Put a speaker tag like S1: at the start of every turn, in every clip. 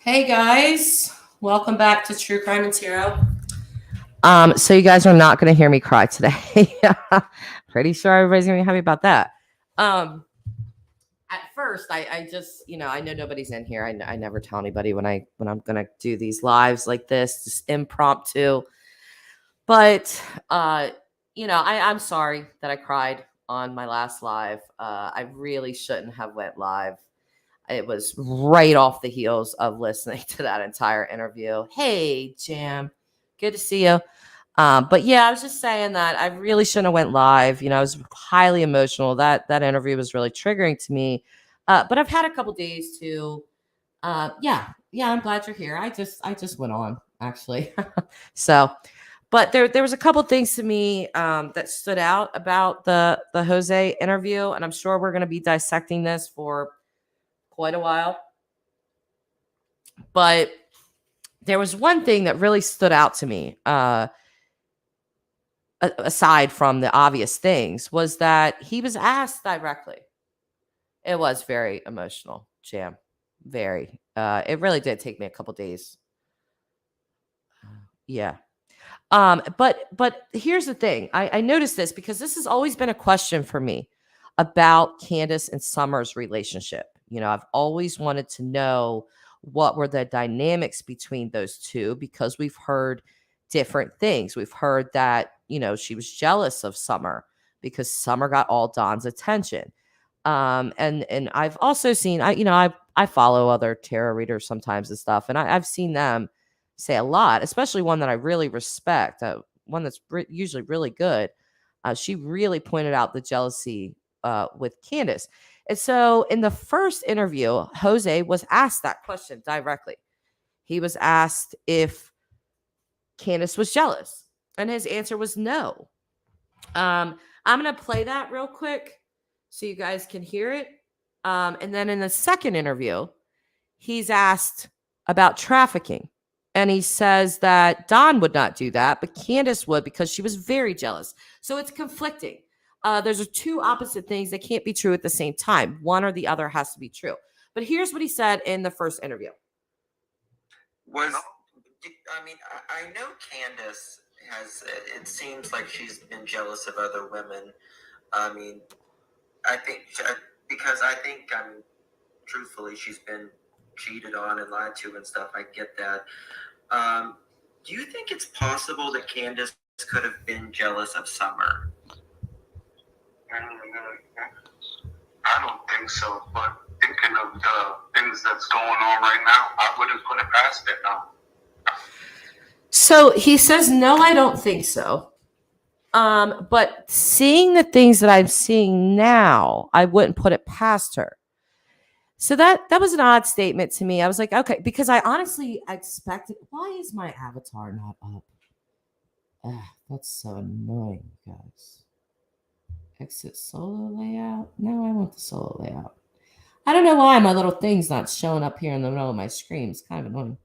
S1: Hey guys, welcome back to True Crime and Tarot.
S2: So you guys are not going to hear me cry today. Pretty sure everybody's going to be happy about that. At first, I just, I know nobody's in here. I never tell anybody when I'm going to do these lives like this, just impromptu. But, I'm sorry that I cried on my last live. I really shouldn't have went live. It was right off the heels of listening to that entire interview. Hey, Jam, good to see you. But yeah, I was just saying that I really shouldn't have went live. I was highly emotional. That interview was really triggering to me. But I've had a couple days to, yeah. I'm glad you're here. I just went on actually. So, but there was a couple things to me that stood out about the Jose interview, and I'm sure we're going to be dissecting this for quite a while. But there was one thing that really stood out to me. Aside from the obvious things, was that he was asked directly. It was very emotional, Jam. Very. It really did take me a couple days. Yeah. But here's the thing. I noticed this because this has always been a question for me about Candace and Summer's relationship. I've always wanted to know what were the dynamics between those two because we've heard different things. We've heard that, she was jealous of Summer because Summer got all Don's attention. And I've also seen, I follow other tarot readers sometimes and stuff, and I've seen them say a lot, especially one that I really respect, one that's usually really good. She really pointed out the jealousy with Candace. And so in the first interview, Jose was asked that question directly. He was asked if Candace was jealous, and his answer was no. I'm going to play that real quick so you guys can hear it. And then in the second interview, he's asked about trafficking. And he says that Don would not do that, but Candace would because she was very jealous. So it's conflicting. There's two opposite things that can't be true at the same time. One or the other has to be true. But here's what he said in the first interview.
S3: I know Candace it seems like she's been jealous of other women. Truthfully, she's been cheated on and lied to and stuff. I get that. Do you think it's possible that Candace could have been jealous of Summer?
S4: I don't think so, but thinking of the things that's going on right now, I wouldn't put it past it now.
S2: So he says, no, I don't think so. But seeing the things that I'm seeing now, I wouldn't put it past her. So that was an odd statement to me. I was like, okay, because I honestly expected. Why is my avatar not up? That's so annoying, guys. Exit solo layout. No, I want the solo layout. I don't know why my little thing's not showing up here in the middle of my screen. It's kind of annoying.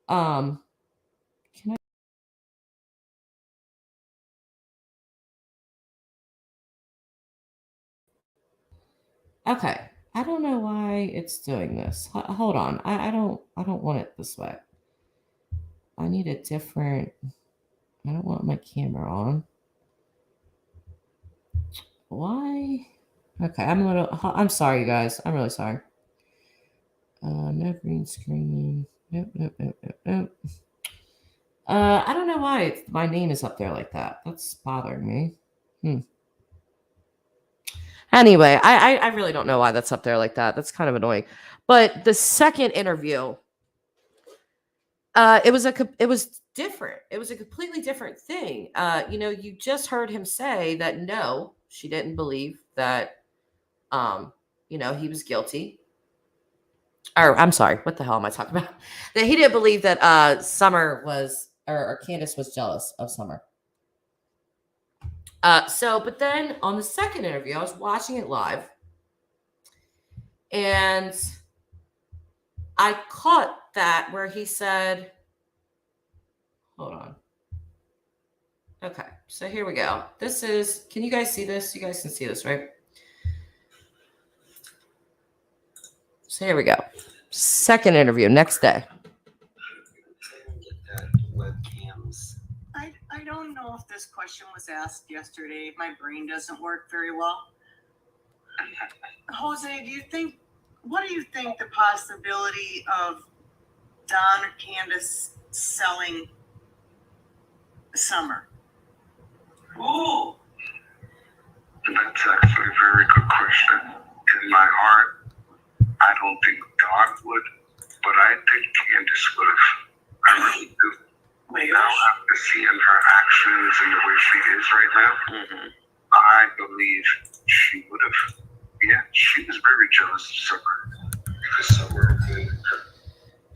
S2: Can I? Okay. I don't know why it's doing this. Hold on. I don't want it this way. I need a different. I don't want my camera on. Why? Okay, I'm sorry, you guys. I'm really sorry. No green screen. Nope. I don't know why my name is up there like that. That's bothering me. Anyway, I really don't know why that's up there like that. That's kind of annoying. But the second interview, it was different. It was a completely different thing. You just heard him say that no, she didn't believe that, he was guilty. Or I'm sorry, what the hell am I talking about? That he didn't believe that Summer was or Candace was jealous of Summer. But then on the second interview, I was watching it live, and I caught that where he said, hold on. Okay, so here we go. Can you guys see this? You guys can see this, right? So here we go. Second interview, next day.
S3: Get that webcams.
S5: I don't know if this question was asked yesterday. My brain doesn't work very well. Jose, what do you think the possibility of Don or Candace selling Summer?
S4: Ooh. That's actually a very good question. In my heart, I don't think Don would, but I think Candace would have. I really do. Now, after seeing her actions and the way she is right now, I believe she would have. Yeah, she was very jealous of Summer. Because Summer did.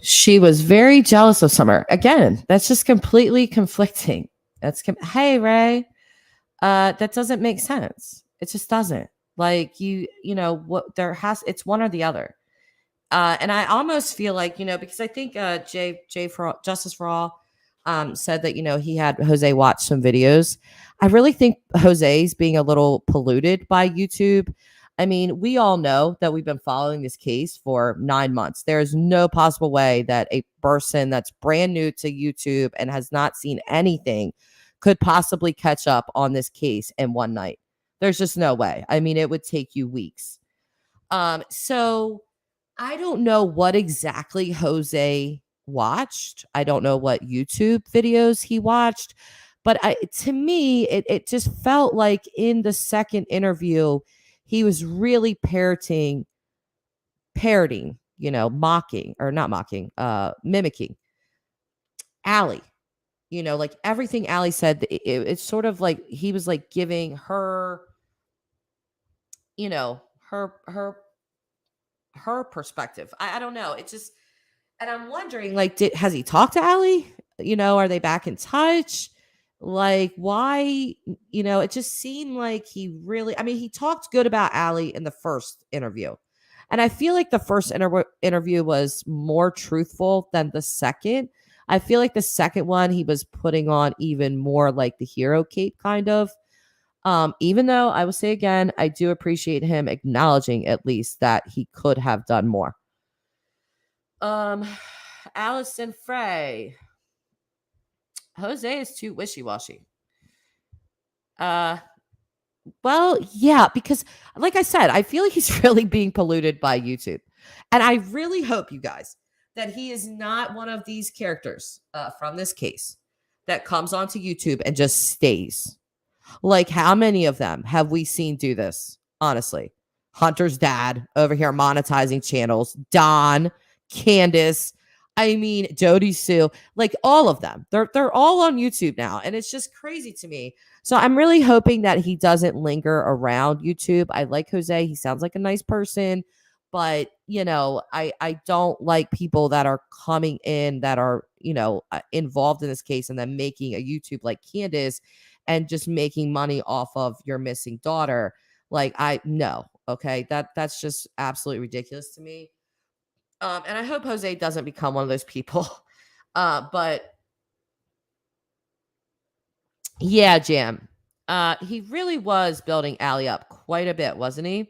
S2: She was very jealous of Summer. Again, that's just completely conflicting. Hey, Ray, that doesn't make sense. It just doesn't. Like you know what it's one or the other. And I almost feel like, because I think Jay for all, Justice for All said that, he had Jose watch some videos. I really think Jose's being a little polluted by YouTube. I mean, we all know that we've been following this case for 9 months. There is no possible way that a person that's brand new to YouTube and has not seen anything could possibly catch up on this case in one night. There's just no way. I mean, it would take you weeks. So I don't know what exactly Jose watched. I don't know what YouTube videos he watched, but to me, it just felt like in the second interview, he was really parroting, mocking or not mocking, mimicking Allie. Like everything Allie said, it's sort of like he was like giving her, her perspective. I don't know. It just, and I'm wondering, like, has he talked to Allie? Are they back in touch? Like, why? It just seemed like he really, he talked good about Allie in the first interview. And I feel like the first interview was more truthful than the second. I feel like the second one, he was putting on even more like the hero cape kind of. Even though I will say again, I do appreciate him acknowledging at least that he could have done more. Allison Frey. Jose is too wishy-washy. Well, yeah, because like I said, I feel like he's really being polluted by YouTube. And I really hope, you guys, that he is not one of these characters from this case that comes onto YouTube and just stays. Like, how many of them have we seen do this? Honestly, Hunter's dad over here monetizing channels, Don, Candace, Jody Sue, like all of them. They're all on YouTube now, and it's just crazy to me. So I'm really hoping that he doesn't linger around YouTube. I like Jose. He sounds like a nice person, but I don't like people that are coming in that are, involved in this case and then making a YouTube like Candace and just making money off of your missing daughter. Like, no. Okay. That's just absolutely ridiculous to me. And I hope Jose doesn't become one of those people. But yeah, Jam. He really was building Allie up quite a bit, wasn't he?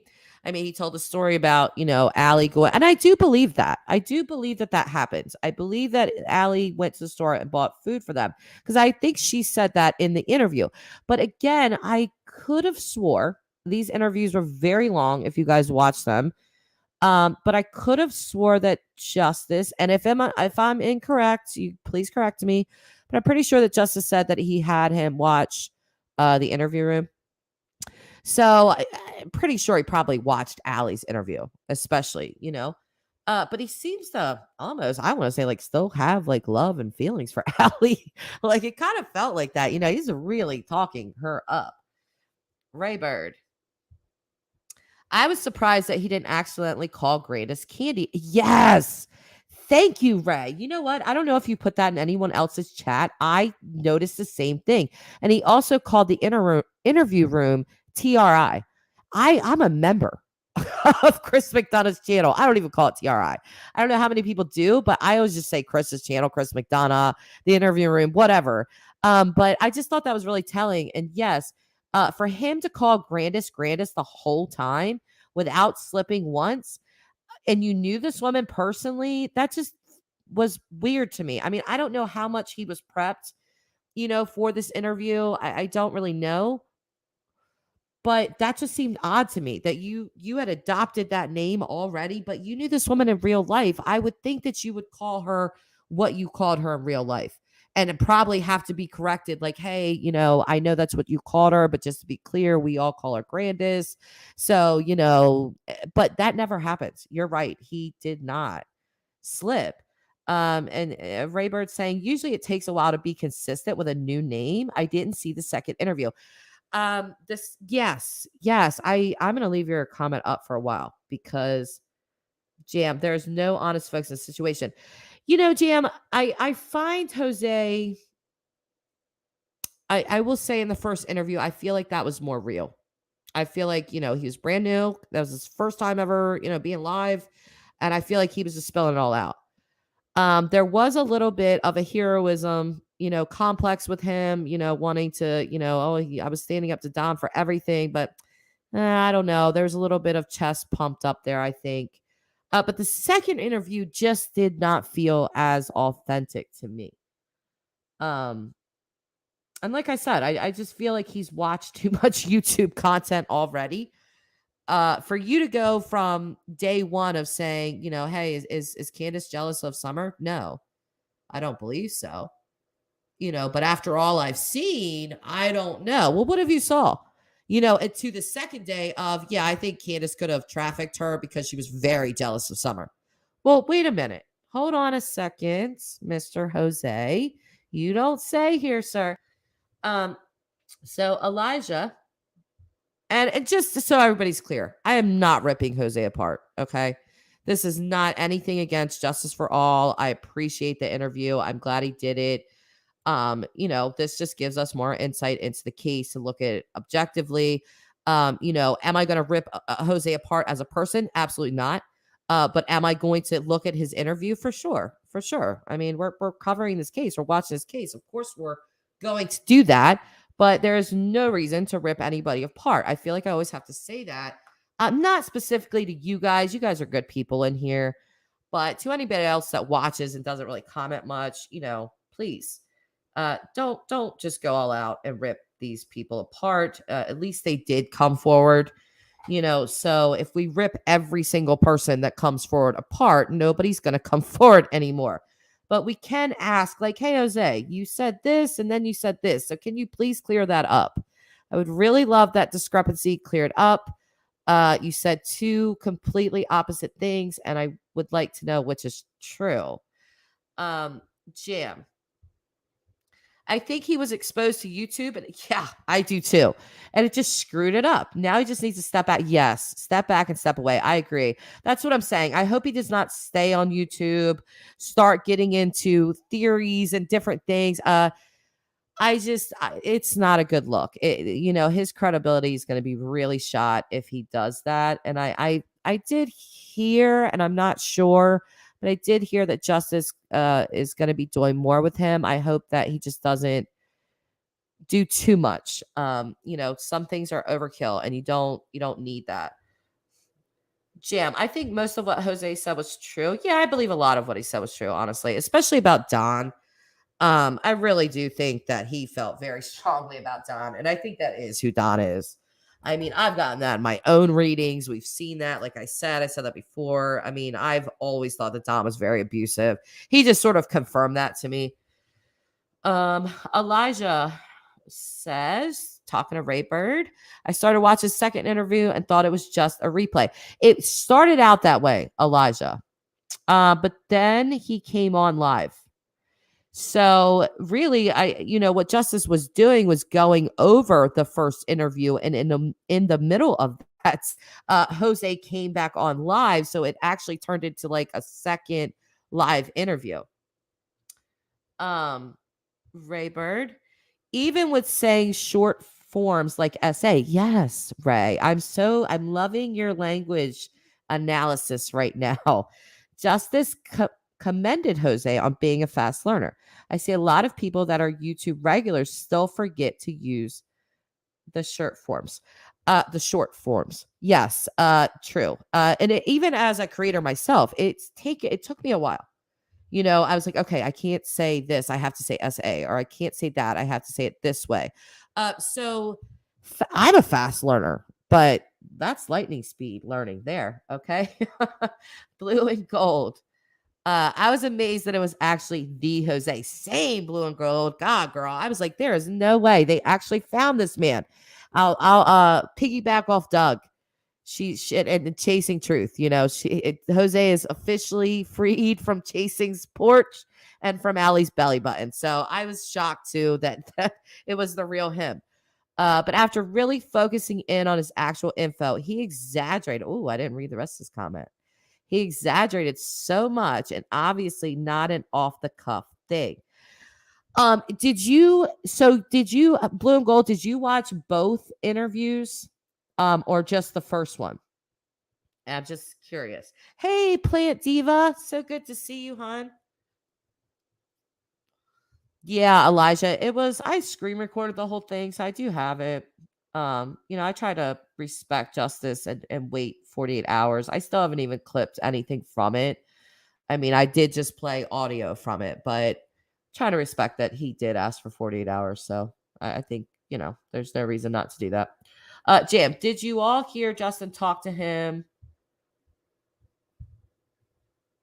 S2: He told a story about, Allie going, and I do believe that. I do believe that happens. I believe that Allie went to the store and bought food for them because I think she said that in the interview. But again, I could have swore these interviews were very long if you guys watch them. But I could have swore that Justice, and if I'm incorrect, you please correct me, but I'm pretty sure that Justice said that he had him watch the interview room. So I'm pretty sure he probably watched Allie's interview, especially, but he seems to almost, I want to say, like, still have like love and feelings for Allie. Like, it kind of felt like that, he's really talking her up. Ray Bird. I was surprised that he didn't accidentally call Grandis Candy. Yes. Thank you, Ray. You know what? I don't know if you put that in anyone else's chat. I noticed the same thing. And he also called the interview room TRI. I'm a member of Chris McDonough's channel. I don't even call it TRI. I don't know how many people do, but I always just say Chris's channel, Chris McDonough, the interview room, whatever. But I just thought that was really telling. And yes, for him to call Grandis the whole time without slipping once, and you knew this woman personally, that just was weird to me. I mean, I don't know how much he was prepped, for this interview. I don't really know, but that just seemed odd to me that you had adopted that name already, but you knew this woman in real life. I would think that you would call her what you called her in real life. And it probably have to be corrected, like, hey, I know that's what you called her, but just to be clear, we all call her Grandis. So, but that never happens. You're right. He did not slip. And Raybird saying, usually it takes a while to be consistent with a new name. I didn't see the second interview. Yes, I'm gonna leave your comment up for a while because Jam, there's no honest folks in the situation. Jam, I find Jose, I will say in the first interview, I feel like that was more real. I feel like, he was brand new. That was his first time ever, being live. And I feel like he was just spilling it all out. There was a little bit of a heroism, complex with him, wanting to, I was standing up to Don for everything, but I don't know. There's a little bit of chest pumped up there, I think. But the second interview just did not feel as authentic to me. And like I said, I just feel like he's watched too much YouTube content already. For you to go from day one of saying, hey, is Candace jealous of Summer? No, I don't believe so. But after all I've seen, I don't know. Well, what have you saw? And to the second day of, yeah, I think Candace could have trafficked her because she was very jealous of Summer. Well, wait a minute. Hold on a second, Mr. Jose. You don't say here, sir. So Elijah, and just so everybody's clear, I am not ripping Jose apart, okay? This is not anything against Justice for All. I appreciate the interview. I'm glad he did it. This just gives us more insight into the case and look at it objectively. Am I going to rip Jose apart as a person? Absolutely not. But am I going to look at his interview? For sure. For sure. I mean, we're covering this case. We're watching this case. Of course, we're going to do that. But there is no reason to rip anybody apart. I feel like I always have to say that. Not specifically to you guys. You guys are good people in here. But to anybody else that watches and doesn't really comment much, please don't just go all out and rip these people apart. At least they did come forward. So if we rip every single person that comes forward apart, nobody's going to come forward anymore. But we can ask, like, hey, Jose, you said this and then you said this. So can you please clear that up? I would really love that discrepancy cleared up. You said two completely opposite things, and I would like to know which is true. Jam. I think he was exposed to YouTube, and yeah, I do too. And it just screwed it up. Now he just needs to step back. Yes, step back and step away. I agree. That's what I'm saying. I hope he does not stay on YouTube, start getting into theories and different things. It's not a good look. His credibility is going to be really shot if he does that. And I did hear, and I'm not sure, but I did hear that Justice is going to be doing more with him. I hope that he just doesn't do too much. Some things are overkill, and you don't need that. Jam, I think most of what Jose said was true. Yeah, I believe a lot of what he said was true, honestly, especially about Don. I really do think that he felt very strongly about Don, and I think that is who Don is. I mean, I've gotten that in my own readings. We've seen that. Like I said that before. I mean, I've always thought that Don was very abusive. He just sort of confirmed that to me. Elijah says, talking to Raybird, I started watching his second interview and thought it was just a replay. It started out that way, Elijah. But then he came on live. So really, what Justice was doing was going over the first interview, and in the middle of that, Jose came back on live, so it actually turned into like a second live interview. Raybird, even with saying short forms like essay, yes, Ray, I'm loving your language analysis right now. Justice commended Jose on being a fast learner. I see a lot of people that are YouTube regulars still forget to use the short forms. The short forms. Yes, true. Even as a creator myself, it took me a while. You know, I was like, okay, I can't say this. I have to say SA, or I can't say that. I have to say it this way. I'm a fast learner, but that's lightning speed learning there. Okay. Blue and gold. I was amazed that it was actually the Jose. Same blue and gold. God, girl. I was like, there is no way they actually found this man. I'll piggyback off Doug. She and chasing truth. You know, Jose is officially freed from chasing's porch and from Allie's belly button. So I was shocked too that it was the real him. But after really focusing in on his actual info, he exaggerated. Oh, I didn't read the rest of his comment. He exaggerated so much, and obviously not an off the cuff thing. Did you Blue and Gold, did you watch both interviews or just the first one? I'm just curious. Hey, Plant Diva, so good to see you, hon. Yeah, Elijah, I screen recorded the whole thing, so I do have it. I try to respect justice and wait 48 hours. I still haven't even clipped anything from it. I mean, I did just play audio from it, but try to respect that he did ask for 48 hours. So I think, there's no reason not to do that. Jam, did you all hear Justin talk to him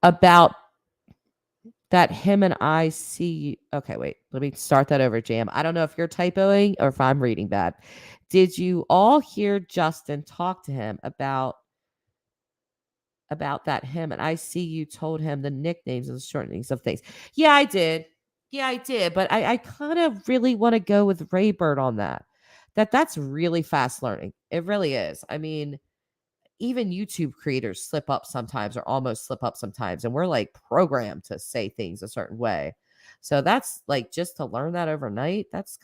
S2: about that him and I see? Okay, wait, let me start that over, Jam. I don't know if you're typoing or if I'm reading bad. Did you all hear Justin talk to him about that him and I see you told him the nicknames and the shortenings of things? Yeah, I did. But I kind of really want to go with Raybird on that. That's really fast learning. It really is. I mean, even YouTube creators slip up sometimes or almost slip up sometimes. And we're like programmed to say things a certain way. So that's like, just to learn that overnight, that's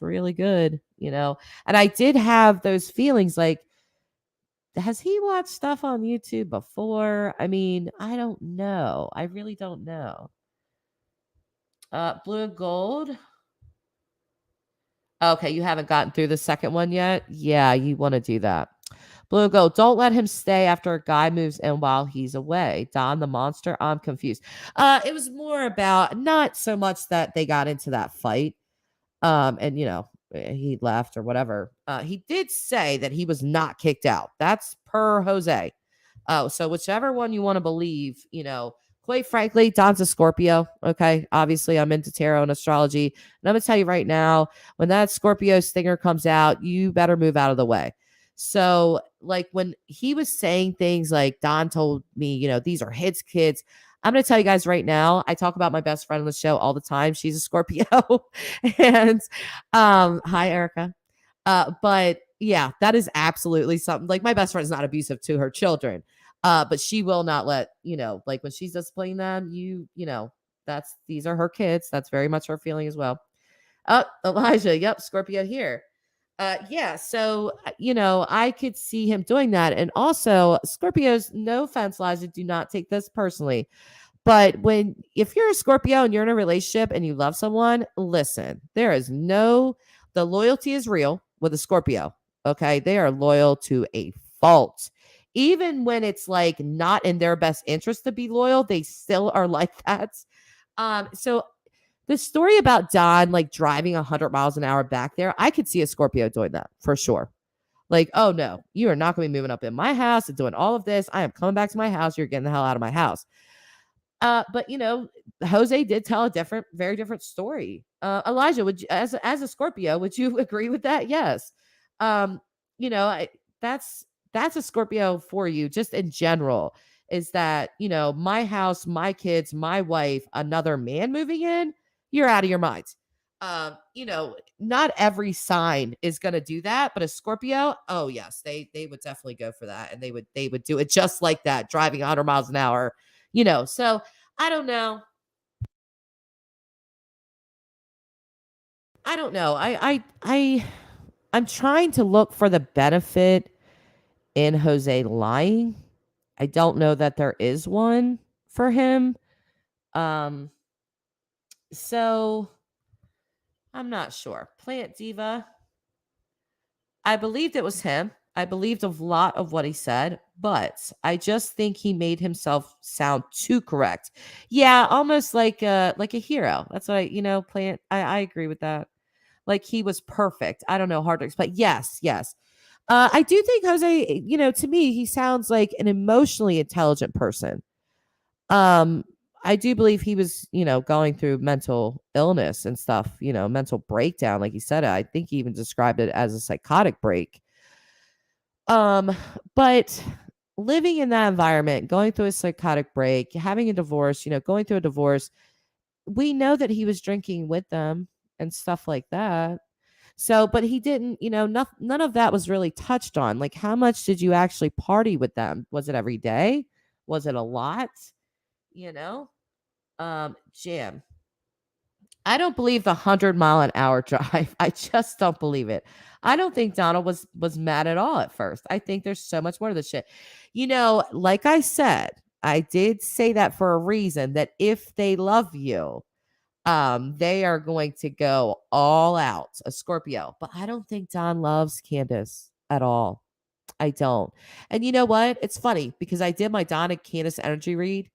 S2: really good, And I did have those feelings like, has he watched stuff on YouTube before? I mean, I don't know. I really don't know. Blue and gold. Okay, you haven't gotten through the second one yet? Yeah, you want to do that. Blue and gold. Don't let him stay after a guy moves in while he's away. Don the monster. I'm confused. It was more about not so much that they got into that fight. And he left or whatever. He did say that he was not kicked out. That's per Jose. So whichever one you want to believe, quite frankly, Don's a Scorpio. Okay. Obviously, I'm into tarot and astrology. And I'm going to tell you right now, when that Scorpio stinger comes out, you better move out of the way. So, like, when he was saying things like Don told me, these are his kids. I'm going to tell you guys right now, I talk about my best friend on the show all the time. She's a Scorpio. And hi, Erica. But yeah, that is absolutely something. Like, my best friend is not abusive to her children. But she will not let, like when she's displaying them, these are her kids. That's very much her feeling as well. Elijah, yep, Scorpio here. Yeah, so I could see him doing that. And also, Scorpios, no offense, Elijah, do not take this personally. But if you're a Scorpio and you're in a relationship and you love someone, listen, the loyalty is real with a Scorpio. Okay. They are loyal to a fault. Even when it's like not in their best interest to be loyal, they still are like that. So the story about Don like driving 100 miles an hour back there, I could see a Scorpio doing that for sure. Like, oh no, you are not going to be moving up in my house and doing all of this. I am coming back to my house. You're getting the hell out of my house. But Jose did tell a very different story. Elijah, would you, as a Scorpio, would you agree with that? Yes. That's a Scorpio for you, just in general, is that, my house, my kids, my wife, another man moving in, you're out of your mind. Not every sign is going to do that, but a Scorpio, oh yes, they would definitely go for that. And they would do it just like that, driving 100 miles an hour, so I don't know. I'm trying to look for the benefit in Jose lying. I don't know that there is one for him. So I'm not sure. Plant Diva. I believed it was him. I believed a lot of what he said, but I just think he made himself sound too correct. Yeah, almost like a hero. That's what playing. I agree with that. Like he was perfect. I don't know, hard to explain. Yes, yes. I do think Jose, to me, he sounds like an emotionally intelligent person. Um, I do believe he was, going through mental illness and stuff, mental breakdown, like he said. I think he even described it as a psychotic break. Um, but living in that environment, going through a psychotic break, having a divorce, going through a divorce, we know that he was drinking with them and stuff like that. So, but he didn't, none of that was really touched on. Like, how much did you actually party with them? Was it every day? Was it a lot? You know? Jam. I don't believe the 100-mile-an-hour drive. I just don't believe it. I don't think Donald was mad at all at first. I think there's so much more to this shit. Like I said, I did say that for a reason, that if they love you, they are going to go all out, a Scorpio. But I don't think Don loves Candace at all. I don't. And you know what? It's funny because I did my Don and Candace energy read,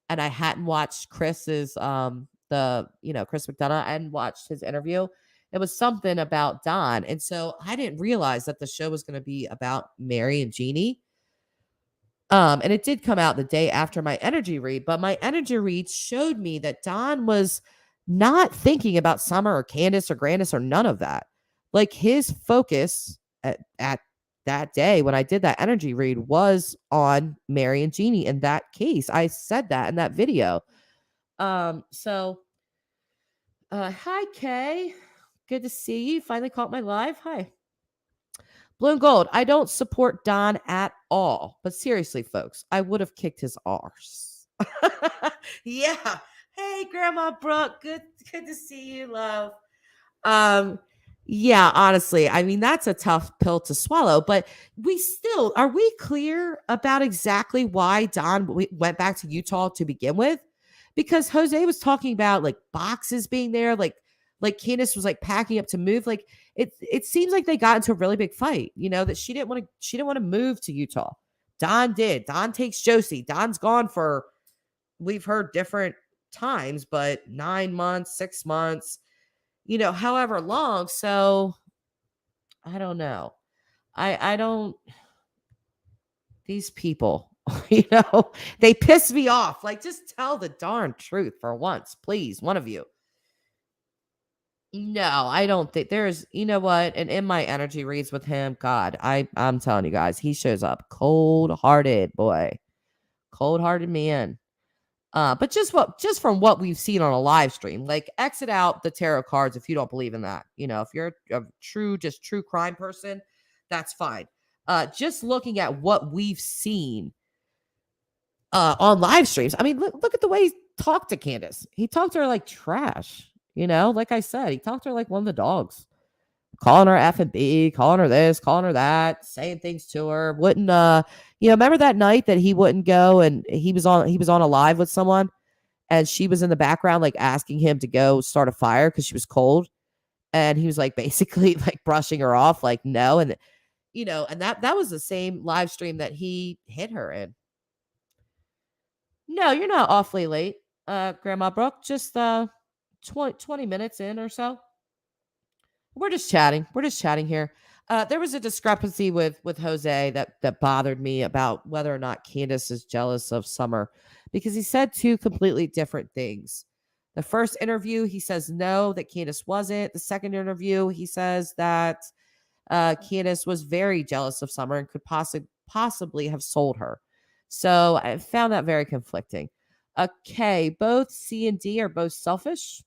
S2: and I hadn't watched Chris's Chris McDonough. I hadn't watched his interview. It was something about Don. And so I didn't realize that the show was going to be about Mary and Jeannie. And it did come out the day after my energy read, but my energy read showed me that Don was not thinking about Summer or Candace or Grandis or none of that. Like his focus at that day when I did that energy read was on Mary and Jeannie in that case. I said that in that video. Hi Kay. Good to see you. Finally caught my live. Hi. Blue and Gold. I don't support Don at all. But seriously, folks, I would have kicked his arse. Yeah. Hey, Grandma Brooke. Good to see you, love. Yeah, honestly, I mean, that's a tough pill to swallow, but are we clear about exactly why Don went back to Utah to begin with? Because Jose was talking about like boxes being there, like Candace was like packing up to move. Like it seems like they got into a really big fight, that she didn't want to move to Utah. Don did. Don takes Josie. Don's gone for, we've heard different times, but 9 months, 6 months, however long. So I don't know. I don't, these people, they piss me off. Like, just tell the darn truth for once, please. One of you. No, I don't think there's, you know what? And in my energy reads with him, God, I'm telling you guys, he shows up cold-hearted, boy. Cold-hearted man. But just from what we've seen on a live stream, like exit out the tarot cards if you don't believe in that. If you're a true crime person, that's fine. Just looking at what we've seen on live streams. I mean, look at the way he talked to Candace. He talked to her like trash. Like I said, he talked to her like one of the dogs, calling her F and B, calling her this, calling her that, saying things to her. Wouldn't remember that night that he wouldn't go and he was on a live with someone and she was in the background like asking him to go start a fire because she was cold, and he was like basically like brushing her off like no, and and that was the same live stream that he hit her in. No, you're not awfully late, Grandma Brooke. Just 20 minutes in or so. We're just chatting here. There was a discrepancy with Jose that bothered me about whether or not Candace is jealous of Summer, because he said two completely different things. The first interview, he says no, that Candace wasn't. The second interview, he says that Candace was very jealous of Summer and could possibly have sold her. So I found that very conflicting. Okay, both C and D are both selfish.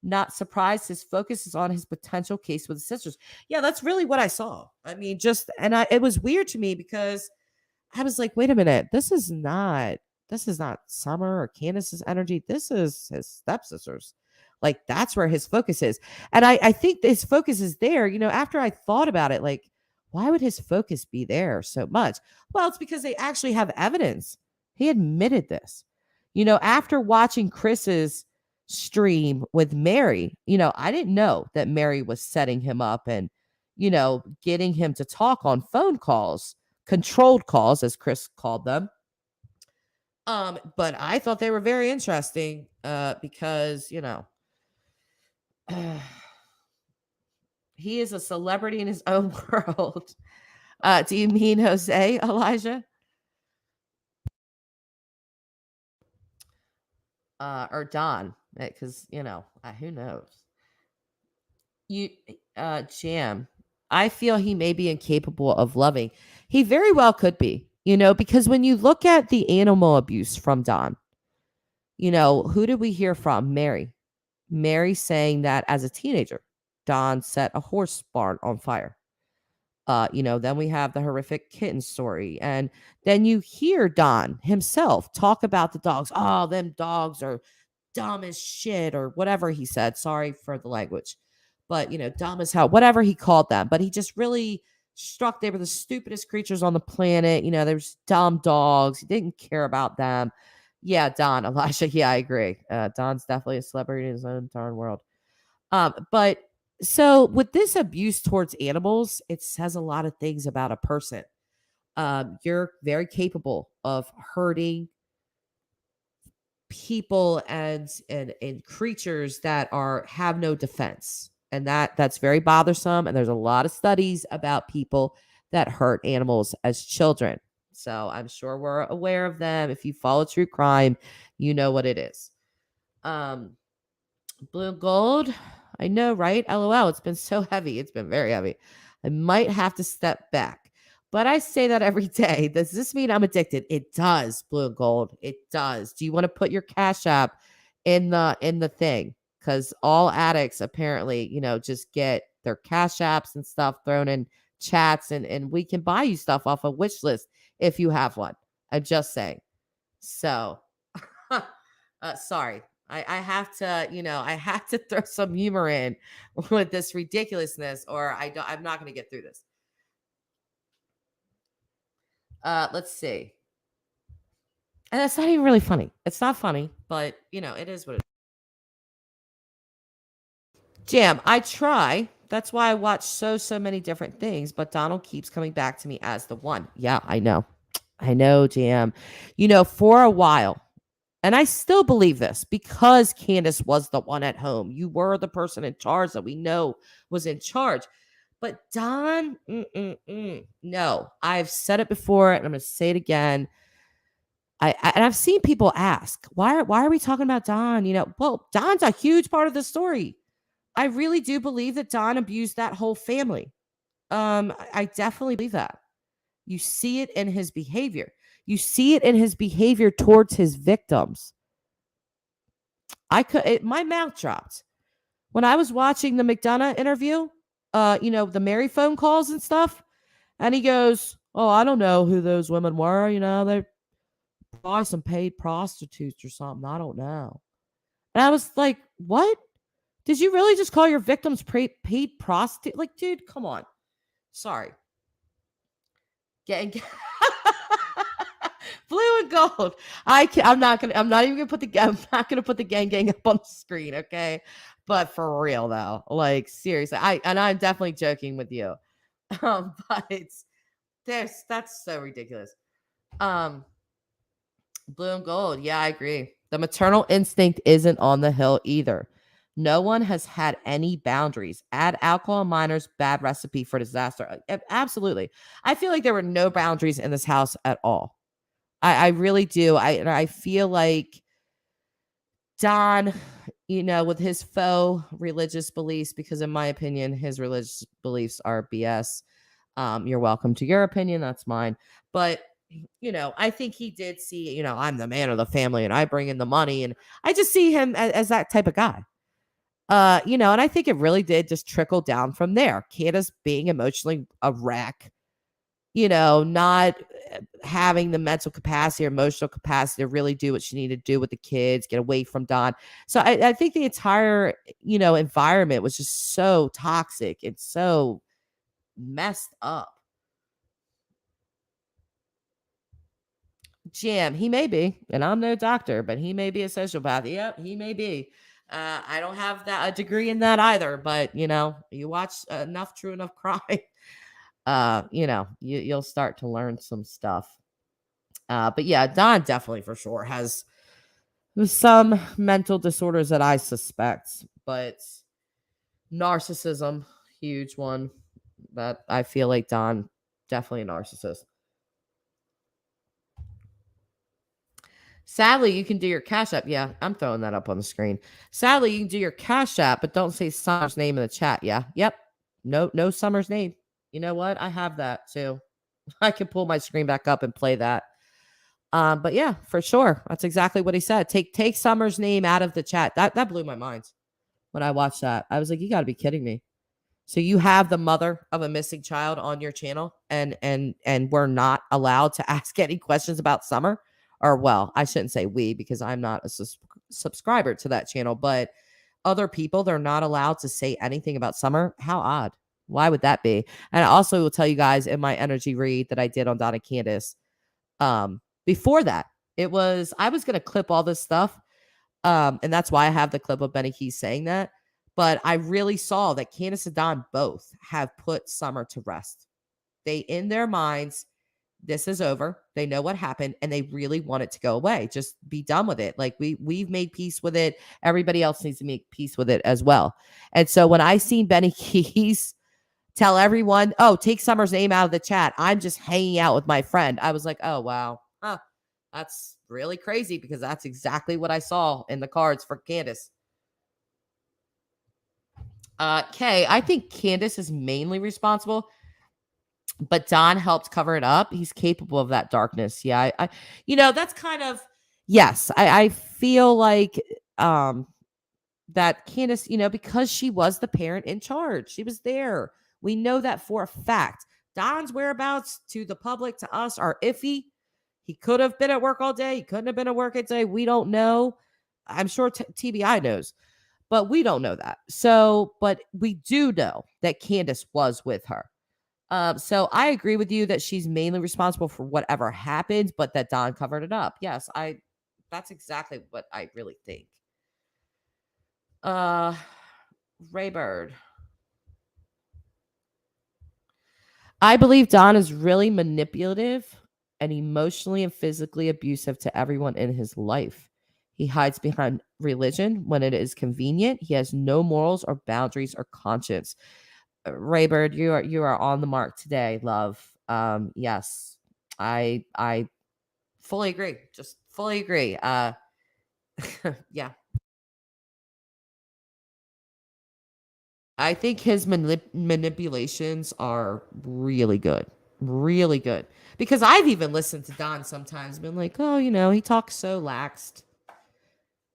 S2: Not surprised. His focus is on his potential case with the sisters. Yeah, that's really what I saw. I mean, it was weird to me because I was like, wait a minute, this is not Summer or Candace's energy. This is his stepsisters. Like, that's where his focus is. And I think his focus is there, after I thought about it, like, why would his focus be there so much? Well, it's because they actually have evidence. He admitted this. After watching Chris's stream with Mary, I didn't know that Mary was setting him up and, getting him to talk on phone calls, controlled calls, as Chris called them. But I thought they were very interesting because, he is a celebrity in his own world. Do you mean Jose, Elijah? Or Don? Because, who knows? Jam. I feel he may be incapable of loving. He very well could be, because when you look at the animal abuse from Don, who did we hear from? Mary saying that as a teenager, Don set a horse barn on fire. Then we have the horrific kitten story. And then you hear Don himself talk about the dogs. Oh, them dogs are dumb as shit, or whatever he said. Sorry for the language. But, dumb as hell, whatever he called them. But he just really struck they were the stupidest creatures on the planet. There's dumb dogs. He didn't care about them. Yeah, Don, Elijah. Yeah, I agree. Don's definitely a celebrity in his own darn world. But so with this abuse towards animals, it says a lot of things about a person. You're very capable of hurting people and creatures that have no defense. And that's very bothersome. And there's a lot of studies about people that hurt animals as children. So I'm sure we're aware of them. If you follow true crime, you know what it is. Blue and gold. I know, right? LOL. It's been so heavy. It's been very heavy. I might have to step back. But I say that every day. Does this mean I'm addicted? It does, blue and gold. It does. Do you want to put your Cash App in the thing? Because all addicts apparently, just get their Cash Apps and stuff thrown in chats, and we can buy you stuff off a wish list if you have one. I'm just saying. So, sorry. I have to, I have to throw some humor in with this ridiculousness, or I'm not going to get through this. Let's see. And that's not even really funny. It's not funny, but it is what it is. Jam, I try. That's why I watch so many different things, but Donald keeps coming back to me as the one. Yeah, I know. Jam. For a while, and I still believe this because Candace was the one at home. You were the person in charge that we know was in charge. But Don, no. I've said it before, and I'm going to say it again. And I've seen people ask, why are we talking about Don? Well, Don's a huge part of the story. I really do believe that Don abused that whole family. I definitely believe that. You see it in his behavior. You see it in his behavior towards his victims. My mouth dropped when I was watching the McDonough interview. The Mary phone calls and stuff, and he goes, "Oh, I don't know who those women were. They're probably some paid prostitutes or something. I don't know." And I was like, "What? Did you really just call your victims paid prostitute? Like, dude, come on." Sorry. Getting blue and gold. I'm not even gonna put the gang up on the screen, okay? But for real though, like seriously, I'm definitely joking with you. But that's so ridiculous. Blue and gold. Yeah, I agree. The maternal instinct isn't on the hill either. No one has had any boundaries. Add alcohol and minors, bad recipe for disaster. Absolutely. I feel like there were no boundaries in this house at all. I really do. I feel like Don, with his faux religious beliefs, because in my opinion, his religious beliefs are BS. You're welcome to your opinion. That's mine. But, I think he did see, I'm the man of the family and I bring in the money. And I just see him as that type of guy. And I think it really did just trickle down from there. Candace being emotionally a wreck, not having the mental capacity or emotional capacity to really do what she needed to do with the kids, get away from Don. So I think the entire, environment was just so toxic and so messed up. Jam, he may be, and I'm no doctor, but he may be a sociopath. Yep, he may be. I don't have a degree in that either, but you watch enough True Enough Crime, you'll start to learn some stuff. But yeah, Don definitely for sure has some mental disorders that I suspect, but narcissism, huge one that I feel like Don definitely a narcissist. Sadly, you can do your Cash App. Yeah, I'm throwing that up on the screen. Sadly, you can do your Cash App, but don't say Summer's name in the chat. Yeah. Yep. No Summer's name. You know what? I have that too. I can pull my screen back up and play that. But yeah, for sure. That's exactly what he said. Take Summer's name out of the chat. That blew my mind when I watched that. I was like, you gotta be kidding me. So you have the mother of a missing child on your channel and we're not allowed to ask any questions about Summer? Or, well, I shouldn't say we because I'm not a subscriber to that channel, but other people, they're not allowed to say anything about Summer. How odd. Why would that be? And I also will tell you guys in my energy read that I did on Donna Candace, before that, I was going to clip all this stuff. And that's why I have the clip of Benny Keys saying that. But I really saw that Candace and Don both have put Summer to rest. They, in their minds, this is over. They know what happened and they really want it to go away. Just be done with it. Like we've made peace with it. Everybody else needs to make peace with it as well. And so when I seen Benny Keys tell everyone, oh, take Summer's name out of the chat, I'm just hanging out with my friend, I was like, oh, wow. That's really crazy because that's exactly what I saw in the cards for Candace. Kay, I think Candace is mainly responsible, but Don helped cover it up. He's capable of that darkness. Yeah, I that's kind of, yes, I feel like that Candace, because she was the parent in charge. She was there. We know that for a fact. Don's whereabouts to the public, to us, are iffy. He could have been at work all day. He couldn't have been at work all day. We don't know. I'm sure TBI knows, but we don't know that. So, but we do know that Candace was with her. So I agree with you that she's mainly responsible for whatever happened, but that Don covered it up. Yes, that's exactly what I really think. Raybird. I believe Don is really manipulative and emotionally and physically abusive to everyone in his life. He hides behind religion when it is convenient. He has no morals or boundaries or conscience. Raybird, you are on the mark today, love. Yes, I fully agree. Just fully agree. Yeah. I think his manipulations are really good. Really good. Because I've even listened to Don sometimes, been like, oh, he talks so laxed.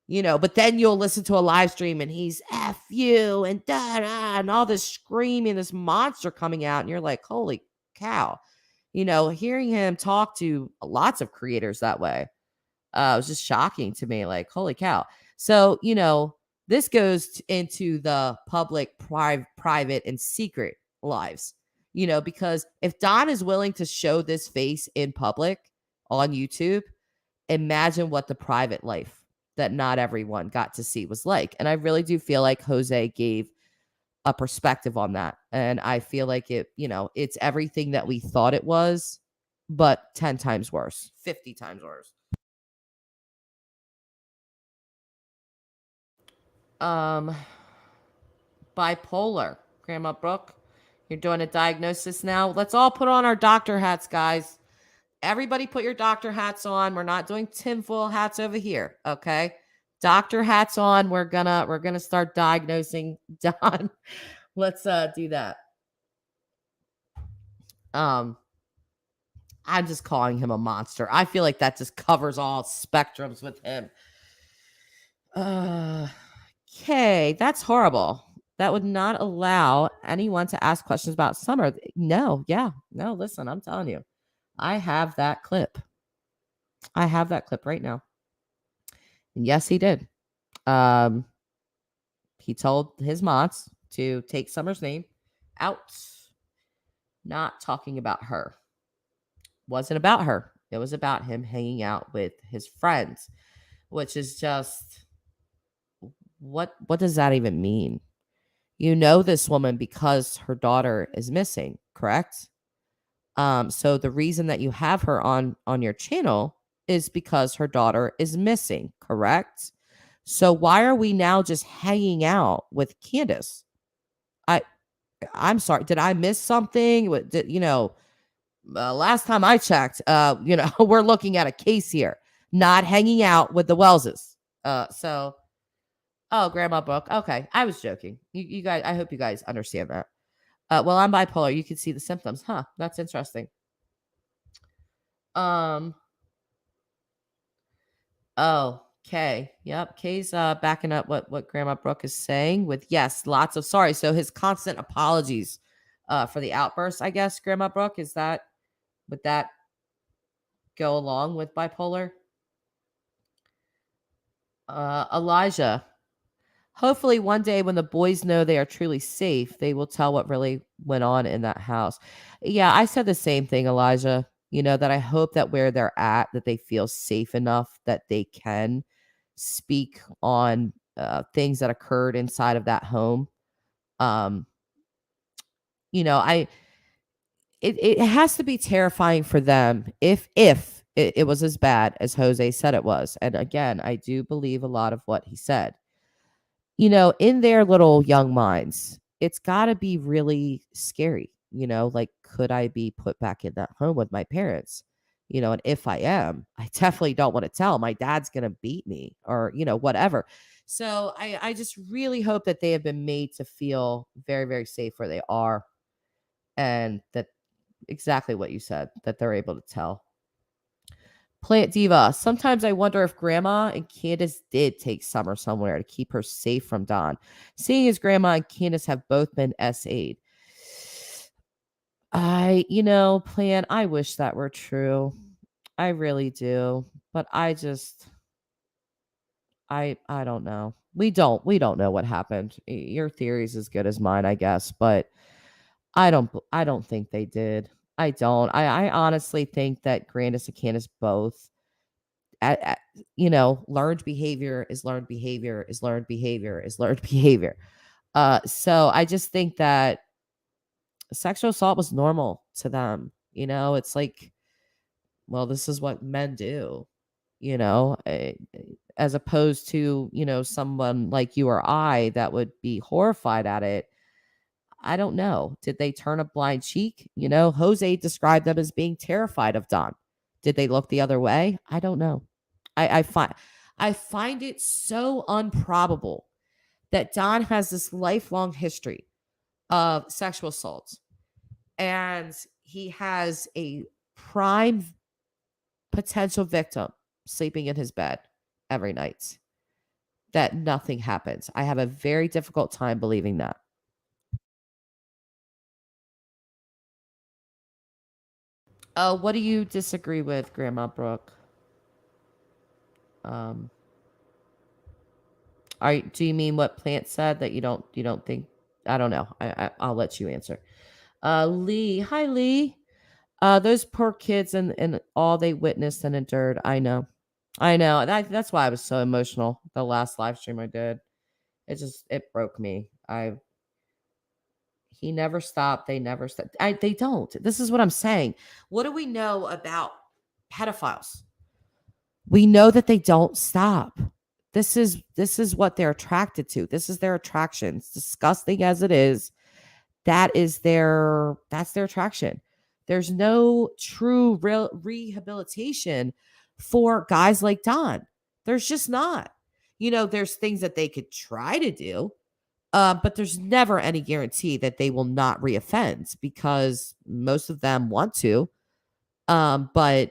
S2: But then you'll listen to a live stream and he's F you and da-da and all this screaming, this monster coming out. And you're like, holy cow. Hearing him talk to lots of creators that way was just shocking to me. Like, holy cow. So, this goes into the public, private, and secret lives, because if Don is willing to show this face in public on YouTube, imagine what the private life that not everyone got to see was like. And I really do feel like Jose gave a perspective on that. And I feel like it's everything that we thought it was, but 10 times worse, 50 times worse. Bipolar. Grandma Brooke, you're doing a diagnosis now. Let's all put on our doctor hats, guys. Everybody put your doctor hats on. We're not doing tinfoil hats over here, okay? Doctor hats on. We're gonna start diagnosing Don. Let's do that. I'm just calling him a monster. I feel like that just covers all spectrums with him. Okay, that's horrible. That would not allow anyone to ask questions about Summer. No, listen, I'm telling you. I have that clip. I have that clip right now. And yes, he did. He told his mods to take Summer's name out. Not talking about her. Wasn't about her. It was about him hanging out with his friends, which is just what does that even mean? You know this woman because her daughter is missing, correct? So the reason that you have her on your channel is because her daughter is missing, correct? So why are we now just hanging out with Candace? I'm sorry, did I miss something? Last time I checked, we're looking at a case here, not hanging out with the Wellses. Oh, Grandma Brooke. Okay, I was joking. You guys, I hope you guys understand that. Well, I'm bipolar. You can see the symptoms, huh? That's interesting. Oh, Kay. Yep. Kay's backing up what Grandma Brooke is saying with yes, lots of sorry. So his constant apologies for the outburst, I guess, Grandma Brooke, would that go along with bipolar? Elijah. Hopefully one day when the boys know they are truly safe, they will tell what really went on in that house. Yeah, I said the same thing, Elijah. That I hope that where they're at, that they feel safe enough that they can speak on things that occurred inside of that home. It has to be terrifying for them if it was as bad as Jose said it was. And again, I do believe a lot of what he said. In their little young minds, it's got to be really scary. Like, could I be put back in that home with my parents? And if I am, I definitely don't want to tell. My dad's going to beat me or, whatever. So I just really hope that they have been made to feel very, very safe where they are. And that exactly what you said, that they're able to tell. Plant Diva. Sometimes I wonder if Grandma and Candace did take Summer somewhere to keep her safe from Don. Seeing as Grandma and Candace have both been SA'd. Plant, I wish that were true. I really do. But I don't know. We don't know what happened. Your theory is as good as mine, I guess. But I don't think they did. I don't. I honestly think that Grandis and Candace both, learned behavior is learned behavior is learned behavior is learned behavior. So I just think that sexual assault was normal to them. It's like, well, this is what men do, as opposed to, someone like you or I that would be horrified at it. I don't know. Did they turn a blind cheek? Jose described them as being terrified of Don. Did they look the other way? I don't know. I find it so improbable that Don has this lifelong history of sexual assault, and he has a prime potential victim sleeping in his bed every night, that nothing happens. I have a very difficult time believing that. What do you disagree with, Grandma Brooke? Do you mean what Plant said, that you don't think? I don't know. I'll let you answer. Lee, hi Lee. Those poor kids and all they witnessed and endured. I know. That's why I was so emotional. The last live stream I did, it broke me. He never stopped. They never stopped. They don't. This is what I'm saying. What do we know about pedophiles? We know that they don't stop. This is what they're attracted to. This is their attraction. It's disgusting as it is. That's their attraction. There's no true real rehabilitation for guys like Don. There's just not. There's things that they could try to do. But there's never any guarantee that they will not reoffend, because most of them want to. But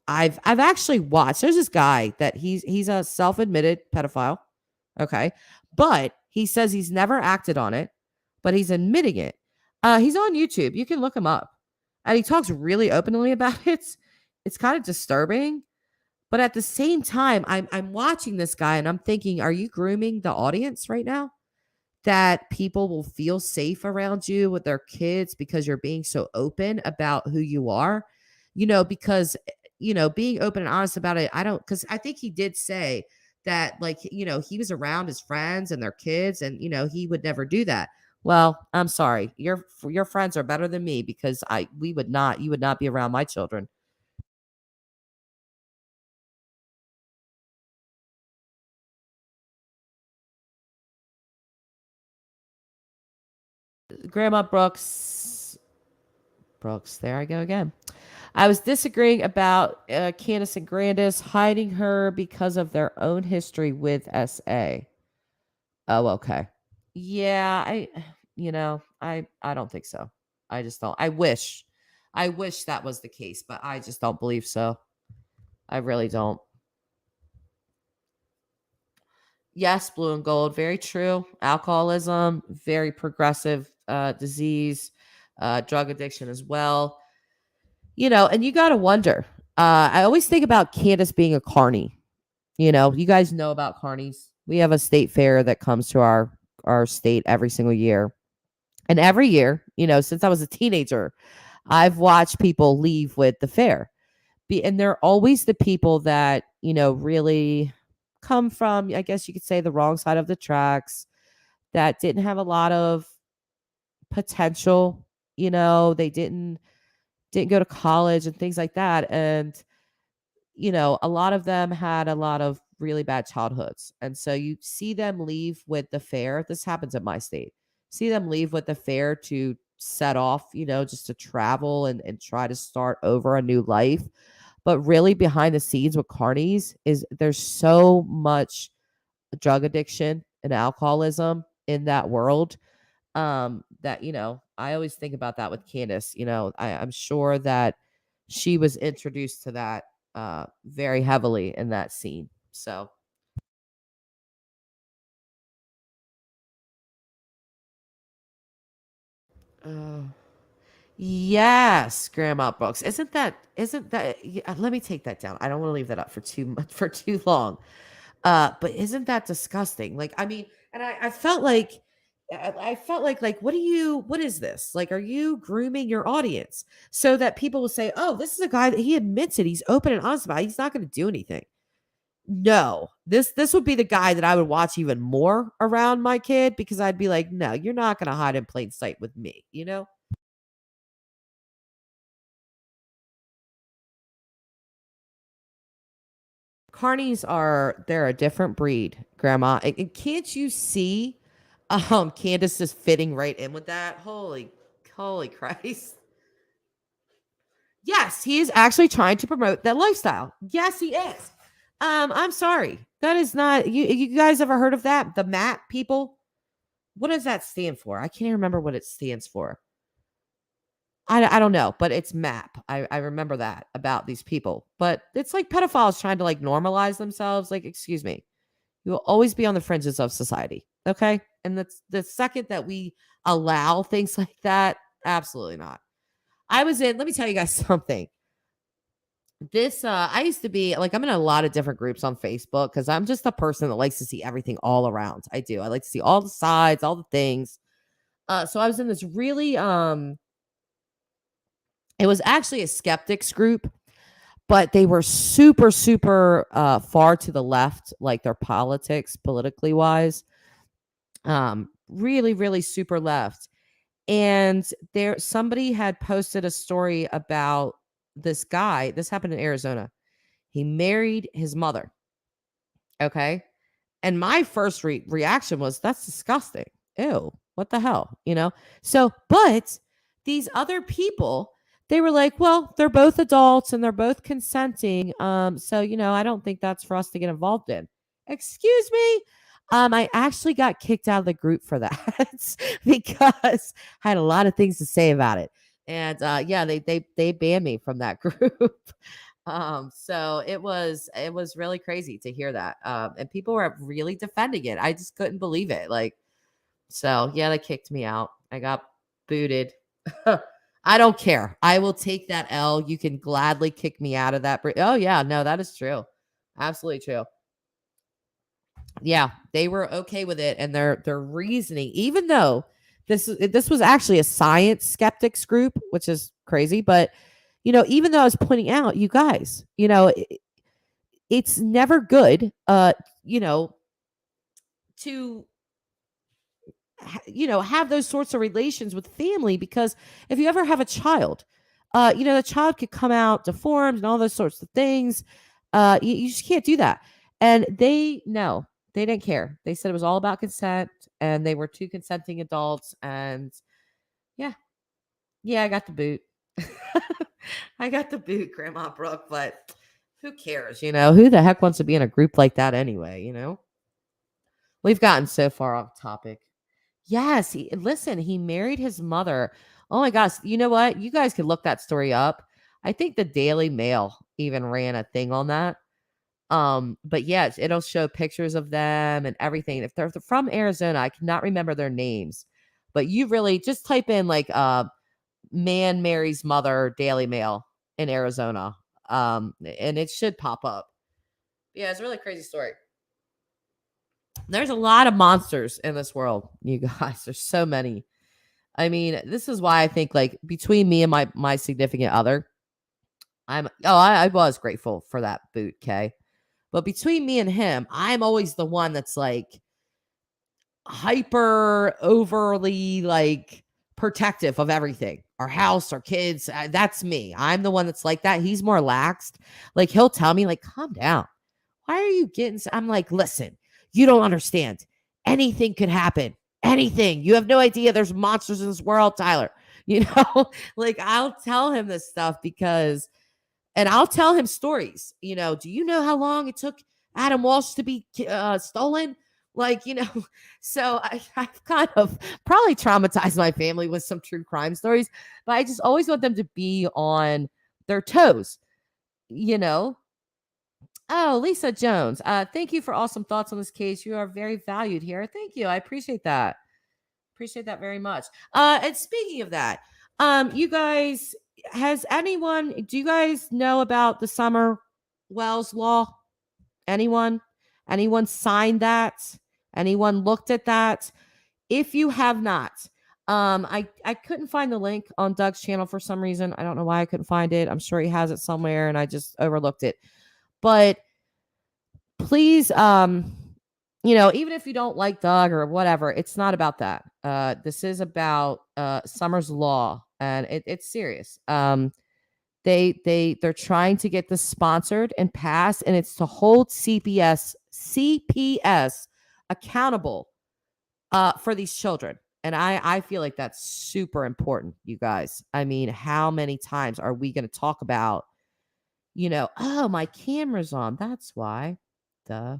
S2: I've actually watched. There's this guy that he's a self-admitted pedophile. Okay. But he says he's never acted on it, but he's admitting it. He's on YouTube. You can look him up. And he talks really openly about it. It's kind of disturbing. But at the same time, I'm watching this guy and I'm thinking, are you grooming the audience right now? That people will feel safe around you with their kids because you're being so open about who you are, because, being open and honest about it. Because I think he did say that like, he was around his friends and their kids and, he would never do that. Well, I'm sorry. Your friends are better than me because you would not be around my children. Grandma Brooks, there I go again. I was disagreeing about Candace and Grandis hiding her because of their own history with SA. Oh, okay. Yeah, I don't think so. I just don't. I wish that was the case, but I just don't believe so. I really don't. Yes, blue and gold, very true. Alcoholism, very progressive disease, drug addiction as well. And you got to wonder. I always think about Candace being a carny. You guys know about carnies. We have a state fair that comes to our state every single year. And every year, since I was a teenager, I've watched people leave with the fair. And they're always the people that, really come from, I guess you could say, the wrong side of the tracks, that didn't have a lot of potential. They didn't go to college and things like that. And, a lot of them had a lot of really bad childhoods. And so you see them leave with the fair. This happens at my state. See them leave with the fair to set off, just to travel and try to start over a new life. But really behind the scenes with carnies is there's so much drug addiction and alcoholism in that world that, I always think about that with Candace. I'm sure that she was introduced to that very heavily in that scene. So. Yes, Grandma Brooks. Isn't that yeah, let me take that down. I don't want to leave that up for too long. But isn't that disgusting? Like, I mean, and I felt like what is this? Like, are you grooming your audience so that people will say, "Oh, this is a guy that he admits it. He's open and honest about it. He's not going to do anything." No, this would be the guy that I would watch even more around my kid because I'd be like, "No, you're not going to hide in plain sight with me," Carnies they're a different breed, Grandma. And can't you see Candace is fitting right in with that? Holy Christ. Yes, he is actually trying to promote that lifestyle. Yes, he is. I'm sorry. That is not you guys ever heard of that? The MAP people? What does that stand for? I can't even remember what it stands for. I don't know, but it's MAP. I remember that about these people. But it's like pedophiles trying to like normalize themselves. Like, excuse me. You will always be on the fringes of society. Okay. And that's the second that we allow things like that. Absolutely not. Let me tell you guys something. I used to be like, I'm in a lot of different groups on Facebook because I'm just a person that likes to see everything all around. I do. I like to see all the sides, all the things. So I was in this really, it was actually a skeptics group, but they were super, super far to the left, like their politics, politically wise. Really, really super left. And somebody had posted a story about this guy. This happened in Arizona. He married his mother. Okay. And my first reaction was, that's disgusting. Ew, what the hell? So, but these other people, they were like, well, they're both adults and they're both consenting. So, I don't think that's for us to get involved in. Excuse me. I actually got kicked out of the group for that because I had a lot of things to say about it. And yeah, they banned me from that group. So it was really crazy to hear that. And people were really defending it. I just couldn't believe it. Like, so yeah, they kicked me out. I got booted. I don't care. I will take that L. You can gladly kick me out of that. Oh yeah, no, that is true. Absolutely true. Yeah, they were okay with it, and their reasoning, even though this was actually a science skeptics group, which is crazy, but even though I was pointing out, you guys, it's never good, to have those sorts of relations with family, because if you ever have a child, the child could come out deformed and all those sorts of things. You just can't do that. And they didn't care. They said it was all about consent, and they were two consenting adults. And yeah, I got the boot. I got the boot, Grandma Brooke, but who cares? Who the heck wants to be in a group like that anyway? We've gotten so far off topic. Yes, he married his mother. Oh my gosh, you know what? You guys could look that story up. I think the Daily Mail even ran a thing on that. But yes, it'll show pictures of them and everything. If they're from Arizona, I cannot remember their names, but you really just type in like man marries mother Daily Mail in Arizona. And it should pop up. Yeah, it's a really crazy story. There's a lot of monsters in this world, you guys. There's so many. I mean, this is why I think, like, between me and my significant other, I was grateful for that boot, okay? But between me and him, I'm always the one that's like hyper overly like protective of everything. Our house, our kids, that's me. I'm the one that's like that. He's more laxed. Like, he'll tell me, like, calm down. Why are you getting I'm like, listen, you don't understand. Anything could happen. Anything. You have no idea there's monsters in this world, Tyler. Like, I'll tell him this stuff and I'll tell him stories. Do you know how long it took Adam Walsh to be stolen? Like, so I've kind of probably traumatized my family with some true crime stories, but I just always want them to be on their toes, Oh, Lisa Jones. Thank you for awesome thoughts on this case. You are very valued here. Thank you. I appreciate that. Appreciate that very much. And speaking of that, you guys, do you guys know about the Summer Wells law? Anyone? Anyone signed that? Anyone looked at that? If you have not, I couldn't find the link on Doug's channel for some reason. I don't know why I couldn't find it. I'm sure he has it somewhere and I just overlooked it. But please, even if you don't like Doug or whatever, it's not about that. This is about Summer's law, and it's serious. They're trying to get this sponsored and passed, and it's to hold CPS accountable for these children. And I feel like that's super important, you guys. I mean, how many times are we going to talk about, oh, my camera's on. That's why. Duh.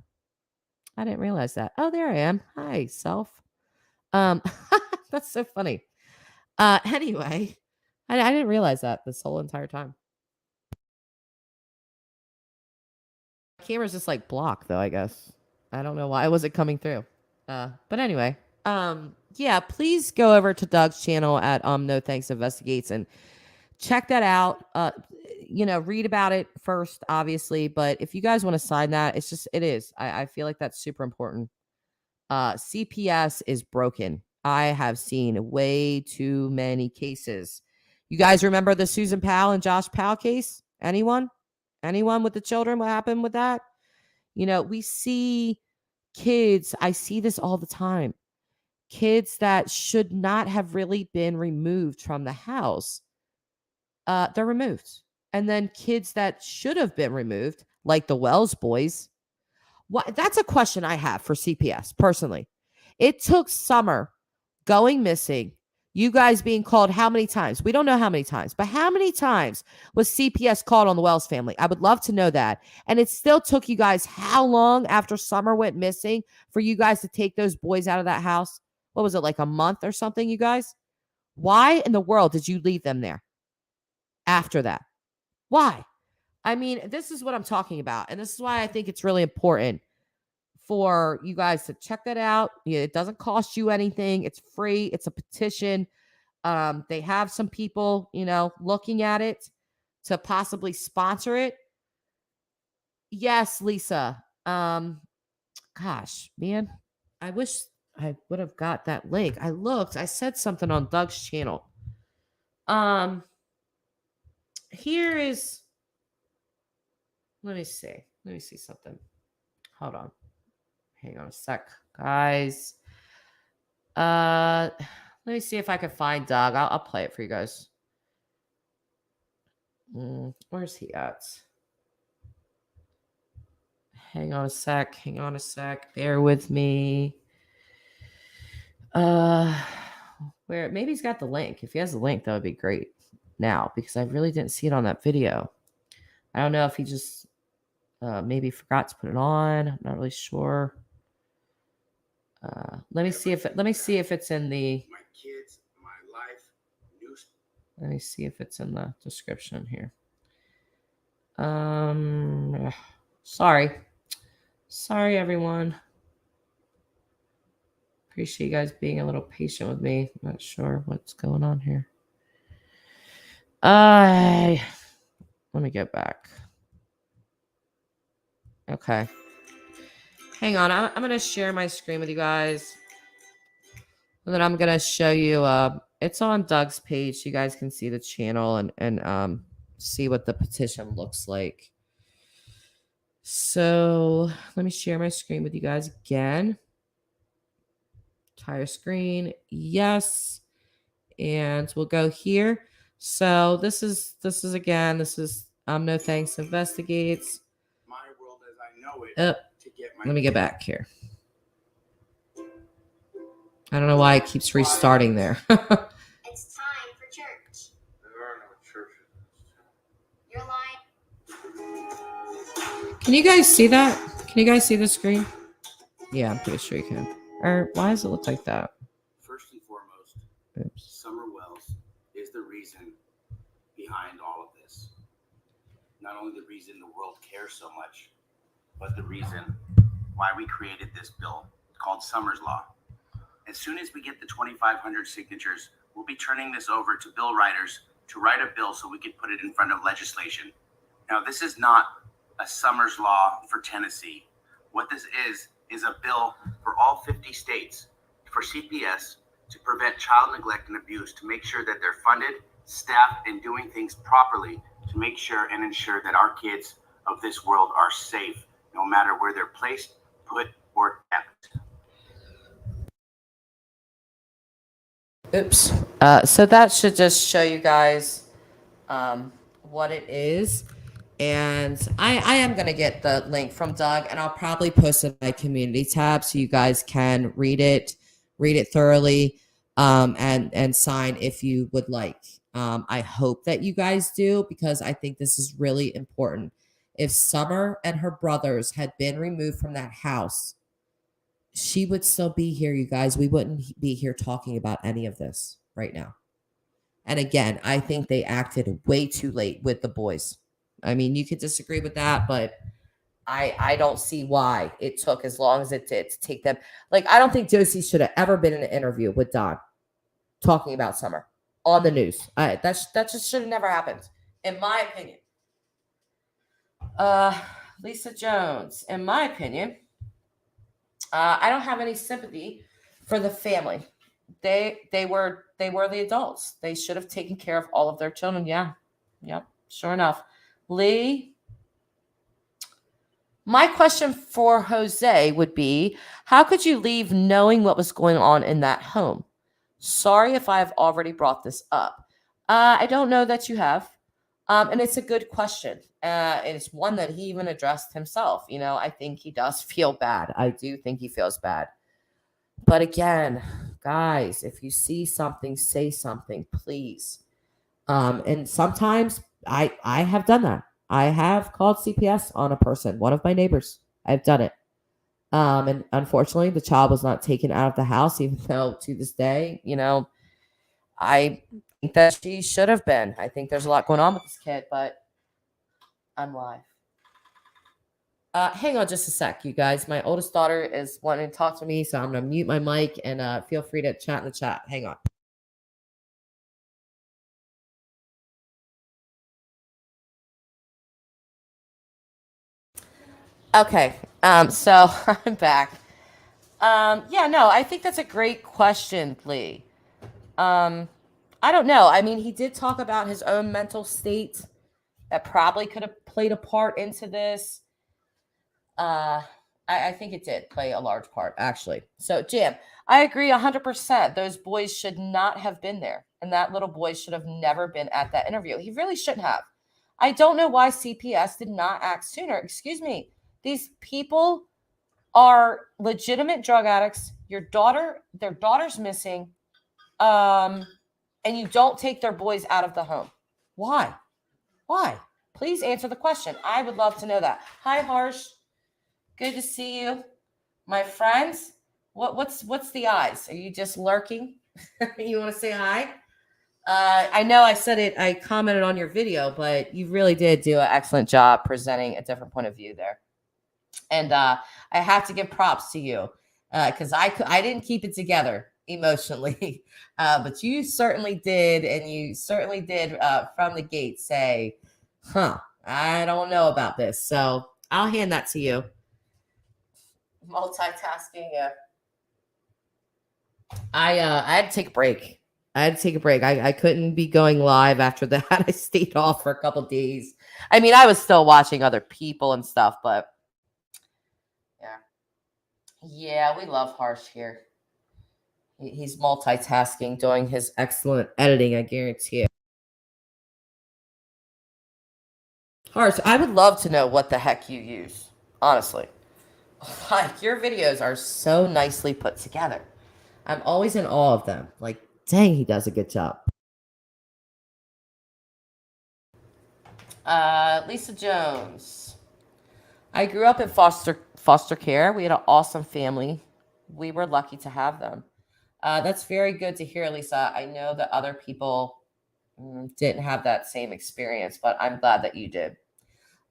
S2: I didn't realize that. Oh, there I am. Hi, self. That's so funny. Anyway, I didn't realize that this whole entire time. My camera's just like blocked though, I guess. I don't know why it wasn't coming through. But anyway, yeah, please go over to Doug's channel at No Thanks Investigates and check that out. Read about it first, obviously, but if you guys want to sign that, it is. I feel like that's super important. CPS is broken. I have seen way too many cases. You guys remember the Susan Powell and Josh Powell case? Anyone with the children? What happened with that? We see kids. I see this all the time. Kids that should not have really been removed from the house. They're removed. And then kids that should have been removed, like the Wells boys. That's a question I have for CPS personally. It took Summer going missing, you guys being called how many times? We don't know how many times, but how many times was CPS called on the Wells family? I would love to know that. And it still took you guys how long after Summer went missing for you guys to take those boys out of that house? What was it, like a month or something, you guys? Why in the world did you leave them there after that? Why? I mean, this is what I'm talking about. And this is why I think it's really important for you guys to check that out. It doesn't cost you anything. It's free. It's a petition. They have some people, looking at it to possibly sponsor it. Yes, Lisa. Gosh, man, I wish I would have got that link. I said something on Doug's channel. Here is, let me see something. Hold on. Hang on a sec, guys. Let me see if I can find Doug. I'll play it for you guys. Where's he at? Hang on a sec. Bear with me. Where maybe he's got the link. If he has the link, that would be great now, because I really didn't see it on that video. I don't know if he just maybe forgot to put it on. I'm not really sure. Let me see if it's in the.
S4: My kids, my life, news.
S2: Let me see if it's in the description here. Sorry everyone. Appreciate you guys being a little patient with me. Not sure what's going on here. Let me get back. Okay. Hang on. I'm going to share my screen with you guys. And then I'm going to show you. It's on Doug's page. So you guys can see the channel and see what the petition looks like. So let me share my screen with you guys again. Entire screen. Yes. And we'll go here. So this is No Thanks Investigates.
S4: My world as I know it. To get my
S2: Let me get back here. I don't know why it keeps restarting there.
S6: It's time for church.
S4: There are no churches.
S6: You're lying.
S2: Can you guys see that? Can you guys see the screen? Yeah, I'm pretty sure you can. Or why does it look like that?
S7: First and foremost,
S2: Oops.
S7: Summer Wells is the reason behind all of this. Not only the reason the world cares so much, but the reason why we created this bill called Summers Law. As soon as we get the 2,500 signatures, we'll be turning this over to bill writers to write a bill so we can put it in front of legislation. Now, this is not a Summers Law for Tennessee. What this is a bill for all 50 states for CPS to prevent child neglect and abuse, to make sure that they're funded, staffed, and doing things properly to make sure and ensure that our kids of this world are safe, no matter where they're placed, put, or kept.
S2: Oops. So that should just show you guys what it is. And I am going to get the link from Doug, and I'll probably post it in my community tab so you guys can read it thoroughly, and sign if you would like. I hope that you guys do, because I think this is really important. If Summer and her brothers had been removed from that house, she would still be here, you guys. We wouldn't be here talking about any of this right now. And again, I think they acted way too late with the boys. I mean, you could disagree with that, but I don't see why it took as long as it did to take them. Like, I don't think Josie should have ever been in an interview with Don talking about Summer on the news. That just should have never happened, in my opinion. Lisa Jones, in my opinion, I don't have any sympathy for the family. They were the adults. They should have taken care of all of their children. Yeah. Yep. Sure enough. Lee, my question for Jose would be, how could you leave knowing what was going on in that home? Sorry if I've already brought this up. I don't know that you have. And it's a good question. And it's one that he even addressed himself. You know, I think he does feel bad. I do think he feels bad. But again, guys, if you see something, say something, please. And sometimes I have done that. I have called CPS on a person, one of my neighbors. I've done it. And unfortunately, the child was not taken out of the house, even though to this day, you know, I think that she should have been. I think there's a lot going on with this kid, but I'm live. Hang on just a sec, you guys. My oldest daughter is wanting to talk to me, so I'm going to mute my mic, and feel free to chat in the chat. Hang on. Okay, so I'm back. Yeah, no, I think that's a great question, Lee. I don't know. I mean, he did talk about his own mental state that probably could have played a part into this. I I think it did play a large part, actually. So, Jim, I agree 100%. Those boys should not have been there. And that little boy should have never been at that interview. He really shouldn't have. I don't know why CPS did not act sooner. Excuse me. These people are legitimate drug addicts. Their daughter's missing. And you don't take their boys out of the home. Why? Why? Please answer the question. I would love to know that. Hi, Harsh. Good to see you. My friends, what's the eyes? Are you just lurking? You want to say hi? I know I said it, I commented on your video, but you really did do an excellent job presenting a different point of view there. And I have to give props to you because I didn't keep it together emotionally, but you certainly did. And you certainly did from the gate say, I don't know about this. So I'll hand that to you. Multitasking. I had to take a break. I couldn't be going live after that. I stayed off for a couple days. I mean, I was still watching other people and stuff, but yeah, we love Harsh here. He's multitasking, doing his excellent editing, I guarantee it. Harsh, I would love to know what the heck you use, honestly. Like, your videos are so nicely put together. I'm always in awe of them. Like, dang, he does a good job. Lisa Jones. I grew up in foster care. We had an awesome family. We were lucky to have them. That's very good to hear, Lisa. I know that other people didn't have that same experience, but I'm glad that you did.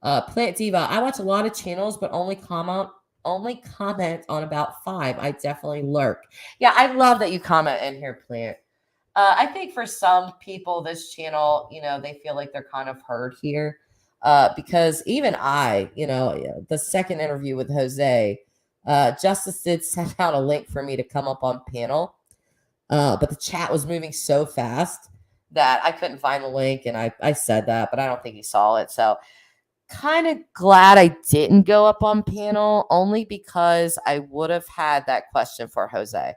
S2: Plant Diva. I watch a lot of channels, but only comment on about 5. I definitely lurk. Yeah, I love that you comment in here, Plant. I think for some people, this channel, they feel like they're kind of heard here. Because even I, the second interview with Jose, Justice did send out a link for me to come up on panel. But the chat was moving so fast that I couldn't find the link. And I said that, but I don't think he saw it. So kind of glad I didn't go up on panel, only because I would have had that question for Jose.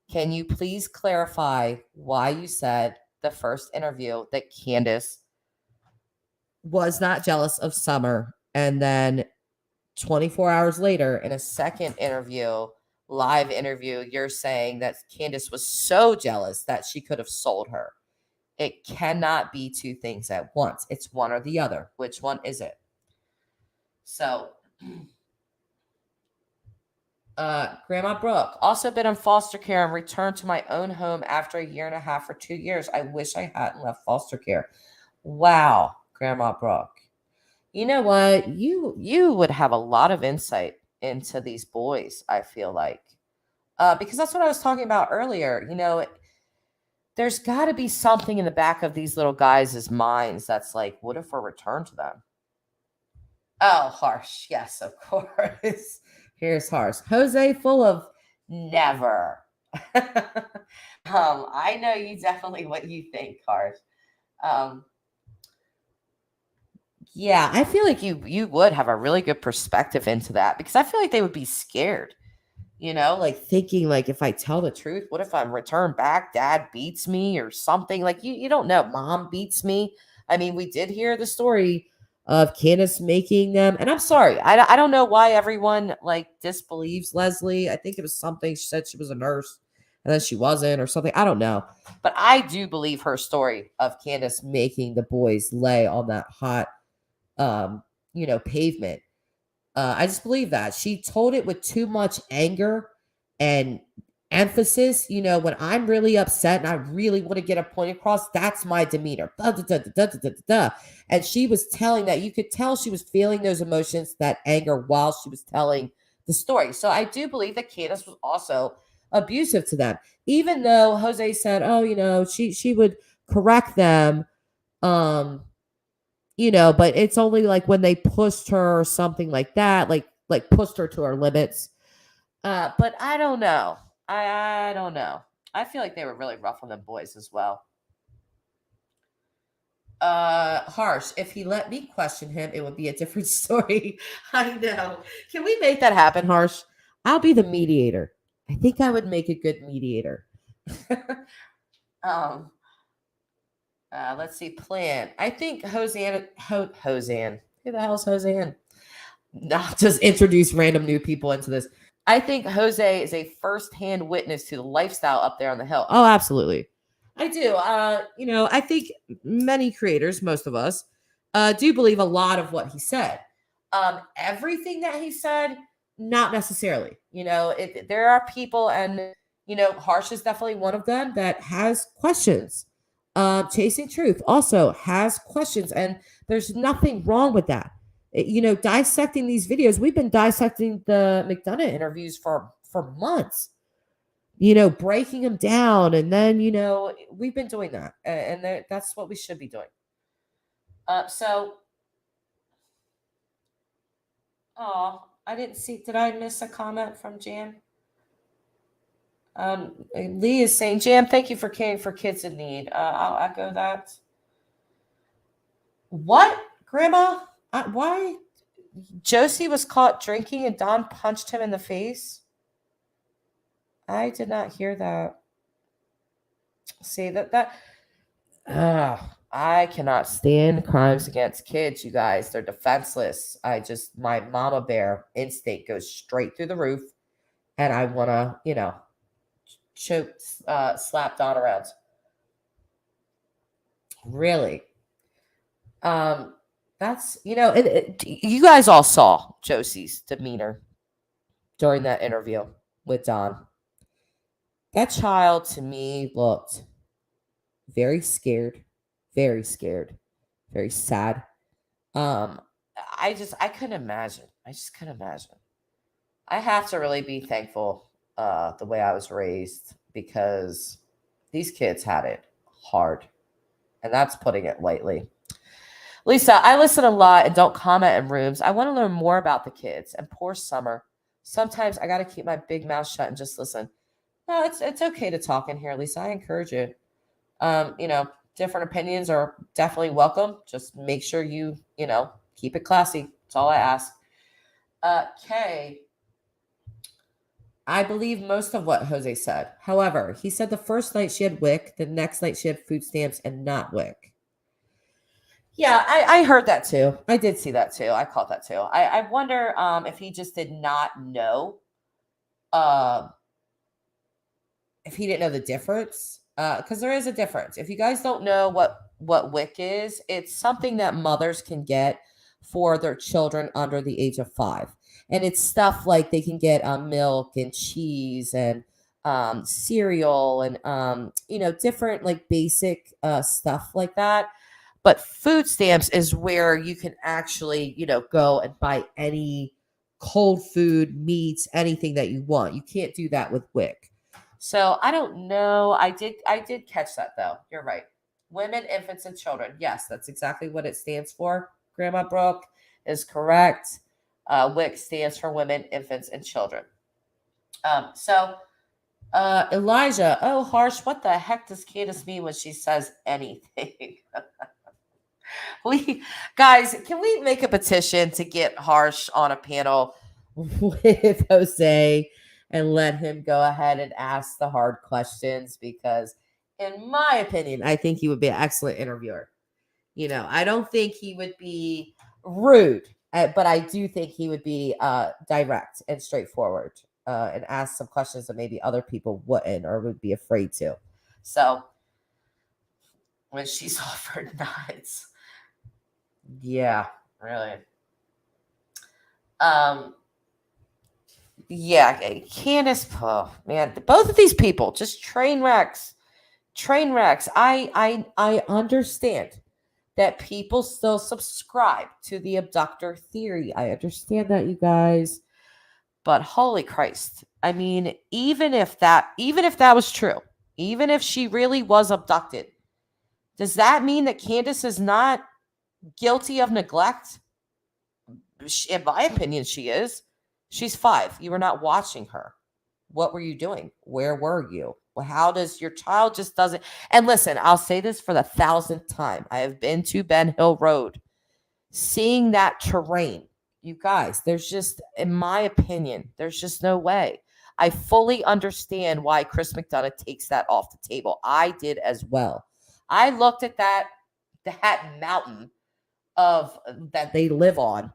S2: Can you please clarify why you said the first interview that Candace was not jealous of Summer, and then 24 hours later in a second interview, live interview, you're saying that Candace was so jealous that she could have sold her? It cannot be two things at once. It's one or the other. Which one is it? So, Grandma Brooke, also been in foster care and returned to my own home after a year and a half or 2 years. I wish I hadn't left foster care. Wow, Grandma Brooke. You know what? You would have a lot of insight into these boys, I feel like. Because that's what I was talking about earlier. There's got to be something in the back of these little guys' minds that's like, what if we're returned to them? Oh, Harsh. Yes, of course. Here's Harsh. Jose full of never. I know you definitely what you think, Harsh. Yeah, I feel like you would have a really good perspective into that, because I feel like they would be scared, like thinking, like, if I tell the truth, what if I'm returned back? Dad beats me or something. Like, you don't know. Mom beats me. I mean, we did hear the story of Candace making them. And I'm sorry, I don't know why everyone disbelieves Leslie. I think it was something, she said she was a nurse and then she wasn't, or something. I don't know. But I do believe her story of Candace making the boys lay on that hot, pavement. I just believe that. She told it with too much anger and emphasis. When I'm really upset and I really want to get a point across, that's my demeanor. And she was telling that. You could tell she was feeling those emotions, that anger, while she was telling the story. So I do believe that Candace was also abusive to them, even though Jose said, she would correct them. But it's only like when they pushed her or something like that, like pushed her to her limits. But I don't know. I don't know. I feel like they were really rough on them boys as well. Harsh, if he let me question him, it would be a different story. I know. Can we make that happen, Harsh? I'll be the mediator. I think I would make a good mediator. um let's see, plan. I think Hosanna. Who the hell's Hosanna? Not just introduce random new people into this. I think Jose is a first-hand witness to the lifestyle up there on the hill. Oh, absolutely. I do. I think many creators, most of us, do believe a lot of what he said. Everything that he said, not necessarily. There are people, and Harsh is definitely one of them that has questions. Chasing Truth also has questions, and there's nothing wrong with that. Dissecting these videos, we've been dissecting the McDonough interviews for months. Breaking them down, and then we've been doing that, and that's what we should be doing. I didn't see. Did I miss a comment from Jan? Lee is saying, Jam, thank you for caring for kids in need. I'll echo that. What, Grandma? Why? Josie was caught drinking and Don punched him in the face? I did not hear that. See, I cannot stand crimes against kids, you guys. They're defenseless. My mama bear instinct goes straight through the roof, and I want to, choke, slap Don around. Really? That's, you guys all saw Josie's demeanor during that interview with Don. That child, to me, looked very scared, very sad. I couldn't imagine. I just couldn't imagine. I have to really be thankful the way I was raised, because these kids had it hard, and that's putting it lightly. Lisa, I listen a lot and don't comment in rooms. I want to learn more about the kids, and poor Summer. Sometimes I got to keep my big mouth shut and just listen. No, it's okay to talk in here, Lisa. I encourage you. Different opinions are definitely welcome. Just make sure you keep it classy. That's all I ask. Kay, I believe most of what Jose said. However, he said the first night she had WIC, the next night she had food stamps and not WIC. Yeah, I heard that too. I did see that too. I caught that too. I wonder if he just did not know. If he didn't know the difference. Because there is a difference. If you guys don't know what WIC is, it's something that mothers can get for their children under the age of 5. And it's stuff like they can get milk and cheese and cereal and, different like basic stuff like that. But food stamps is where you can actually, go and buy any cold food, meats, anything that you want. You can't do that with WIC. So I don't know. I did catch that though. You're right. Women, infants, and children. Yes, that's exactly what it stands for. Grandma Brooke is correct. WIC stands for women, infants, and children. Elijah. Oh, Harsh, what the heck does Candace mean when she says anything? Guys, can we make a petition to get Harsh on a panel with Jose and let him go ahead and ask the hard questions? Because in my opinion, I think he would be an excellent interviewer. I don't think he would be rude, but I do think he would be direct and straightforward and ask some questions that maybe other people wouldn't or would be afraid to. So when she's offered nuts, yeah, really. Yeah, Candace, oh, man, both of these people, just train wrecks. I understand that people still subscribe to the abductor theory. I understand that, you guys. But holy Christ. I mean, even if that was true, even if she really was abducted, does that mean that Candace is not guilty of neglect? In my opinion, she is. She's 5. You were not watching her. What were you doing? Where were you? Well, how does your child just doesn't? And listen, I'll say this for the 1,000th time. I have been to Ben Hill Road, seeing that terrain. You guys, there's just, in my opinion, there's just no way. I fully understand why Chris McDonough takes that off the table. I did as well. I looked at that mountain of that they live on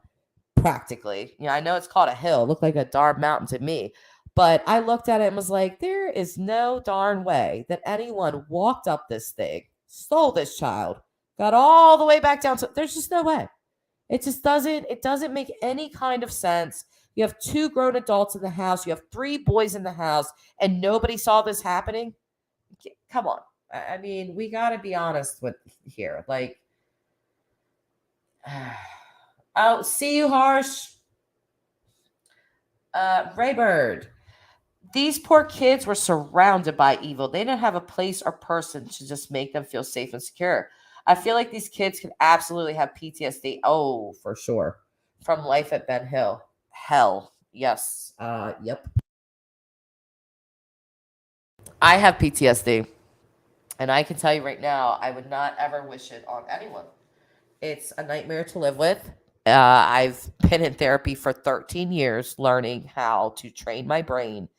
S2: practically. I know it's called a hill. It looked like a darn mountain to me. But I looked at it and was like, there is no darn way that anyone walked up this thing, stole this child, got all the way back down to, there's just no way. It doesn't make any kind of sense. You have 2 grown adults in the house. You have 3 boys in the house, and nobody saw this happening. Come on. I mean, we got to be honest with here. Like, oh, see you, Harsh. Raybird. These poor kids were surrounded by evil. They didn't have a place or person to just make them feel safe and secure. I feel like these kids could absolutely have PTSD. Oh, for sure. From life at Ben Hill. Hell. Yes. Yep. I have PTSD. And I can tell you right now, I would not ever wish it on anyone. It's a nightmare to live with. I've been in therapy for 13 years learning how to train my brain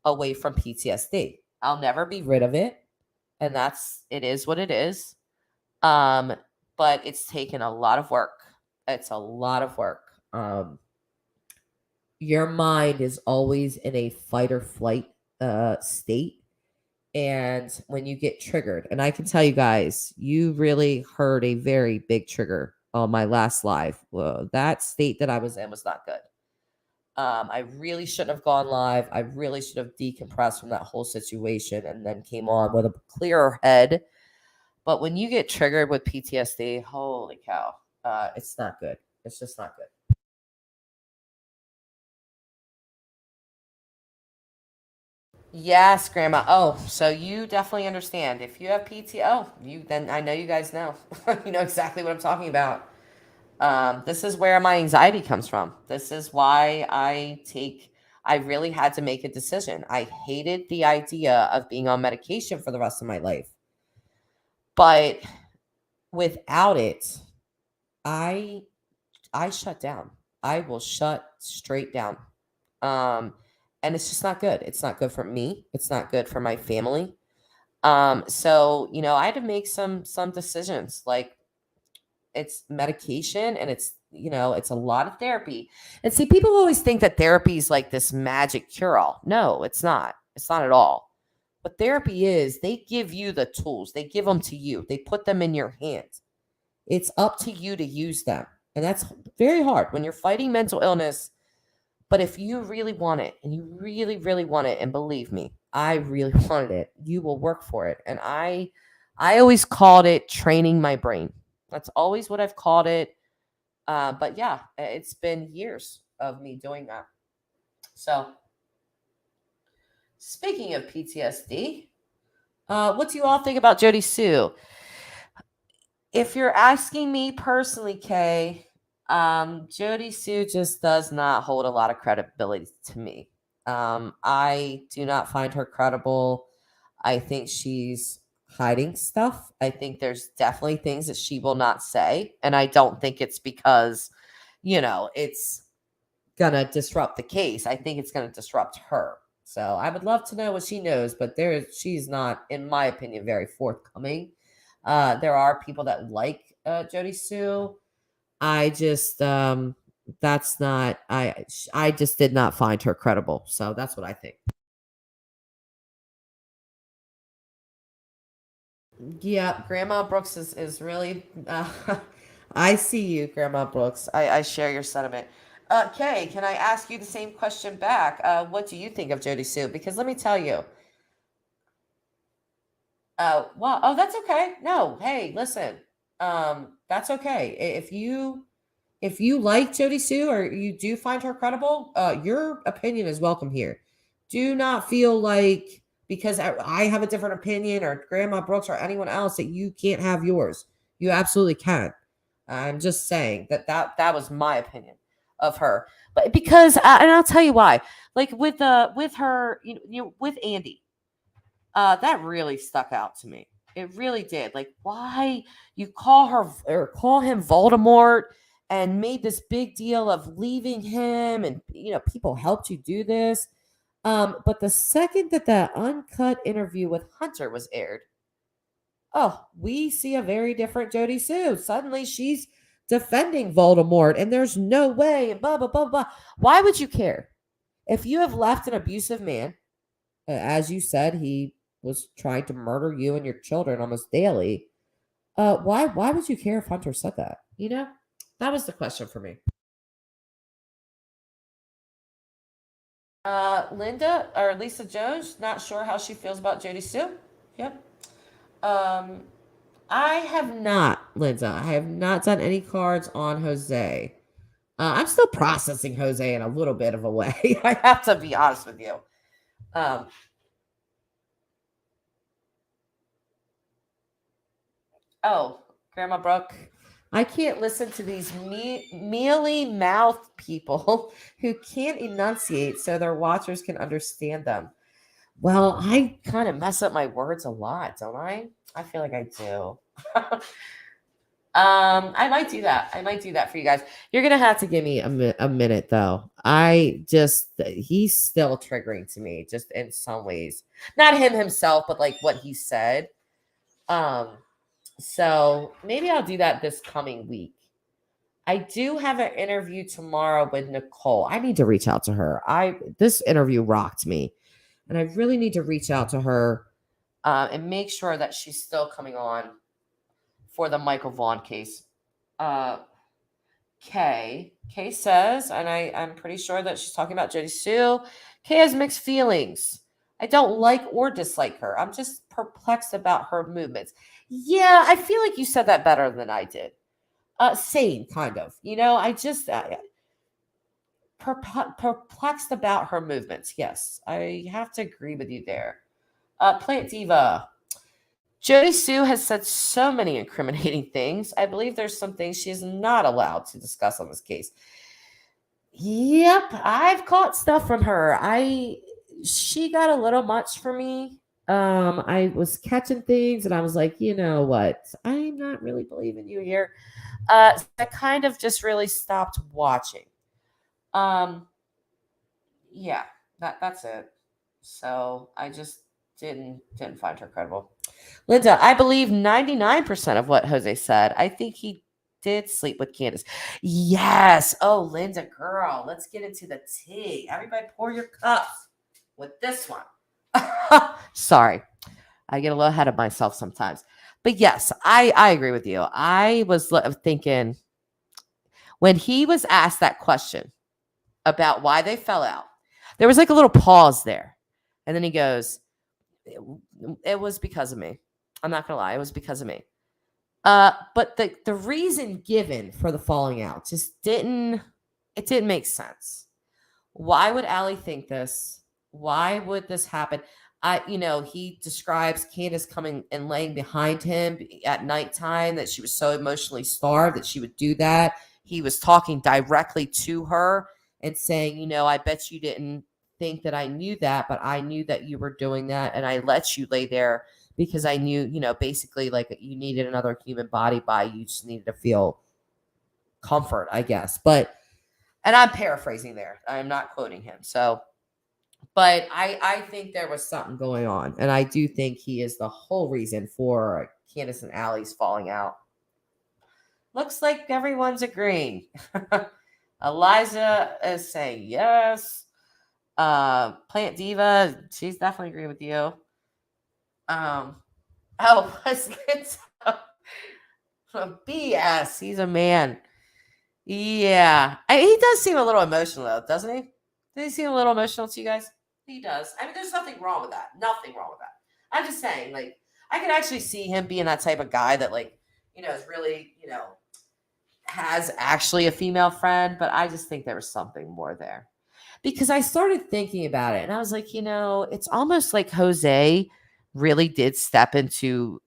S2: away from PTSD. I'll never be rid of it. And it is what it is. But it's taken a lot of work. It's a lot of work. Your mind is always in a fight or flight state. And when you get triggered, and I can tell you guys, you really heard a very big trigger on my last live. Well, that state that I was in was not good. I really shouldn't have gone live. I really should have decompressed from that whole situation and then came on with a clearer head. But when you get triggered with PTSD, holy cow, it's not good. It's just not good. Yes, Grandma. Oh, so you definitely understand. If you have then I know you guys know. You know exactly what I'm talking about. This is where my anxiety comes from. This is why I really had to make a decision. I hated the idea of being on medication for the rest of my life. But without it, I shut down. I will shut straight down. And it's just not good. It's not good for me. It's not good for my family. So, I had to make some decisions. Like, it's medication and it's a lot of therapy. And see, people always think that therapy is like this magic cure-all. No, it's not. It's not at all. What therapy is, they give you the tools. They give them to you. They put them in your hands. It's up to you to use them. And that's very hard when you're fighting mental illness. But if you really want it, and you really, really want it, and believe me, I really wanted it, you will work for it. And I always called it training my brain. That's always what I've called it. But yeah, it's been years of me doing that. So, speaking of PTSD, what do you all think about Jody Sue? If you're asking me personally, Kay, Jody Sue just does not hold a lot of credibility to me. I do not find her credible. I think she's hiding stuff. I think there's definitely things that she will not say. And I don't think it's because, it's going to disrupt the case. I think it's going to disrupt her. So I would love to know what she knows, but she's not, in my opinion, very forthcoming. There are people that like Jody Sue. I just I just did not find her credible. So that's what I think. Yeah, Grandma Brooks is really I see you, Grandma Brooks. I share your sentiment. Kay, can I ask you the same question back? What do you think of Jody Sue? Because let me tell you. Well, oh, that's okay. No, hey, listen. That's okay. If you like Jody Sue or you do find her credible, your opinion is welcome here. Do not feel like because I have a different opinion or Grandma Brooks or anyone else that you can't have yours. You absolutely can. I'm just saying that was my opinion of her. But because and I'll tell you why. Like with her, with Andy. That really stuck out to me. It really did. Like, why you call her or call him Voldemort and made this big deal of leaving him, and people helped you do this. But the second that uncut interview with Hunter was aired, oh, we see a very different Jodie Sue. Suddenly she's defending Voldemort, and there's no way, and blah, blah, blah, blah. Why would you care? If you have left an abusive man, as you said, he was trying to murder you and your children almost daily. Why would you care if Hunter said that? That was the question for me. Linda or Lisa Jones, not sure how she feels about Jodie Sue. Yep. I have not, Linda. I have not done any cards on Jose. I'm still processing Jose in a little bit of a way. I have to be honest with you. Oh, Grandma Brooke, I can't listen to these mealy mouth people who can't enunciate so their watchers can understand them. Well, I kind of mess up my words a lot, don't I? I feel like I do. I might do that. I might do that for you guys. You're going to have to give me a minute, though. He's still triggering to me, just in some ways. Not him himself, but like what he said. So maybe I'll do that this coming week. I do have an interview tomorrow with Nicole. I need to reach out to her. This interview rocked me, and I really need to reach out to her and make sure that she's still coming on for the Michael Vaughn case. Kay says, and I'm pretty sure that she's talking about Jodie Sue. Kay has mixed feelings. I don't like or dislike her. I'm just perplexed about her movements. Yeah, I feel like you said that better than I did. Same, kind of. I just perplexed about her movements. Yes, I have to agree with you there. Plant Diva. Jodie Sue has said so many incriminating things. I believe there's some things she is not allowed to discuss on this case. Yep, I've caught stuff from her. She got a little much for me. I was catching things and I was like, you know what? I'm not really believing you here. So I kind of just really stopped watching. Yeah, that's it. So I just didn't find her credible. Linda, I believe 99% of what Jose said. I think he did sleep with Candace. Yes. Oh, Linda, girl, let's get into the tea. Everybody pour your cups with this one. Sorry. I get a little ahead of myself sometimes. But yes, I agree with you. I was thinking when he was asked that question about why they fell out, there was like a little pause there. And then he goes, it was because of me. I'm not going to lie. It was because of me. But the reason given for the falling out just didn't make sense. Why would Allie think this? Why would this happen? He describes Candace coming and laying behind him at nighttime, that she was so emotionally starved that she would do that. He was talking directly to her and saying, I bet you didn't think that I knew that, but I knew that you were doing that. And I let you lay there because I knew, basically like you needed another human body you just needed to feel comfort, I guess. And I'm paraphrasing there. I'm not quoting him. But I think there was something going on. And I do think he is the whole reason for Candace and Allie's falling out. Looks like everyone's agreeing. Eliza is saying yes. Plant Diva, she's definitely agreeing with you. Was it BS? He's a man. Yeah. He does seem a little emotional, though, doesn't he? Does he seem a little emotional to you guys? He does. I mean, there's nothing wrong with that. Nothing wrong with that. I'm just saying, like, I could actually see him being that type of guy that, like, is really, has actually a female friend. But I just think there was something more there. Because I started thinking about it, and I was like, it's almost like Jose really did step into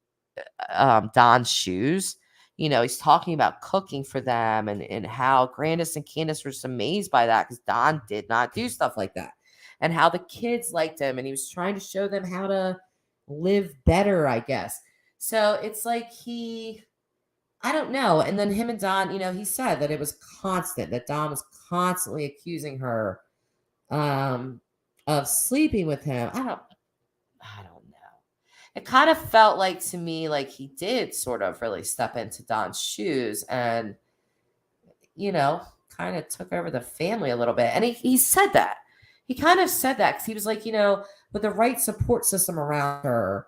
S2: Don's shoes. He's talking about cooking for them and how Grandis and Candace were just amazed by that because Don did not do stuff like that. And how the kids liked him, and he was trying to show them how to, live better, I guess. So it's like I don't know. And then him and Don, he said that it was constant, that Don was constantly accusing her of sleeping with him. I don't know. It kind of felt like to me like he did sort of really step into Don's shoes and, kind of took over the family a little bit. And he said that. He kind of said that because he was like, with the right support system around her,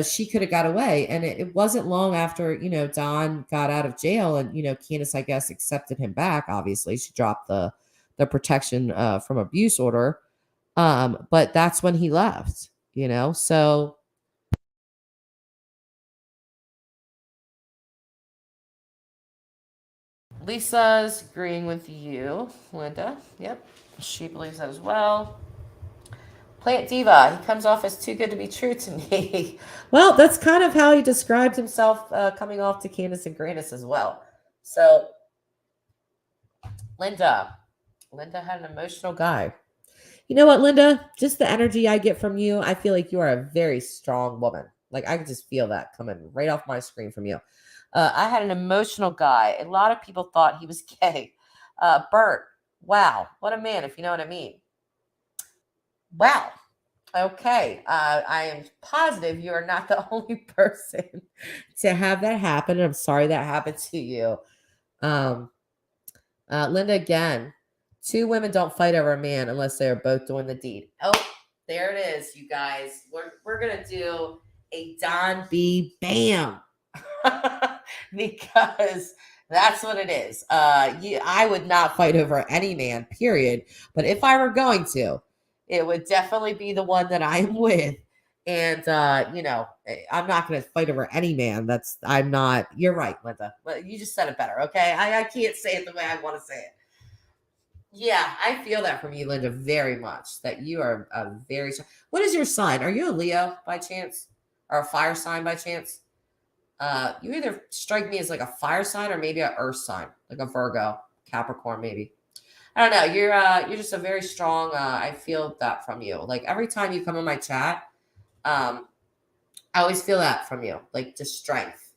S2: she could have got away. And it wasn't long after, Don got out of jail and, Candace, I guess, accepted him back. Obviously, she dropped the protection from abuse order. But that's when he left, so. Lisa's agreeing with you, Linda. Yep. She believes that as well. Plant Diva, he comes off as too good to be true to me. Well, that's kind of how he described himself coming off to Candace and Grandis as well. So, Linda had an emotional guy. You know what, Linda? Just the energy I get from you, I feel like you are a very strong woman. Like, I can just feel that coming right off my screen from you. I had an emotional guy. A lot of people thought he was gay. Bert, wow, what a man, if you know what I mean. Wow. Okay. I am positive you are not the only person to have that happen. I'm sorry that happened to you. Linda, again, 2 women don't fight over a man unless they are both doing the deed. Oh, there it is, you guys. We're going to do a Don B. Bam. Because that's what it is. I would not fight over any man, period. But if I were going to, it would definitely be the one that I'm with. And, I'm not going to fight over any man. You're right, Linda. But you just said it better, okay? I can't say it the way I want to say it. Yeah, I feel that from you, Linda, very much. That you are a very... What is your sign? Are you a Leo by chance? Or a fire sign by chance? You either strike me as like a fire sign or maybe an earth sign, like a Virgo, Capricorn, maybe. I don't know. You're just a very strong. I feel that from you. Like every time you come in my chat, I always feel that from you, like just strength.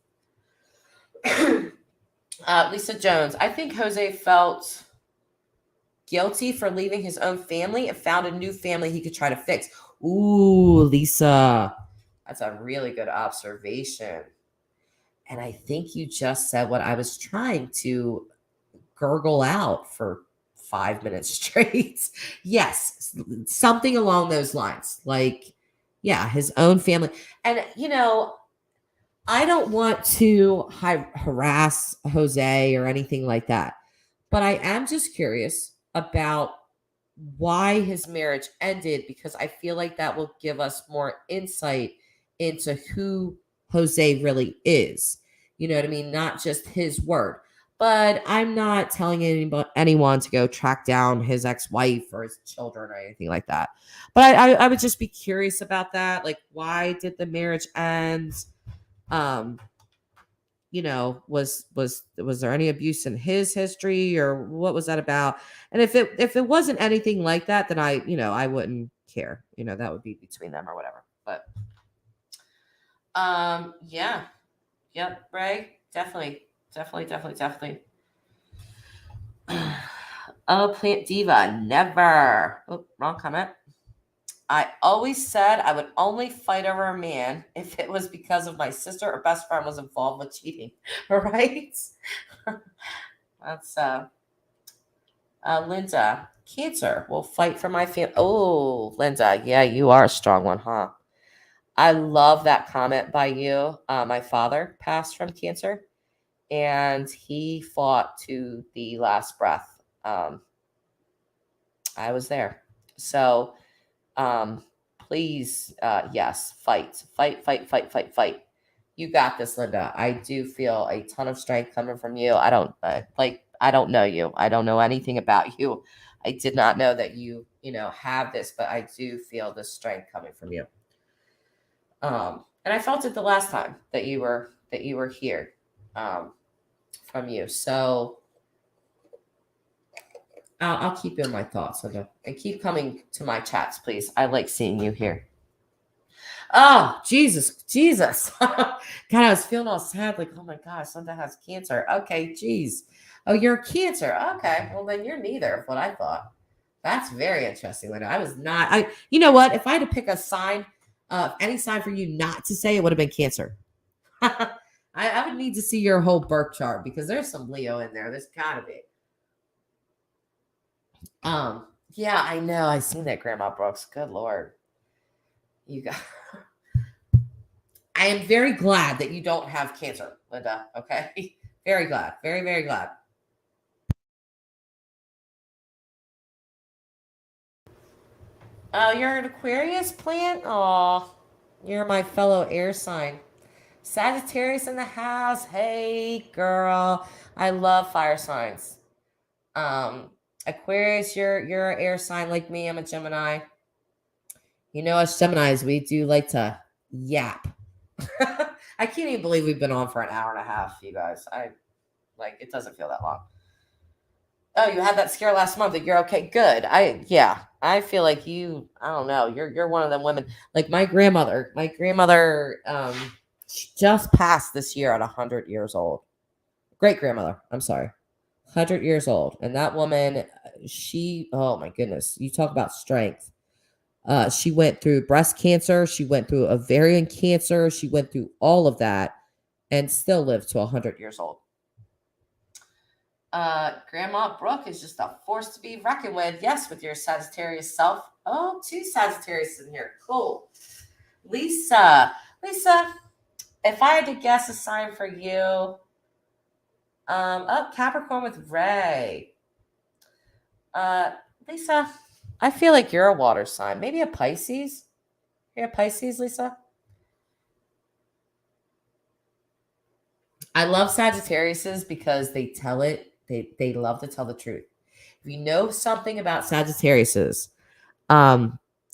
S2: Lisa Jones, I think Jose felt guilty for leaving his own family and found a new family he could try to fix. Ooh, Lisa, that's a really good observation. And I think you just said what I was trying to gurgle out for 5 minutes straight. Yes, something along those lines. Like, yeah, his own family. And, I don't want to harass Jose or anything like that. But I am just curious about why his marriage ended, because I feel like that will give us more insight into who Jose really is. You know what I mean? Not just his word. But I'm not telling anyone to go track down his ex-wife or his children or anything like that. But I would just be curious about that. Like, why did the marriage end? Was there any abuse in his history, or what was that about? And if it wasn't anything like that, then I wouldn't care. That would be between them or whatever. But yeah. Yep, Ray. Definitely. Oh, Plant Diva, never. Oh, wrong comment. I always said I would only fight over a man if it was because of my sister or best friend was involved with cheating. Right? That's Linda. Cancer will fight for my family. Oh, Linda. Yeah, you are a strong one, huh? I love that comment by you. My father passed from cancer, and he fought to the last breath. I was there. So please, yes, fight. You got this, Linda. I do feel a ton of strength coming from you. I don't know you. I don't know anything about you. I did not know that you have this, but I do feel the strength coming from you. And I felt it the last time that you were here, from you. So I'll keep you in my thoughts, Linda, and keep coming to my chats, please. I like seeing you here. Oh, Jesus. God, I was feeling all sad, like, oh my gosh, Linda has cancer. Okay, geez. Oh, you're cancer. Okay, well then you're neither of what I thought. That's very interesting, Linda. I was not. You know what? If I had to pick a sign, any sign for you not to say, it would have been cancer. I would need to see your whole birth chart because there's some Leo in there. There's gotta be. Yeah, I know. I seen that, Grandma Brooks. Good Lord. You got. I am very glad that you don't have cancer, Linda. Okay. Very glad. Very, very glad. Oh, you're an Aquarius plant? Oh, you're my fellow air sign. Sagittarius in the house. Hey, girl. I love fire signs. Aquarius, you're an air sign like me. I'm a Gemini. You know, us Geminis, we do like to yap. I can't even believe we've been on for an hour and a half, you guys. It doesn't feel that long. Oh, you had that scare last month that you're okay. Good. I feel like I don't know. You're one of them women. Like my grandmother, she just passed this year at 100 years old. Great grandmother. I'm sorry. 100 years old. And that woman, oh my goodness, you talk about strength. She went through breast cancer. She went through ovarian cancer. She went through all of that and still lived to 100 years old. Grandma Brooke is just a force to be reckoned with. Yes, with your Sagittarius self. Oh, 2 Sagittarius in here. Cool. Lisa, if I had to guess a sign for you, Capricorn with Ray. Lisa, I feel like you're a water sign. Maybe a Pisces. You're a Pisces, Lisa? I love Sagittariuses because they tell it. They love to tell the truth. If you know something about Sagittariuses,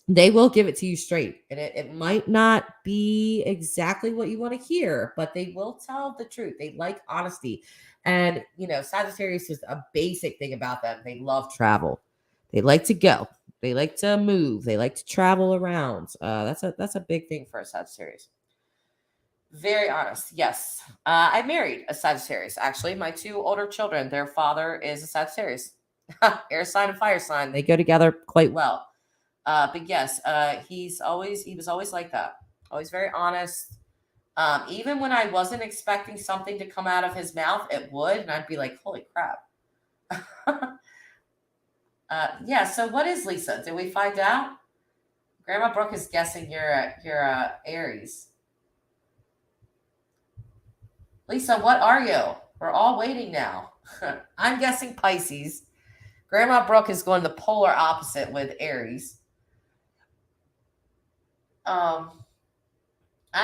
S2: they will give it to you straight. And it might not be exactly what you want to hear, but they will tell the truth. They like honesty. And, Sagittarius is a basic thing about them. They love travel. They like to go. They like to move. They like to travel around. That's a big thing for a Sagittarius. Very honest. Yes. I married a Sagittarius. Actually, my 2 older children, their father is a Sagittarius. Air sign and fire sign. They go together quite well. But yes, he was always like that. Always very honest. Even when I wasn't expecting something to come out of his mouth, it would, and I'd be like, holy crap. Yeah, so what is Lisa? Did we find out? Grandma Brooke is guessing you're Aries. Lisa, what are you? We're all waiting now. I'm guessing Pisces. Grandma Brooke is going the polar opposite with Aries. I'm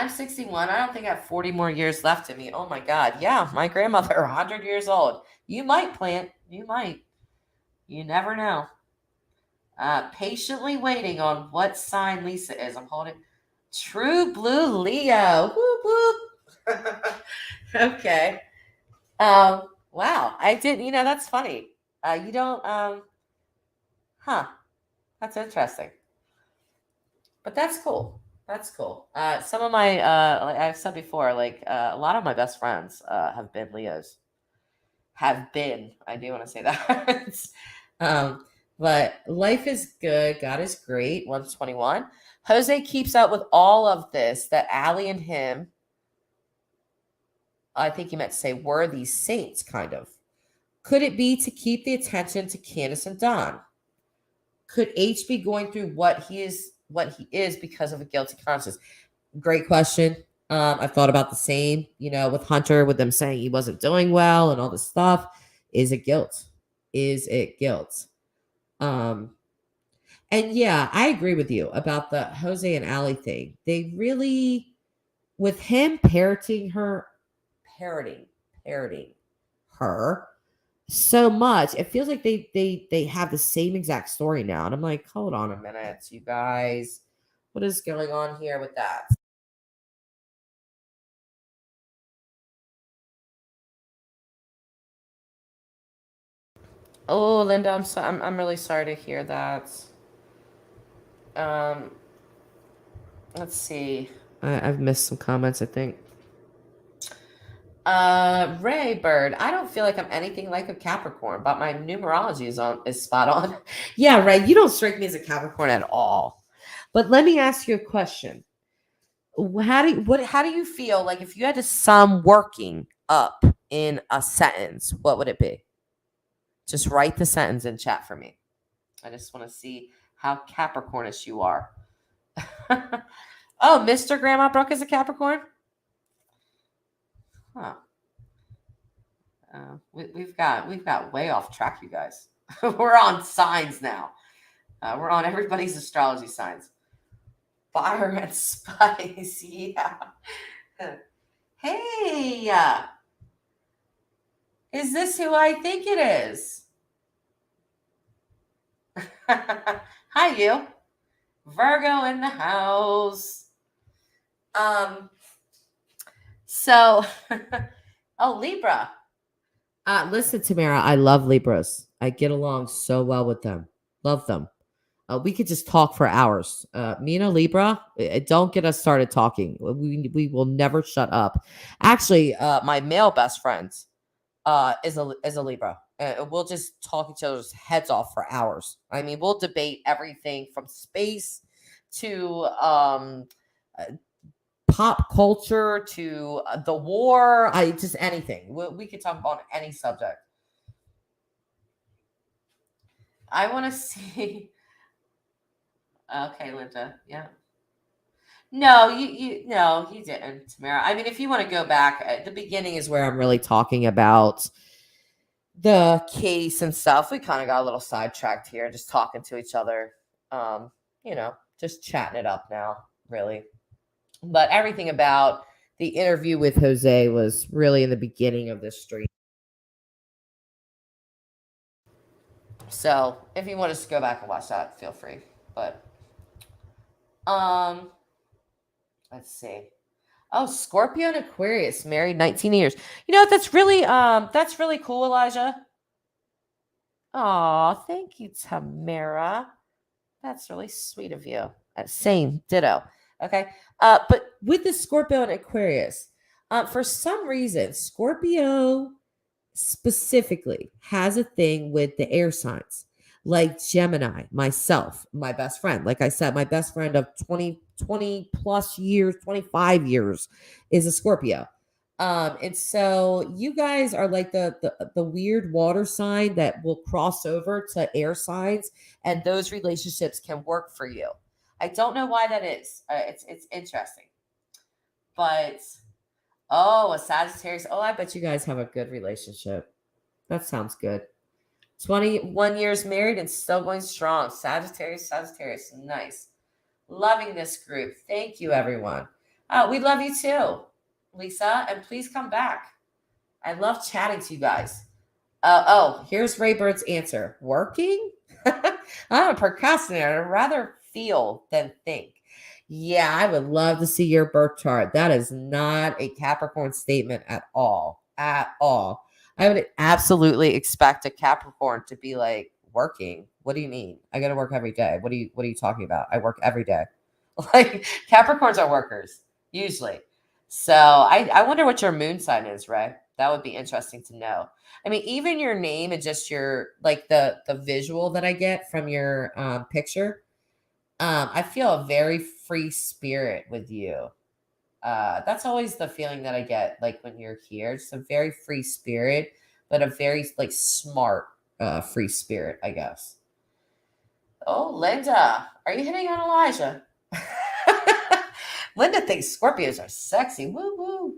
S2: 61. I don't think I have 40 more years left in me. Oh my God. Yeah, my grandmother, 100 years old. You might plant. You might. You never know. Patiently waiting on what sign Lisa is. I'm holding True Blue Leo. Whoop, whoop. Okay. Wow. I did, that's funny. You don't, that's interesting. But that's cool. That's cool. Some of my, like I've said before, a lot of my best friends have been Leos. Have been. I do want to say that. But life is good. God is great. 121. Jose keeps up with all of this that Allie and him, I think he meant to say, were these saints, kind of. Could it be to keep the attention to Candace and Don? Could H be going through what he is because of a guilty conscience? Great question. I've thought about the same, with Hunter, with them saying he wasn't doing well and all this stuff. Is it guilt? Is it guilt? And yeah, I agree with you about the Jose and Allie thing. They really, with him parroting her so much, it feels like they have the same exact story now. And I'm like, hold on a minute, you guys. What is going on here with that? Oh, Linda, I'm really sorry to hear that. Let's see. I've missed some comments, I think. Ray Bird, I don't feel like I'm anything like a Capricorn, but my numerology is spot on. Yeah, Ray, you don't strike me as a Capricorn at all. But let me ask you a question. How do you feel like if you had to sum working up in a sentence, what would it be? Just write the sentence in chat for me. I just want to see how Capricornish you are. Oh, Mr. Grandma Brooke is a Capricorn? Huh. We've got way off track, you guys. We're on signs now. We're on everybody's astrology signs. Fire and spice, yeah. Hey, is this who I think it is? Hi, you. Virgo in the house. So, oh, Libra. Listen, Tamara, I love Libras. I get along so well with them. Love them. We could just talk for hours. Me and a Libra, don't get us started talking. We will never shut up. Actually, my male best friend is a Libra. We'll just talk each other's heads off for hours. I mean, we'll debate everything from space to pop culture to the war. Just anything. We could talk about any subject. I want to see. Okay, Linda. Yeah. No, you didn't, Tamara. I mean, if you want to go back, at the beginning is where I'm really talking about the case and stuff. We kind of got a little sidetracked here, just talking to each other. Just chatting it up now, really. But everything about the interview with Jose was really in the beginning of this stream. So if you want us to go back and watch that, feel free. But let's see. Oh, Scorpio and Aquarius, married 19 years. You know, that's really cool, Elijah. Oh, thank you, Tamara. That's really sweet of you. Same, ditto. Okay. But with the Scorpio and Aquarius, for some reason, Scorpio specifically has a thing with the air signs, like Gemini, myself, my best friend. Like I said, my best friend of 20 plus years, 25 years is a Scorpio. And so you guys are like the weird water sign that will cross over to air signs, and those relationships can work for you. I don't know why that is. It's interesting. But a Sagittarius. Oh, I bet you guys have a good relationship. That sounds good. 21 years married and still going strong. Sagittarius. Nice. Loving this group. Thank you, everyone. We love you too, Lisa. And please come back. I love chatting to you guys. Here's Ray Bird's answer. Working? I'm a procrastinator. I'd rather feel than think. Yeah, I would love to see your birth chart. That is not a Capricorn statement at all. At all. I would absolutely expect a Capricorn to be like, working. What do you mean? I got to work every day. What are you talking about? I work every day. Like, Capricorns are workers usually. So I wonder what your moon sign is, Ray. That would be interesting to know. I mean, even your name and just your, like, the visual that I get from your picture, I feel a very free spirit with you. That's always the feeling that I get, like, when you're here. It's a very free spirit, but a very, like, smart free spirit, I guess. Oh, Linda, are you hitting on Elijah? Linda thinks Scorpios are sexy. Woo woo.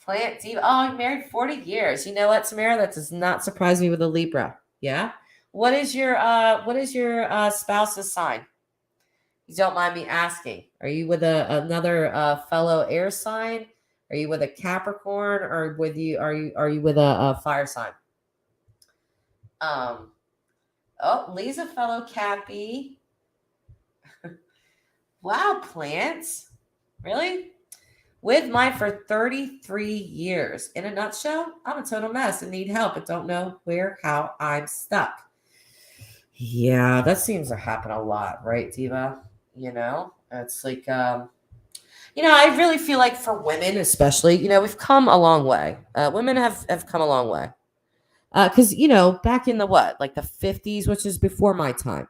S2: Plant diva. Oh, I'm married 40 years. You know what, Samara? That does not surprise me with a Libra. Yeah. What is your spouse's sign? You don't mind me asking. Are you with another fellow air sign? Are you with a Capricorn, or are you with a fire sign? Lee's a fellow Cappy. Wow, plants. Really? With mine for 33 years. In a nutshell, I'm a total mess and need help, but don't know where, how I'm stuck. Yeah, that seems to happen a lot, right, Diva? It's like, I really feel like for women, especially, we've come a long way. Women have come a long way. Because, back in the what, like the 50s, which is before my time.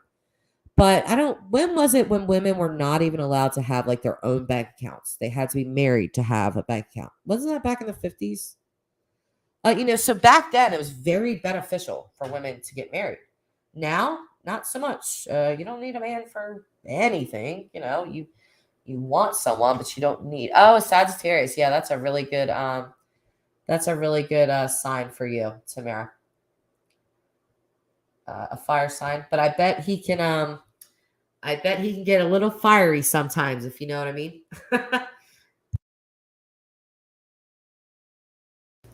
S2: But when was it when women were not even allowed to have like their own bank accounts? They had to be married to have a bank account. Wasn't that back in the 50s? So back then it was very beneficial for women to get married. Now, not so much. You don't need a man for anything. You want someone, but you don't need. Oh, Sagittarius. Yeah, that's a really good sign for you, Tamara. A fire sign, but I bet he can get a little fiery sometimes, if you know what I mean.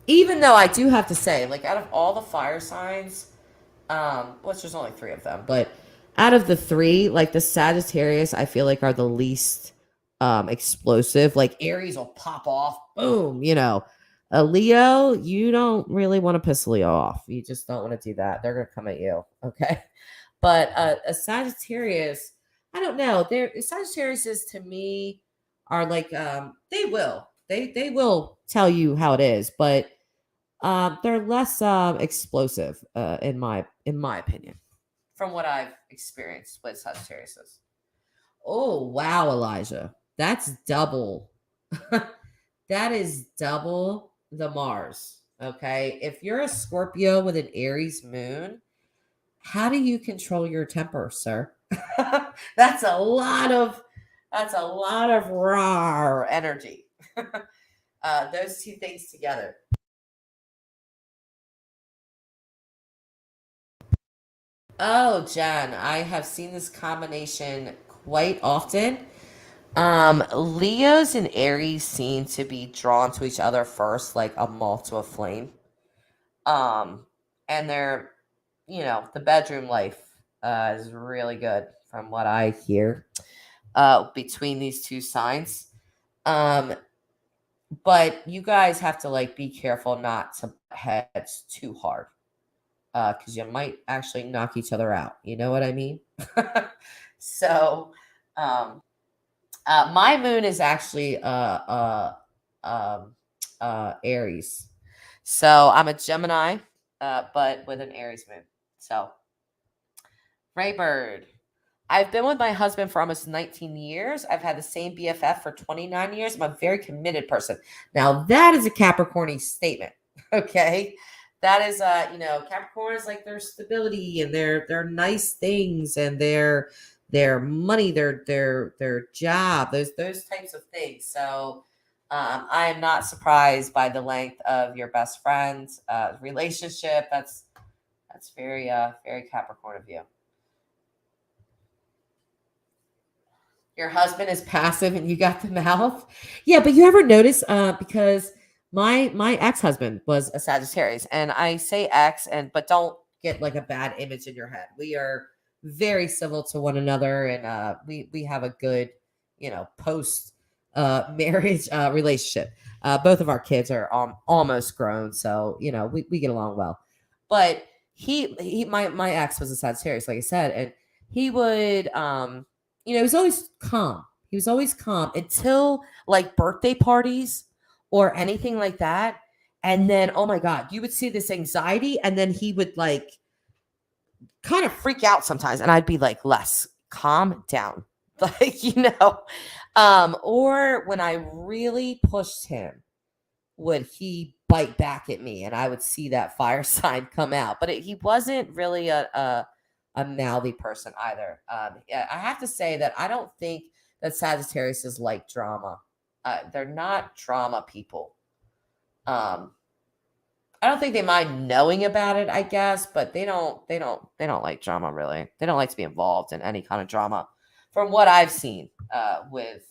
S2: Even though I do have to say, like, out of all the fire signs, which there's only 3 of them, but out of the 3, like the Sagittarius, I feel like are the least explosive. Like Aries will pop off, boom, A Leo, you don't really want to piss Leo off. You just don't want to do that. They're gonna come at you, okay? But a Sagittarius, I don't know. Sagittariuses to me are like they will tell you how it is, but they're less explosive in my opinion, from what I've experienced with Sagittariuses. Oh wow, Elijah, that's double. That is double the Mars. Okay, if you're a Scorpio with an Aries moon, how do you control your temper, sir? That's a lot of raw energy. Those 2 things together. Oh, Jen, I have seen this combination quite often. Leos and Aries seem to be drawn to each other first, like a moth to a flame. And they're, the bedroom life is really good from what I hear between these 2 signs. But you guys have to like be careful not to butt heads too hard because you might actually knock each other out. You know what I mean? So, my moon is actually Aries. So I'm a Gemini, but with an Aries moon. So, Raybird. I've been with my husband for almost 19 years. I've had the same BFF for 29 years. I'm a very committed person. Now, that is a Capricorny statement. Okay. That is Capricorn is like their stability and their nice things and their money, their job, those types of things. So I am not surprised by the length of your best friend's relationship. That's very very Capricorn of you. Your husband is passive and you got the mouth. Yeah, but you ever notice because my ex-husband was a Sagittarius, and I say ex but don't get like a bad image in your head. We are very civil to one another, and we have a good, post marriage relationship. Both of our kids are almost grown, so we get along well. But my ex was a Sagittarius, like I said, and he would he was always calm. He was always calm until like birthday parties or anything like that. And then, oh my God, you would see this anxiety, and then he would like kind of freak out sometimes. And I'd be like, Les, calm down. Like, or when I really pushed him, would he bite back at me, and I would see that fire sign come out. But he wasn't really a mouthy person either. Yeah, I have to say that I don't think that Sagittarius is like drama. They're not drama people. I don't think they mind knowing about it, I guess, but they don't like drama really. They don't like to be involved in any kind of drama, from what I've seen with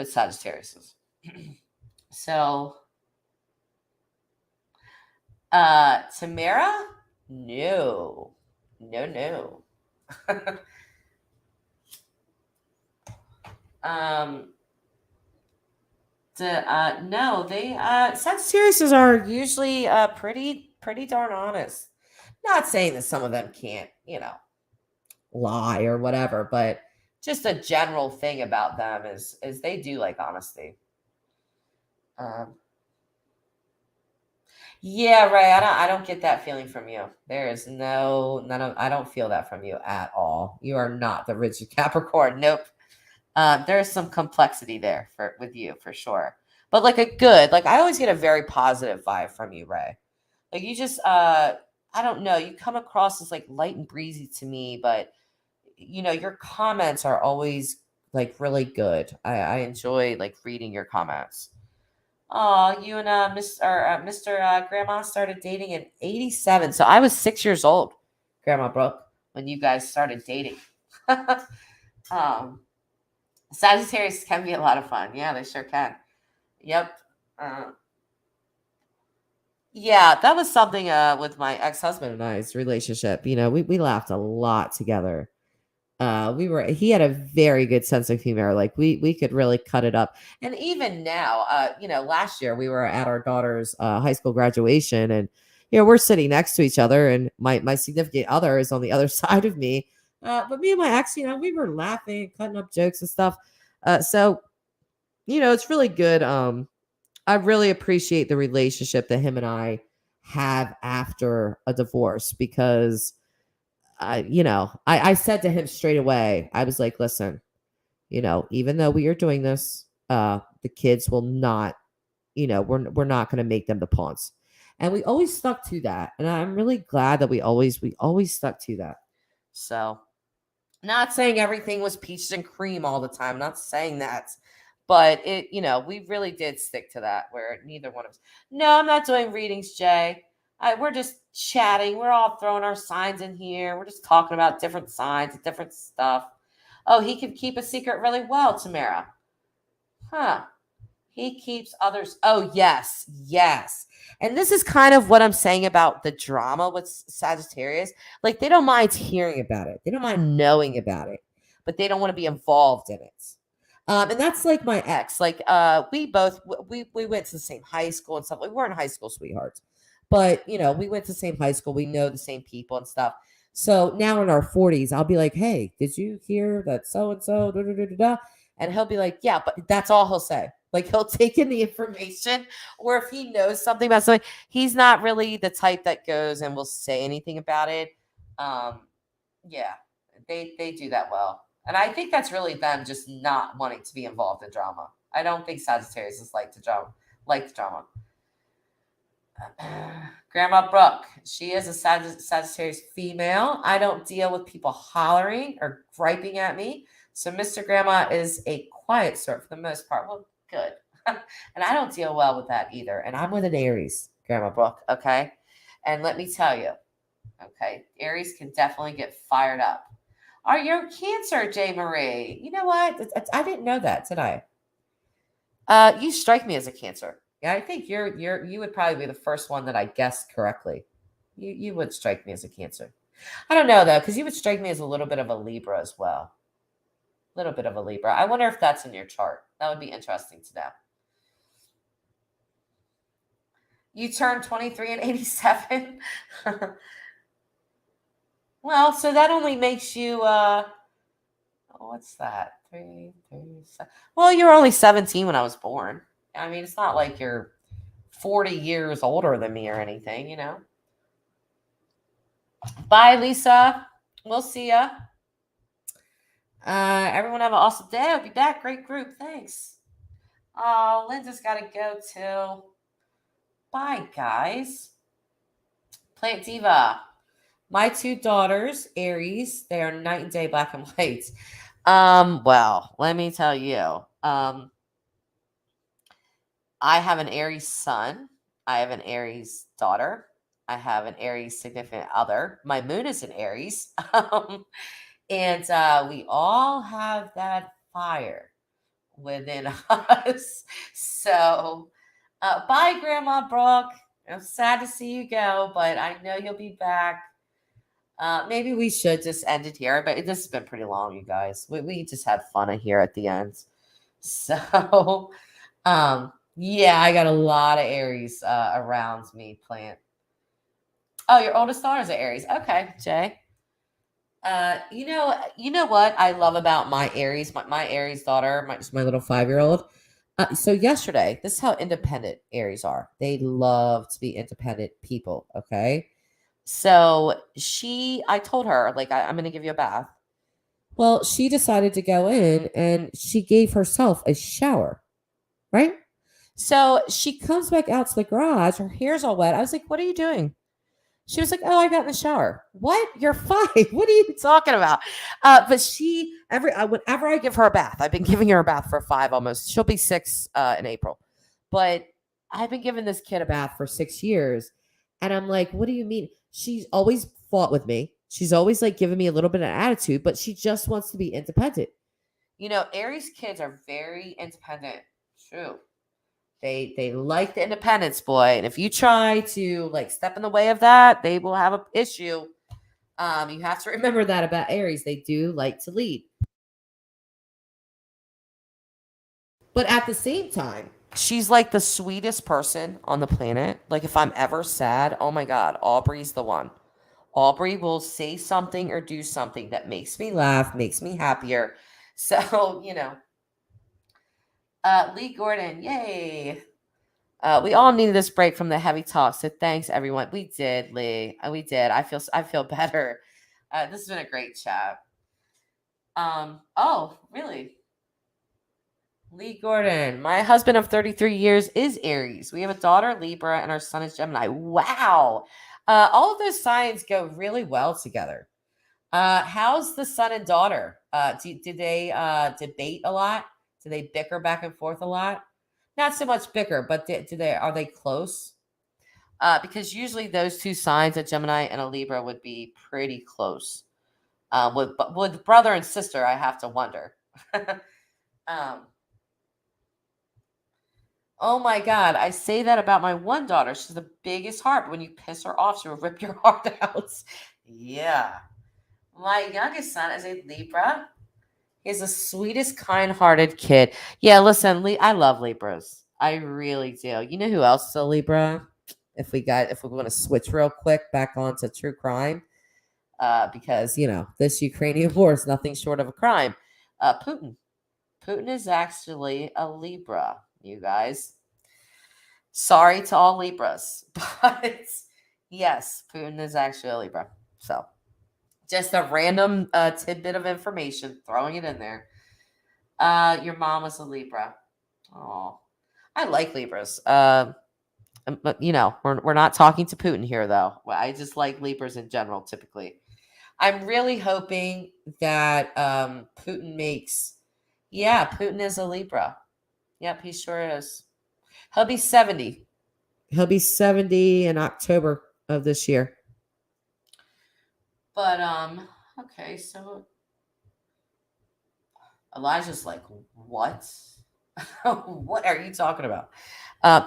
S2: Sagittarius. So, Tamara, no. No. No, they Sagittariuses are usually pretty darn honest. Not saying that some of them can't, lie or whatever, but just a general thing about them is they do like honesty. Yeah, Ray, I don't get that feeling from you. There is none of I don't feel that from you at all. You are not the rigid Capricorn. Nope. There's some complexity there with you for sure. But like I always get a very positive vibe from you, Ray. Like you just I don't know, you come across as like light and breezy to me, but your comments are always like really good. I enjoy like reading your comments. Oh, you and Mr. Grandma started dating in '87. So I was 6 years old, Grandma Brooke, when you guys started dating. Sagittarius can be a lot of fun. Yeah, they sure can. Yep. Yeah, that was something with my ex-husband and I's relationship. We laughed a lot together. He had a very good sense of humor. Like we could really cut it up. And even now, last year we were at our daughter's high school graduation, and we're sitting next to each other, and my significant other is on the other side of me. But me and my ex, we were laughing, cutting up jokes and stuff. So it's really good. I really appreciate the relationship that him and I have after a divorce, because I said to him straight away, I was like, listen, even though we are doing this, the kids will not, we're not going to make them the pawns. And we always stuck to that. And I'm really glad that we always stuck to that. So not saying everything was peaches and cream all the time. Not saying that. But we really did stick to that, where neither one of us. No, I'm not doing readings, Jay. We're just chatting. We're all throwing our signs in here. We're just talking about different signs and different stuff. Oh, he can keep a secret really well, Tamara. Huh. He keeps others. Oh, yes. Yes. And this is kind of what I'm saying about the drama with Sagittarius. Like, they don't mind hearing about it. They don't mind knowing about it, but they don't want to be involved in it. And that's like my ex. Like, we went to the same high school and stuff. We weren't high school sweethearts, but we went to the same high school. We know the same people and stuff. So now in our 40s, I'll be like, hey, did you hear that so-and-so, da, da, da, da, da? And he'll be like, yeah, but that's all he'll say. Like, he'll take in the information, or if he knows something about something, he's not really the type that goes and will say anything about it. Yeah, they do that well. And I think that's really them just not wanting to be involved in drama. I don't think Sagittarius is like the drama. Grandma Brooke, she is a Sagittarius female. I don't deal with people hollering or griping at me. So Mr. Grandma is a quiet sort for the most part. Well, good. And I don't deal well with that either. And I'm with an Aries, Grandma Brooke, okay? And let me tell you, okay, Aries can definitely get fired up. Are you Cancer, J. Marie? You know what? I didn't know that, did I? You strike me as a Cancer. Yeah, I think you would probably be the first one that I guessed correctly. You would strike me as a Cancer. I don't know though, because you would strike me as a little bit of a Libra as well. A little bit of a Libra. I wonder if that's in your chart. That would be interesting to know. You turned 23 in '87. Well, so that only makes you, what's that? 3, 7. Well, you were only 17 when I was born. I mean, it's not like you're 40 years older than me or anything, Bye, Lisa. We'll see ya. Everyone have an awesome day. I'll be back. Great group. Thanks. Oh, Linda's got to go too. Bye, guys. Plant Diva. My two daughters, Aries, they are night and day, black and white. Well, let me tell you. I have an Aries son. I have an Aries daughter. I have an Aries significant other. My moon is in Aries. And we all have that fire within us. So, bye, Grandma Brooke. I'm sad to see you go, but I know you'll be back. Maybe we should just end it here, but this has been pretty long, you guys. We just had fun here at the end. So, yeah, I got a lot of Aries around me, Plant. Oh, your oldest daughter's an Aries. Okay, Jay. You know what I love about my Aries, my Aries daughter, my little 5-year-old. So yesterday, this is how independent Aries are. They love to be independent people. Okay. So I told her, like, I'm going to give you a bath. Well, she decided to go in and she gave herself a shower, right? So she comes back out to the garage. Her hair's all wet. I was like, what are you doing? She was like, "Oh, I got in the shower." What? You're 5. What are you talking about? But whenever I give her a bath, I've been giving her a bath for 5 almost. She'll be 6 in April, but I've been giving this kid a bath for 6 years, and I'm like, "What do you mean?" She's always fought with me. She's always like giving me a little bit of attitude, but she just wants to be independent. Aries kids are very independent. True. They like the independence, boy. And if you try to like step in the way of that, they will have an issue. You have to remember that about Aries. They do like to lead. But at the same time, she's like the sweetest person on the planet. Like if I'm ever sad, oh my God, Aubrey's the one. Aubrey will say something or do something that makes me laugh, makes me happier. So, Lee Gordon, yay. We all needed this break from the heavy talk, so thanks everyone. We did, Lee. We did. I feel better. This has been a great chat. Oh, really? Lee Gordon, my husband of 33 years is Aries. We have a daughter, Libra, and our son is Gemini. Wow. All of those signs go really well together. How's the son and daughter? Do they debate a lot? Do they bicker back and forth a lot? Not so much bicker, but are they close? Because usually those two signs, a Gemini and a Libra, would be pretty close. With brother and sister, I have to wonder. Oh my God, I say that about my one daughter. She's the biggest heart. When you piss her off, she will rip your heart out. Yeah. My youngest son is a Libra. He's the sweetest, kind-hearted kid. Yeah, listen, I love Libras. I really do. You know who else is a Libra? If we want to switch real quick back onto true crime, because this Ukrainian war is nothing short of a crime. Putin. Putin is actually a Libra, you guys. Sorry to all Libras, but yes, Putin is actually a Libra. So. Just a random tidbit of information, throwing it in there. Your mom was a Libra. Oh, I like Libras. But we're not talking to Putin here, though. I just like Libras in general, typically. I'm really hoping that Putin makes. Yeah, Putin is a Libra. Yep, he sure is. He'll be 70. He'll be 70 in October of this year. But okay, so Elijah's like, what? What are you talking about?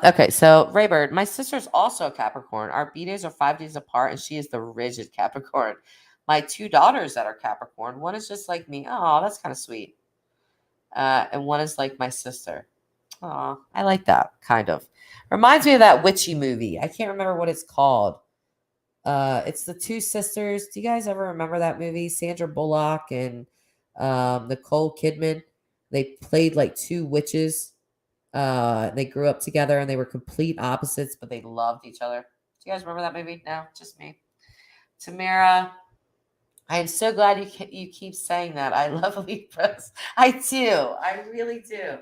S2: Okay, so Raybird, my sister's also a Capricorn. Our B-days are 5 days apart, and she is the rigid Capricorn. My 2 daughters that are Capricorn, one is just like me. Oh, that's kind of sweet. And one is like my sister. Oh, I like that, kind of. Reminds me of that witchy movie. I can't remember what it's called. It's the 2 sisters. Do you guys ever remember that movie? Sandra Bullock and Nicole Kidman. They played like 2 witches. They grew up together and they were complete opposites, but they loved each other. Do you guys remember that movie? No, just me. Tamara, I am so glad you keep saying that. I love Libras. I do. I really do.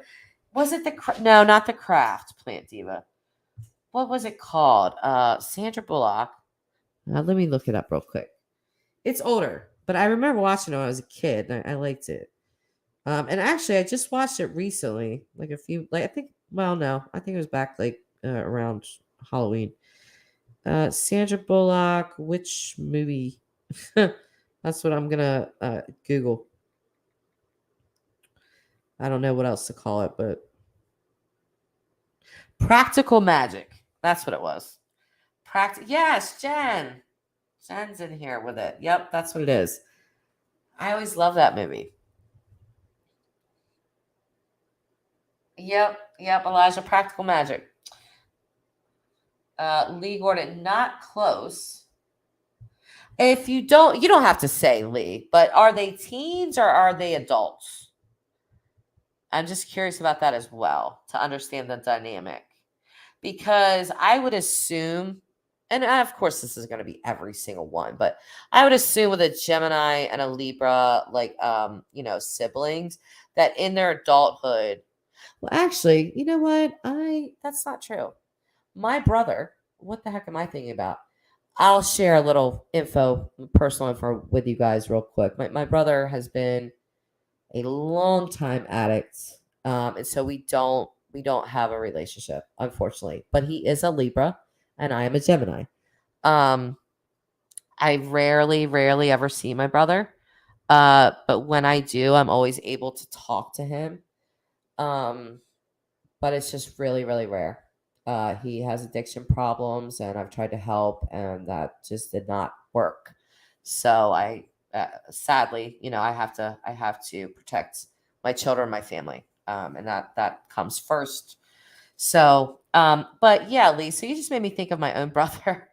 S2: Was it no, not the Craft, Plant Diva. What was it called? Sandra Bullock. Let me look it up real quick. It's older, but I remember watching it when I was a kid. And I liked it. And actually, I just watched it recently, I think it was back around Halloween. Sandra Bullock, which movie? That's what I'm gonna Google. I don't know what else to call it, but Practical Magic. That's what it was. Yes, Jen. Jen's in here with it. Yep, that's what it is. I always love that movie. Yep, Elijah, Practical Magic. Lee Gordon, not close. If you don't have to say, Lee, but are they teens or are they adults? I'm just curious about that as well to understand the dynamic. Because I would assume, and of course this is going to be every single one, but I would assume with a Gemini and a Libra, like siblings, that in their adulthood, well, actually, you know what? That's not true. My brother, what the heck am I thinking about? I'll share a little personal info with you guys real quick. My brother has been a long time addict, and so we don't have a relationship, unfortunately. But he is a Libra, and I am a Gemini. I rarely ever see my brother, but when I do, I'm always able to talk to him. But it's just really rare. He has addiction problems, and I've tried to help, and that just did not work. So sadly, I have to protect my children, my family, and that comes first. So, but yeah, Lee. So you just made me think of my own brother.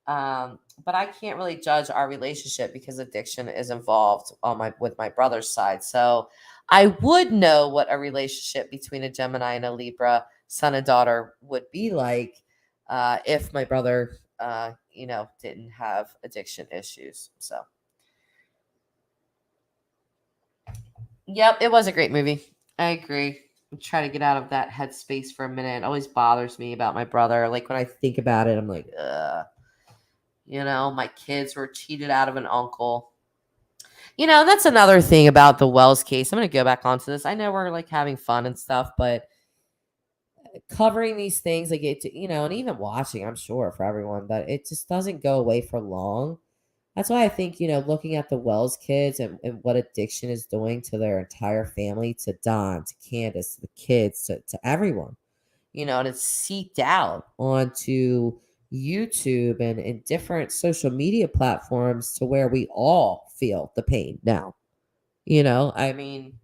S2: But I can't really judge our relationship because addiction is involved with my brother's side. So I would know what a relationship between a Gemini and a Libra son and daughter would be like if my brother, didn't have addiction issues. So, yep, it was a great movie. I agree. Try to get out of that headspace for a minute. It always bothers me about my brother. Like when I think about it, I'm like, ugh. My kids were cheated out of an uncle. That's another thing about the Wells case. I'm going to go back onto this. I know we're like having fun and stuff, but covering these things, like and even watching, I'm sure for everyone, but it just doesn't go away for long. That's why I think, looking at the Wells kids and what addiction is doing to their entire family, to Don, to Candace, to the kids, to everyone, and it's seeped out onto YouTube and different social media platforms to where we all feel the pain now. I mean,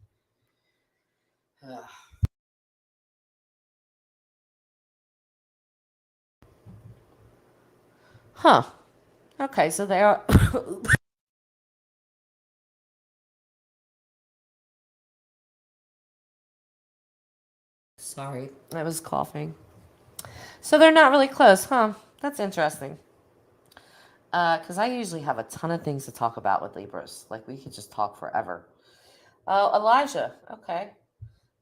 S2: huh. Okay, so they are. Sorry, I was coughing. So they're not really close, huh? That's interesting. Because I usually have a ton of things to talk about with Libras. Like we could just talk forever. Oh, Elijah. Okay.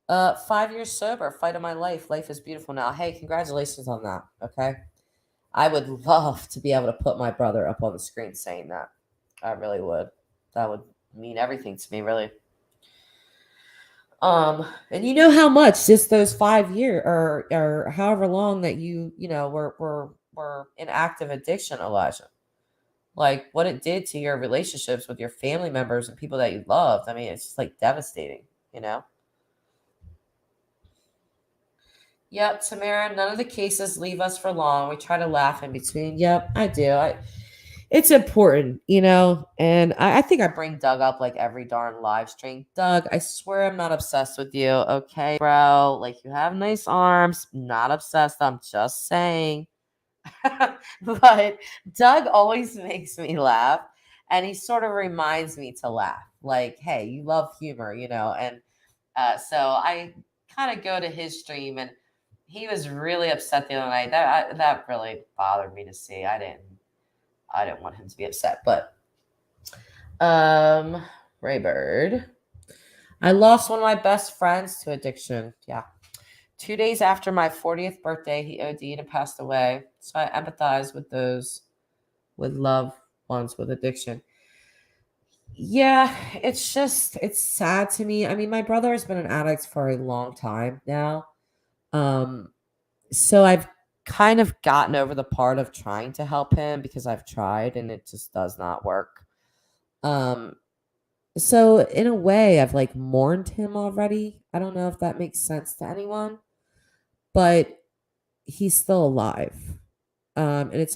S2: 5 years sober, fight of my life. Life is beautiful now. Hey, congratulations on that. Okay. I would love to be able to put my brother up on the screen saying that. I really would. That would mean everything to me, really. And you know how much just those 5 years or however long that were in active addiction, Elijah. Like what it did to your relationships with your family members and people that you loved. I mean, it's just like devastating, Yep, Tamara, none of the cases leave us for long. We try to laugh in between. Yep, I do. It's important, and I think I bring Doug up like every darn live stream. Doug, I swear I'm not obsessed with you, okay, bro? Like you have nice arms. Not obsessed. I'm just saying. But Doug always makes me laugh, and he sort of reminds me to laugh. Like, hey, you love humor, and so I kind of go to his stream, and he was really upset the other night. That really bothered me to see. I didn't want him to be upset, but Raybird, I lost one of my best friends to addiction. Yeah. 2 days after my 40th birthday, he OD'd and passed away. So I empathize with those with loved ones with addiction. Yeah, it's sad to me. I mean, my brother has been an addict for a long time now. So I've kind of gotten over the part of trying to help him because I've tried and it just does not work. So in a way, I've like mourned him already. I don't know if that makes sense to anyone, but he's still alive. And it's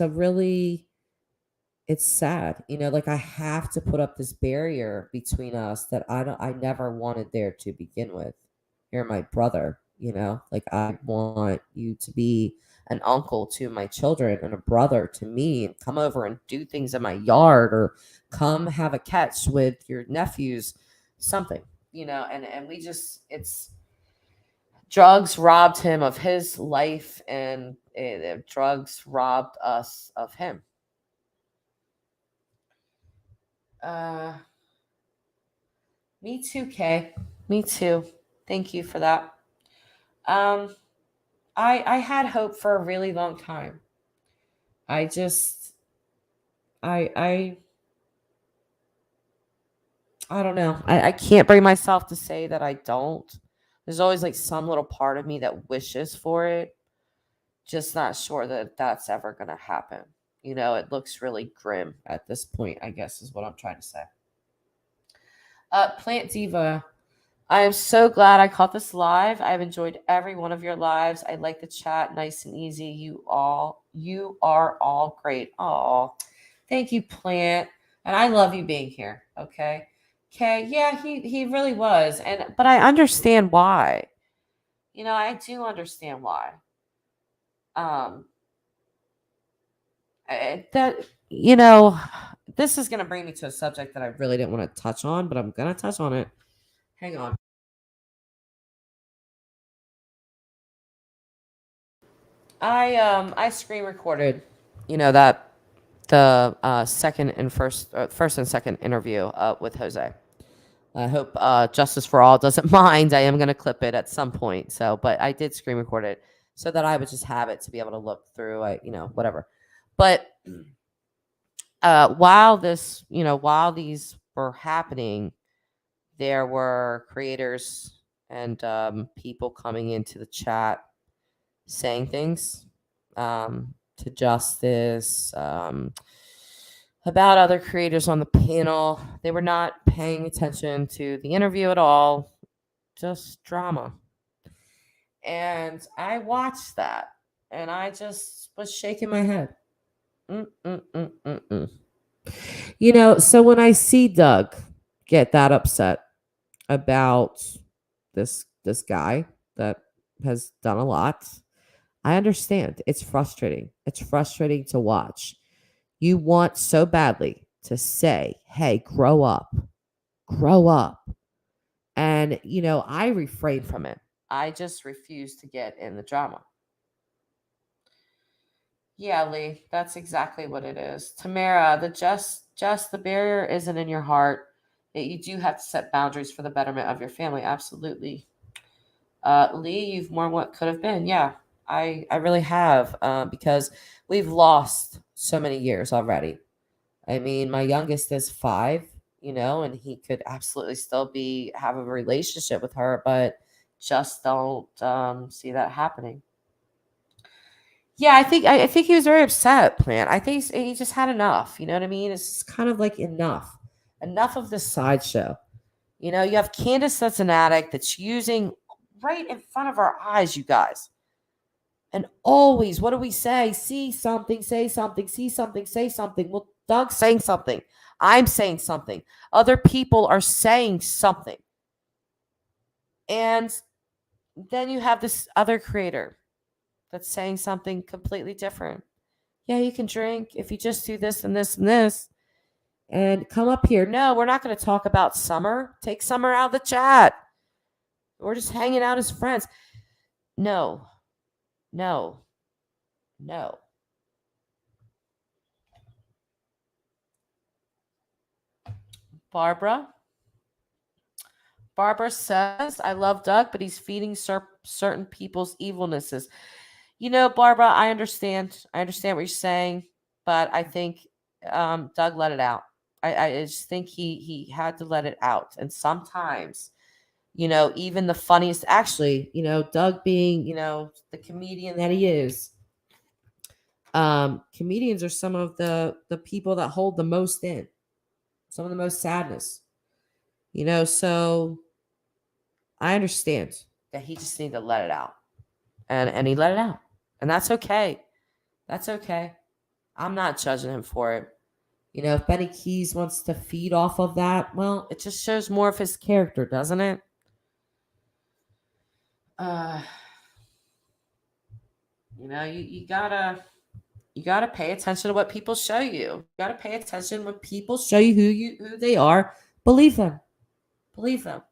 S2: sad, like I have to put up this barrier between us that I never wanted there to begin with. You're my brother, like I want you to be an uncle to my children and a brother to me, and come over and do things in my yard, or come have a catch with your nephews, something, and we just, it's, drugs robbed him of his life, and drugs robbed us of him. Me too, Kay. Me too. Thank you for that. I had hope for a really long time. I don't know. I can't bring myself to say that I don't. There's always like some little part of me that wishes for it. Just not sure that that's ever going to happen. It looks really grim at this point, I guess, is what I'm trying to say. Plant Diva, I am so glad I caught this live. I've enjoyed every one of your lives. I like the chat, nice and easy. You are all great. Oh, thank you, Plant. And I love you being here. Okay. Yeah, he really was. But I understand why. I do understand why. This is going to bring me to a subject that I really didn't want to touch on, but I'm going to touch on it. Hang on. I screen recorded, that the first and second interview with Jose. I hope Justice for All doesn't mind. I am going to clip it at some point. But I did screen record it so that I would just have it to be able to look through. Whatever. But while these were happening, there were creators and people coming into the chat saying things to Justice, about other creators on the panel. They were not paying attention to the interview at all, just drama. And I watched that, and I just was shaking my head. So when I see Doug get that upset about this guy that has done a lot, I understand. It's frustrating. It's frustrating to watch. You want so badly to say, hey, grow up. Grow up. And, I refrain from it. I just refuse to get in the drama. Yeah, Lee, that's exactly what it is. Tamara, the barrier isn't in your heart. You do have to set boundaries for the betterment of your family. Absolutely. Lee, you've mourned what could have been. Yeah, I really have, because we've lost so many years already. I mean, my youngest is 5, and he could absolutely still have a relationship with her, but just don't see that happening. Yeah, I think he was very upset, Plant. I think he just had enough. You know what I mean? It's just kind of like enough of this sideshow. You have Candace that's an addict that's using right in front of our eyes, you guys. And always, what do we say? See something, say something, see something, say something. Well, Doug's saying something. I'm saying something. Other people are saying something. And then you have this other creator that's saying something completely different. Yeah, you can drink if you just do this and this and this. And come up here. No, we're not going to talk about Summer. Take Summer out of the chat. We're just hanging out as friends. No. Barbara says, I love Doug, but he's feeding certain people's evilnesses. Barbara, I understand. what you're saying, but I think Doug let it out. I just think he had to let it out. And sometimes, even the funniest, actually, Doug being, the comedian that he is, comedians are some of the people that hold the most in, some of the most sadness, so I understand that he just needed to let it out, and he let it out, and that's okay. I'm not judging him for it. If Benny Keys wants to feed off of that, well, it just shows more of his character, doesn't it? You gotta pay attention to what people show you. You gotta pay attention when people show you who they are. Believe them. Believe them.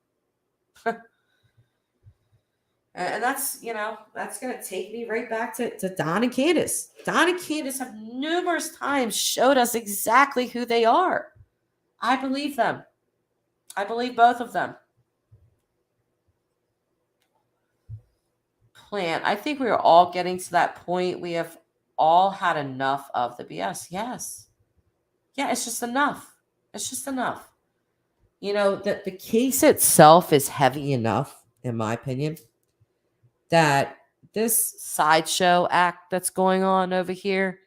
S2: And that's going to take me right back to Don and Candace. Don and Candace have numerous times showed us exactly who they are. I believe them. I believe both of them. Plan. I think we are all getting to that point. We have all had enough of the BS. Yes. Yeah, it's just enough. It's just enough. The case itself is heavy enough, in my opinion, that this sideshow act that's going on over here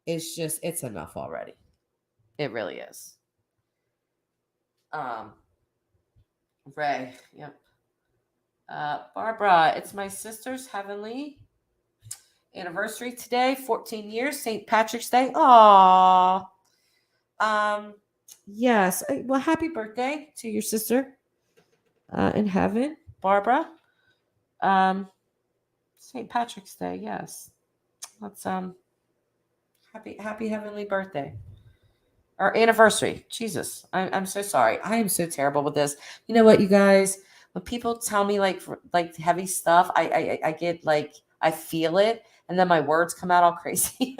S2: is it's enough already. It really is. Ray, yep. Barbara, it's my sister's heavenly anniversary today, 14 years, St. Patrick's Day. Aww. Yes. Well, happy birthday to your sister in heaven, Barbara. St. Patrick's Day, yes. That's happy heavenly birthday. Or anniversary. Jesus. I'm so sorry. I am so terrible with this. You know what, you guys? When people tell me like heavy stuff, I get like I feel it, and then my words come out all crazy.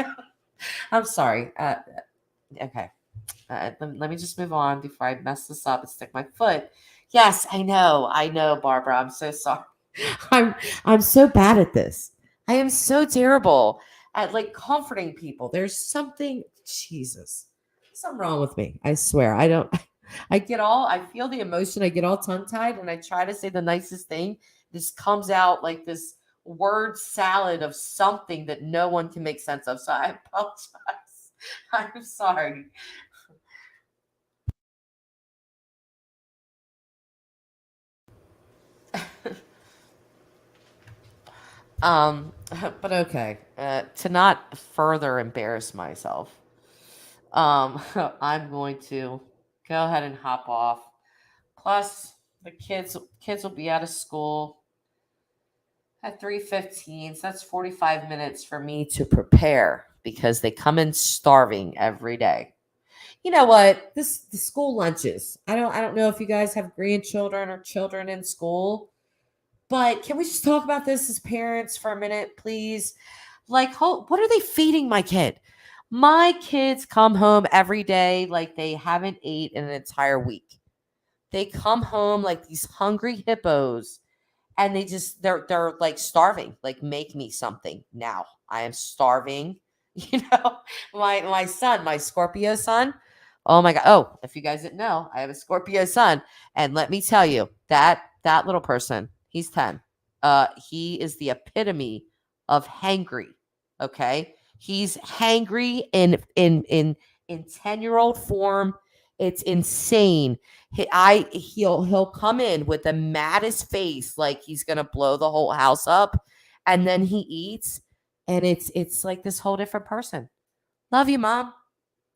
S2: I'm sorry. Okay. Let me just move on before I mess this up and stick my foot. Yes, I know, Barbara. I'm so sorry. I'm so bad at this. I am so terrible at like comforting people. There's something wrong with me. I swear. I feel the emotion. I get all tongue tied and I try to say the nicest thing. This comes out like this word salad of something that no one can make sense of. So I apologize. I'm sorry. But okay. To not further embarrass myself, I'm going to go ahead and hop off. Plus, the kids will be out of school at 3:15. So that's 45 minutes for me to prepare because they come in starving every day. You know what? The school lunches. I don't know if you guys have grandchildren or children in school, but can we just talk about this as parents for a minute, please? Like, what are they feeding my kid? My kids come home every day like they haven't ate in an entire week. They come home like these hungry hippos, and they're like starving. Like, make me something now. I am starving. My son, my Scorpio son. Oh my God. Oh, if you guys didn't know, I have a Scorpio son, and let me tell you that little person, he's 10. He is the epitome of hangry. Okay, he's hangry in 10-year-old form. It's insane. He'll come in with the maddest face, like he's gonna blow the whole house up, and then he eats, and it's like this whole different person. Love you, Mom.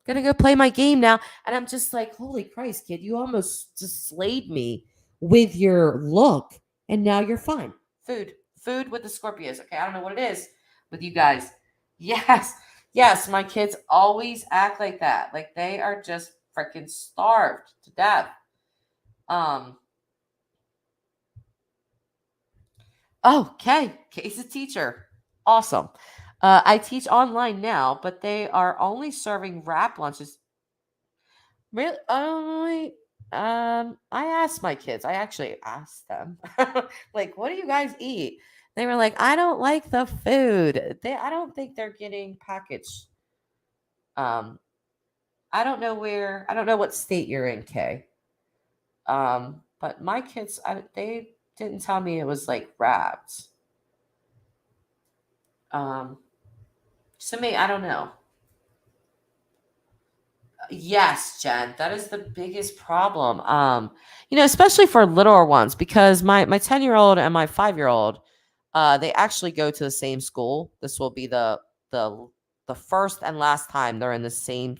S2: Gonna go play my game now, and I'm just like, holy Christ, kid, you almost just slayed me with your look, and now you're fine. Food with the Scorpios. Okay, I don't know what it is with you guys. Yes, my kids always act like that. Like they are just freaking starved to death. Okay, Kay's a teacher. Awesome. I teach online now, but they are only serving wrap lunches. Really? I asked my kids. I actually asked them, like, what do you guys eat? They were like, I don't like the food. I don't think they're getting packaged. I don't know what state you're in, Kay. But my kids, they didn't tell me it was like wrapped. To me, I don't know. Yes, Jen, that is the biggest problem. Especially for littler ones, because my 10-year-old and my 5-year-old, they actually go to the same school. This will be the first and last time they're in the same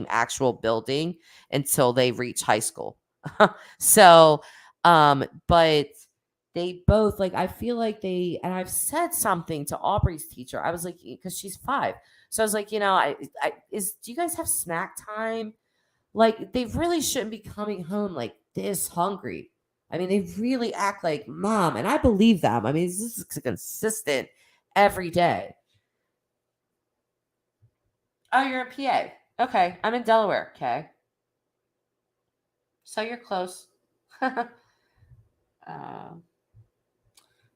S2: actual building until they reach high school. So, but they both like, I feel like and I've said something to Aubrey's teacher. I was like, because she's 5. So I was like, do you guys have snack time? Like, they really shouldn't be coming home like this hungry. I mean, they really act like mom, and I believe them. I mean, this is consistent every day. Oh, you're a PA. Okay, I'm in Delaware. Okay. So you're close.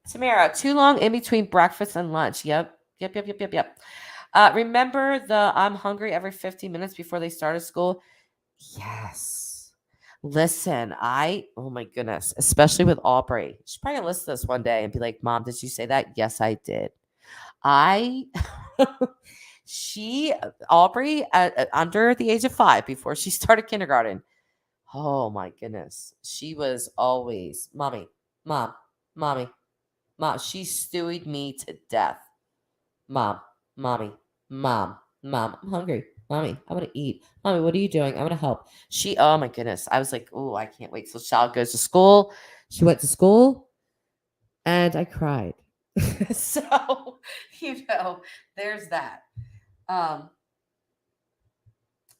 S2: Tamara, too long in between breakfast and lunch. Yep. Remember the I'm hungry every 15 minutes before they started school? Yes. Listen, oh my goodness, especially with Aubrey. She's probably gonna listen to this one day and be like, Mom, did you say that? Yes, I did. Aubrey, under the age of 5, before she started kindergarten, oh my goodness, she was always, mommy, mom, mommy, mom. She stewed me to death. Mom, mommy, mom, I'm hungry. Mommy, I want to eat. Mommy, what are you doing? I want to help. Oh my goodness. I was like, oh, I can't wait. So child goes to school. She went to school and I cried. So, there's that.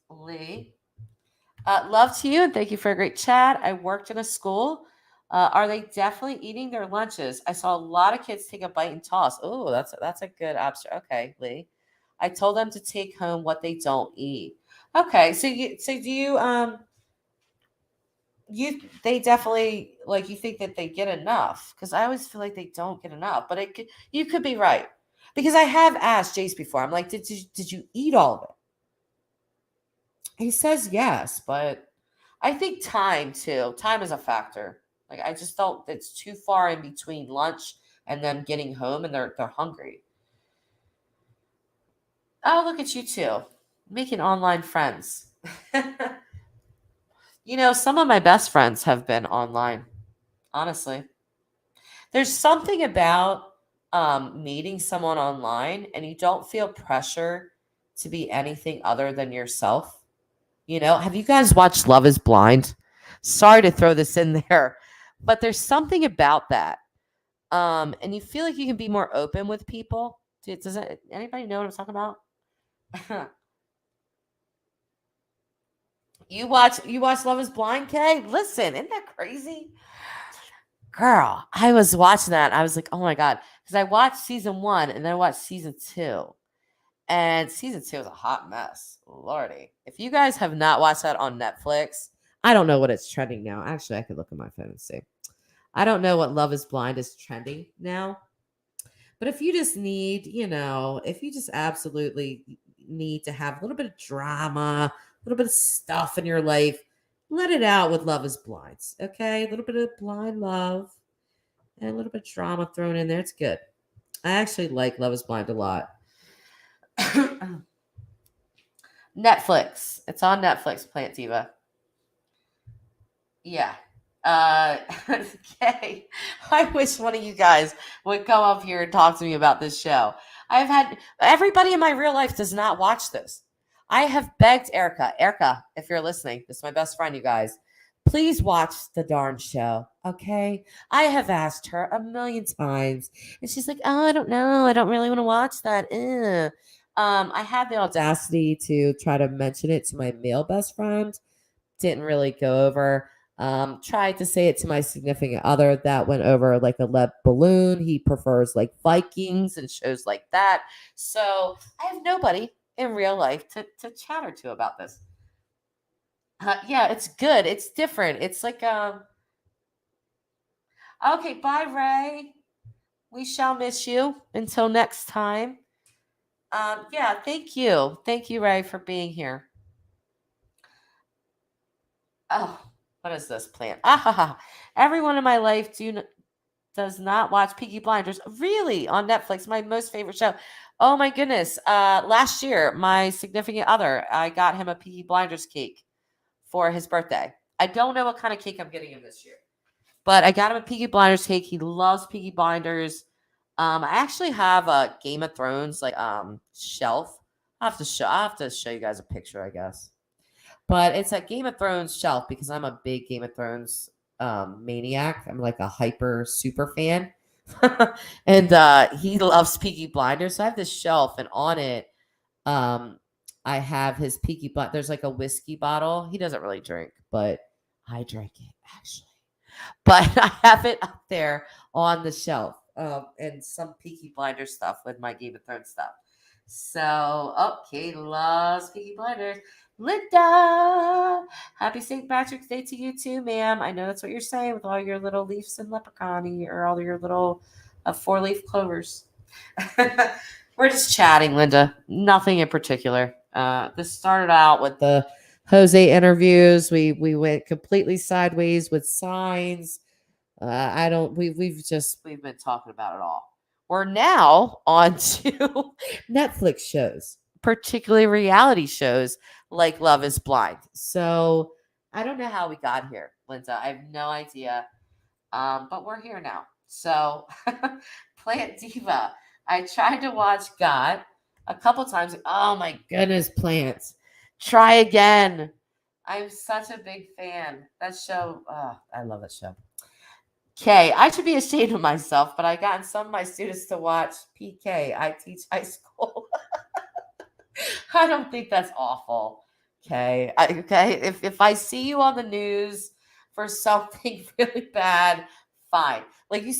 S2: Lee, love to you and thank you for a great chat. I worked in a school. Are they definitely eating their lunches? I saw a lot of kids take a bite and toss. Oh, that's a good option. Okay, Lee. I told them to take home what they don't eat. Okay, so do you they definitely, like, you think that they get enough? Because I always feel like they don't get enough, but you could be right. Because I have asked Jace before. I'm like, did you eat all of it? He says yes, but I think time too. Time is a factor. Like, I just don't. It's too far in between lunch and them getting home, and they're hungry. Oh, look at you two making online friends. Some of my best friends have been online. Honestly, there's something about meeting someone online, and you don't feel pressure to be anything other than yourself. Have you guys watched Love is Blind? Sorry to throw this in there, but there's something about that. And you feel like you can be more open with people. Does anybody know what I'm talking about? You watch Love is Blind, Kay? Listen, isn't that crazy? Girl, I was watching that. I was like, oh my God. Because I watched season 1 and then I watched season 2. And season 2 is a hot mess. Lordy. If you guys have not watched that on Netflix, I don't know what it's trending now. Actually, I could look at my phone and see. I don't know what Love is Blind is trending now. But if you just need, if you just absolutely need to have a little bit of drama, a little bit of stuff in your life, let it out with Love is Blind. Okay? A little bit of blind love and a little bit of drama thrown in there. It's good. I actually like Love is Blind a lot. Netflix. It's on Netflix, Plant Diva. Yeah. Okay. I wish one of you guys would come up here and talk to me about this show. I've had everybody in my real life does not watch this. I have begged Erica, if you're listening, this is my best friend, you guys, please watch the darn show. Okay. I have asked her a million times and she's like, oh, I don't know. I don't really want to watch that. I had the audacity to try to mention it to my male best friend. Didn't really go over. Tried to say it to my significant other. That went over like a lead balloon. He prefers like Vikings and shows like that. So I have nobody in real life to chatter to about this. Yeah, it's good. It's different. It's like okay, bye, Ray. We shall miss you until next time. Yeah, thank you. Thank you, Ray, for being here. Oh, what is this plant? Everyone in my life does not watch Peaky Blinders. Really? On Netflix, my most favorite show. Oh my goodness. Last year, my significant other, I got him a Peaky Blinders cake for his birthday. I don't know what kind of cake I'm getting him this year, but I got him a Peaky Blinders cake. He loves Peaky Blinders. I actually have a Game of Thrones shelf. I'll have to show you guys a picture, I guess. But it's a Game of Thrones shelf because I'm a big Game of Thrones maniac. I'm like a hyper super fan. And he loves Peaky Blinders. So I have this shelf, and on it, I have his Peaky Blind. There's like a whiskey bottle. He doesn't really drink, but I drink it actually. But I have it up there on the shelf, and some Peaky Blinders stuff with my Game of Thrones stuff. So, Kate loves Peaky Blinders. Linda, happy St. Patrick's Day to you too, ma'am. I know that's what you're saying with all your little leaves and leprechaun or all your little 4-leaf clovers. We're just chatting, Linda. Nothing in particular. This started out with the Jose interviews. We went completely sideways with signs. We've been talking about it all. We're now on to Netflix shows, particularly reality shows like Love is Blind. So I don't know how we got here, Linda. I have no idea. But we're here now. So Plant Diva. I tried to watch God a couple times. Oh my goodness, Plants. Try again. I'm such a big fan. That show, I love that show. Okay, I should be ashamed of myself, but I gotten some of my students to watch PK. I teach high school. I don't think that's awful. Okay. If I see you on the news for something really bad, fine. Like do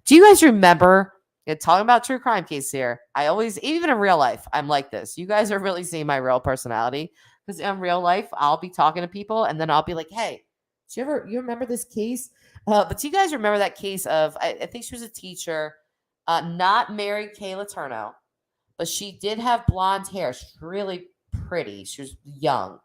S2: you guys remember talking about true crime case here? I always, even in real life, I'm like this. You guys are really seeing my real personality, because in real life, I'll be talking to people and then I'll be like, hey, you remember this case? But do you guys remember that case of, I think she was a teacher, not married Kay Letourneau, but she did have blonde hair. She's really pretty. She was young.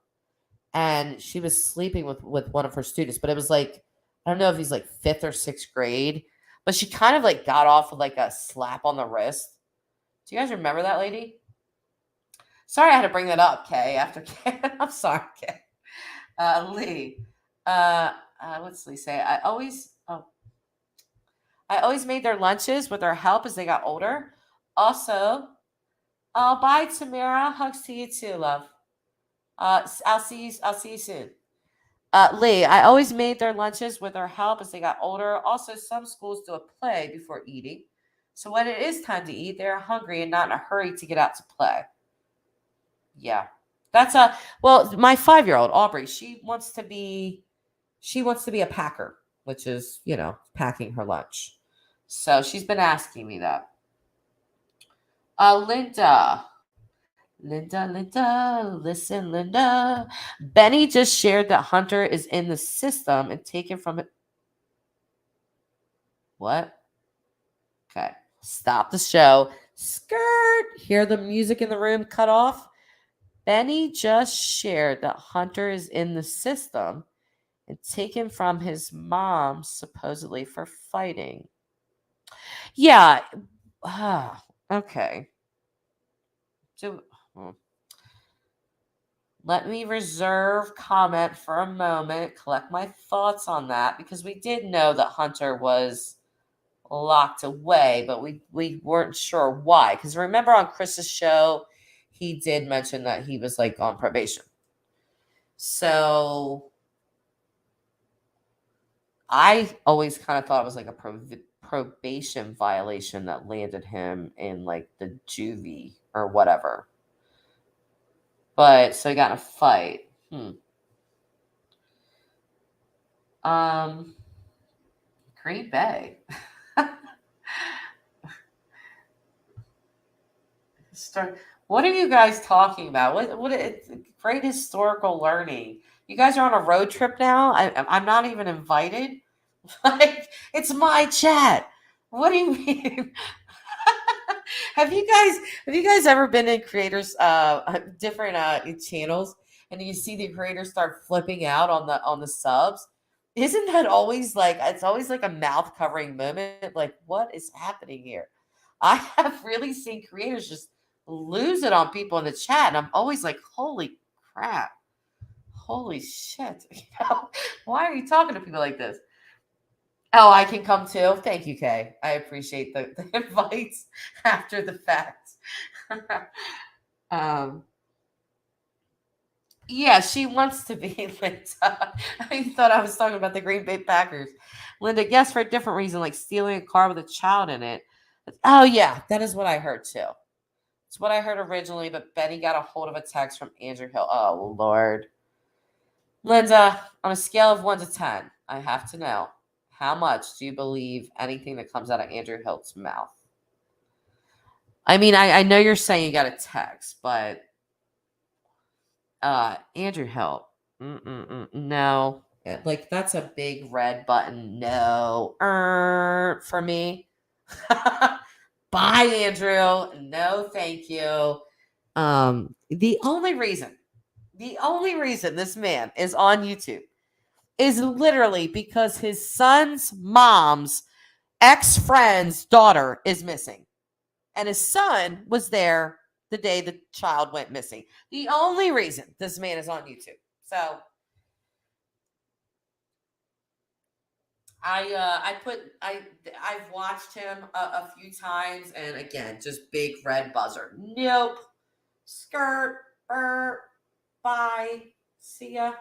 S2: And she was sleeping with one of her students. But it was like, I don't know if he's like 5th or 6th grade. But she kind of like got off with like a slap on the wrist. Do you guys remember that lady? Sorry I had to bring that up, Kay, after Kay. I'm sorry, Kay. Lee. What's Lee say? I always made their lunches with their help as they got older. Also, bye, Tamara. Hugs to you too, love. I'll see you soon. Lee, I always made their lunches with their help as they got older. Also, some schools do a play before eating. So when it is time to eat, they're hungry and not in a hurry to get out to play. Yeah. That's my 5-year-old, Aubrey, she wants to be a packer, which is, packing her lunch. So she's been asking me that. Linda, listen, Linda. Benny just shared that Hunter is in the system and taken from it. What? Okay. Stop the show. Skirt. Hear the music in the room cut off. Benny just shared that Hunter is in the system and taken from his mom, supposedly for fighting. Yeah. Okay. Let me reserve comment for a moment, collect my thoughts on that, because we did know that Hunter was locked away, but we weren't sure why. Because remember on Chris's show, he did mention that he was like on probation. So I always kind of thought it was like a probation violation that landed him in like the juvie or whatever. But so he got in a fight. Green Bay. What are you guys talking about? What great historical learning. You guys are on a road trip now? I'm not even invited. Like, it's my chat. What do you mean? Have you guys ever been in creators different channels, and you see the creators start flipping out on the subs? Isn't that always like, it's always like a mouth covering moment? Like, what is happening here? I have really seen creators just lose it on people in the chat, and I'm always like, holy crap, holy shit. Why are you talking to people like this? Oh, I can come too. Thank you, Kay. I appreciate the invites after the fact. Yeah, she wants to be Linda. I thought I was talking about the Green Bay Packers. Linda, yes, for a different reason, like stealing a car with a child in it. Oh, yeah, that is what I heard too. It's what I heard originally, but Betty got a hold of a text from Andrew Hill. Oh, Lord. Linda, on a scale of 1 to 10, I have to know, how much do you believe anything that comes out of Andrew Hill's mouth? I mean, I know you're saying you got a text, but Andrew Hill, no. Like, that's a big red button. No. For me. Bye, Andrew. No, thank you. The only reason this man is on YouTube is literally because his son's mom's ex-friend's daughter is missing. And his son was there the day the child went missing. The only reason this man is on YouTube. So I've watched him a few times, and again, just big red buzzer. Nope. Skirt. Bye. See ya.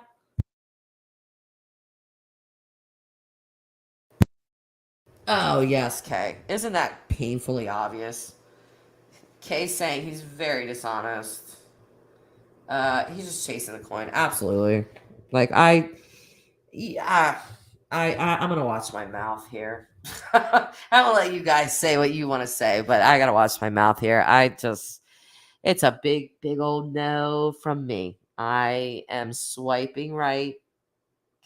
S2: Oh yes, Kay. Isn't that painfully obvious? Kay saying he's very dishonest. He's just chasing the coin. Absolutely. Like I'm gonna watch my mouth here. I'm gonna let you guys say what you want to say, but I gotta watch my mouth here. It's a big old no from me. I am swiping right.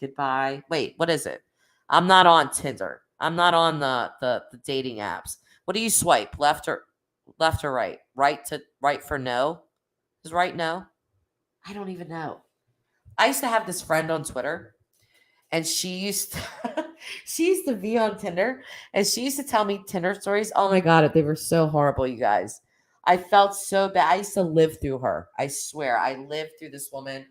S2: Goodbye. Wait, what is it? I'm not on Tinder. I'm not on the dating apps. What do you swipe? Left or right? Right for no? Is right no? I don't even know. I used to have this friend on Twitter, and she used to, she used to be on Tinder, and she used to tell me Tinder stories. Oh my god, they were so horrible, you guys. I felt so bad. I used to live through her. I swear, I lived through this woman.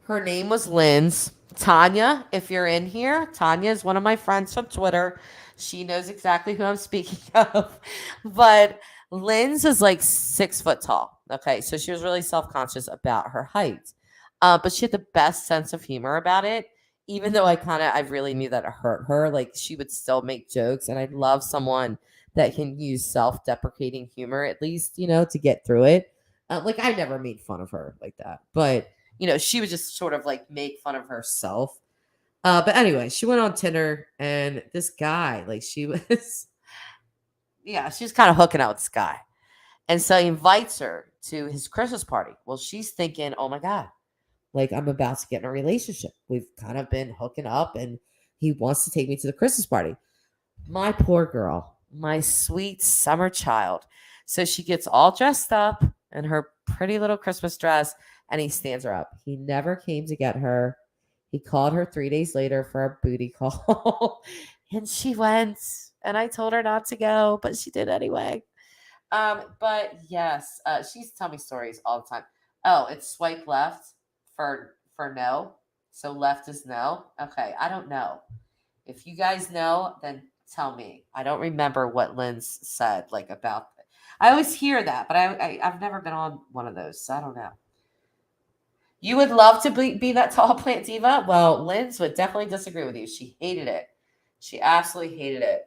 S2: Her name was Linz. Tanya, if you're in here, Tanya is one of my friends from Twitter. She knows exactly who I'm speaking of. But Linz is like 6 foot tall. Okay, so she was really self-conscious about her height. But she had the best sense of humor about it. Even though I really knew that it hurt her. Like, she would still make jokes, and I love someone that can use self-deprecating humor, at least, to get through it. Like, I never made fun of her like that, but she would just sort of like make fun of herself. But anyway, she went on Tinder, and this guy, like, she was, yeah, she was kind of hooking out with this guy. And so he invites her to his Christmas party. Well, she's thinking, oh my God, like, I'm about to get in a relationship. We've kind of been hooking up, and he wants to take me to the Christmas party. My poor girl, my sweet summer child. So she gets all dressed up in her pretty little Christmas dress, and he stands her up. He never came to get her. He called her 3 days later for a booty call, and she went. And I told her not to go, but she did anyway. But yes, she used to tell me stories all the time. Oh, it's swipe left for no. So left is no. Okay, I don't know. If you guys know, then tell me. I don't remember what Linz said like about. I always hear that, but I've never been on one of those, so I don't know. You would love to be that tall plant diva? Well, Linz would definitely disagree with you. She hated it. She absolutely hated it.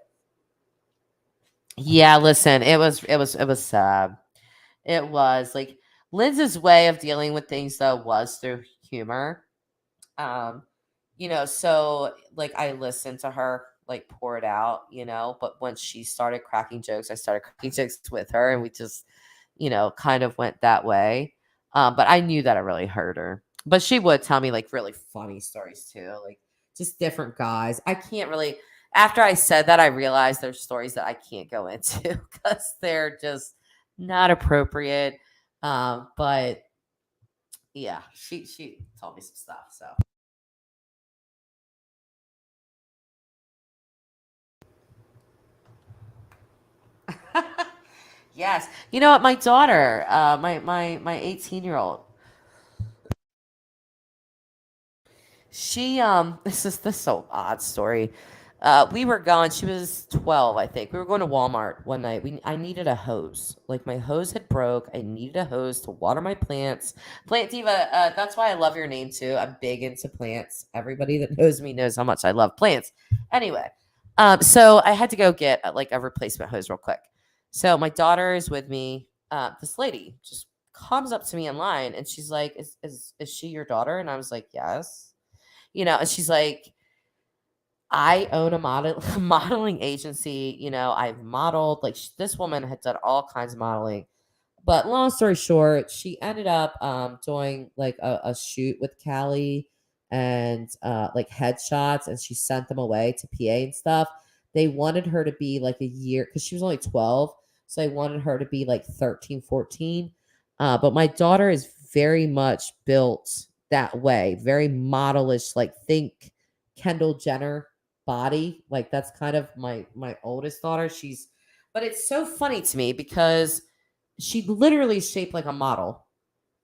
S2: Yeah, listen, it was sad. It was like Linz's way of dealing with things though was through humor. So like I listened to her like pour it out, but once she started cracking jokes, I started cracking jokes with her, and we just, kind of went that way. But I knew that it really hurt her. But she would tell me like really funny stories too, like just different guys. I can't really. After I said that, I realized there's stories that I can't go into because they're just not appropriate. But yeah, she told me some stuff. So. Yes. You know what? My daughter, my 18-year-old, she this is so odd story. We were going. She was 12, I think. We were going to Walmart one night. I needed a hose. Like my hose had broke. I needed a hose to water my plants. Plant Diva. That's why I love your name too. I'm big into plants. Everybody that knows me knows how much I love plants. Anyway, so I had to go get like a replacement hose real quick. So my daughter is with me. This lady just comes up to me in line and she's like, "Is she your daughter?" And I was like, "Yes." And she's like, I own a modeling agency. I've modeled, like this woman had done all kinds of modeling. But long story short, she ended up doing like a shoot with Callie and like headshots, and she sent them away to PA and stuff. They wanted her to be like a year because she was only 12. So they wanted her to be like 13, 14. But my daughter is very much built that way, very modelish, like think Kendall Jenner body. Like that's kind of my oldest daughter. But it's so funny to me because she literally is shaped like a model,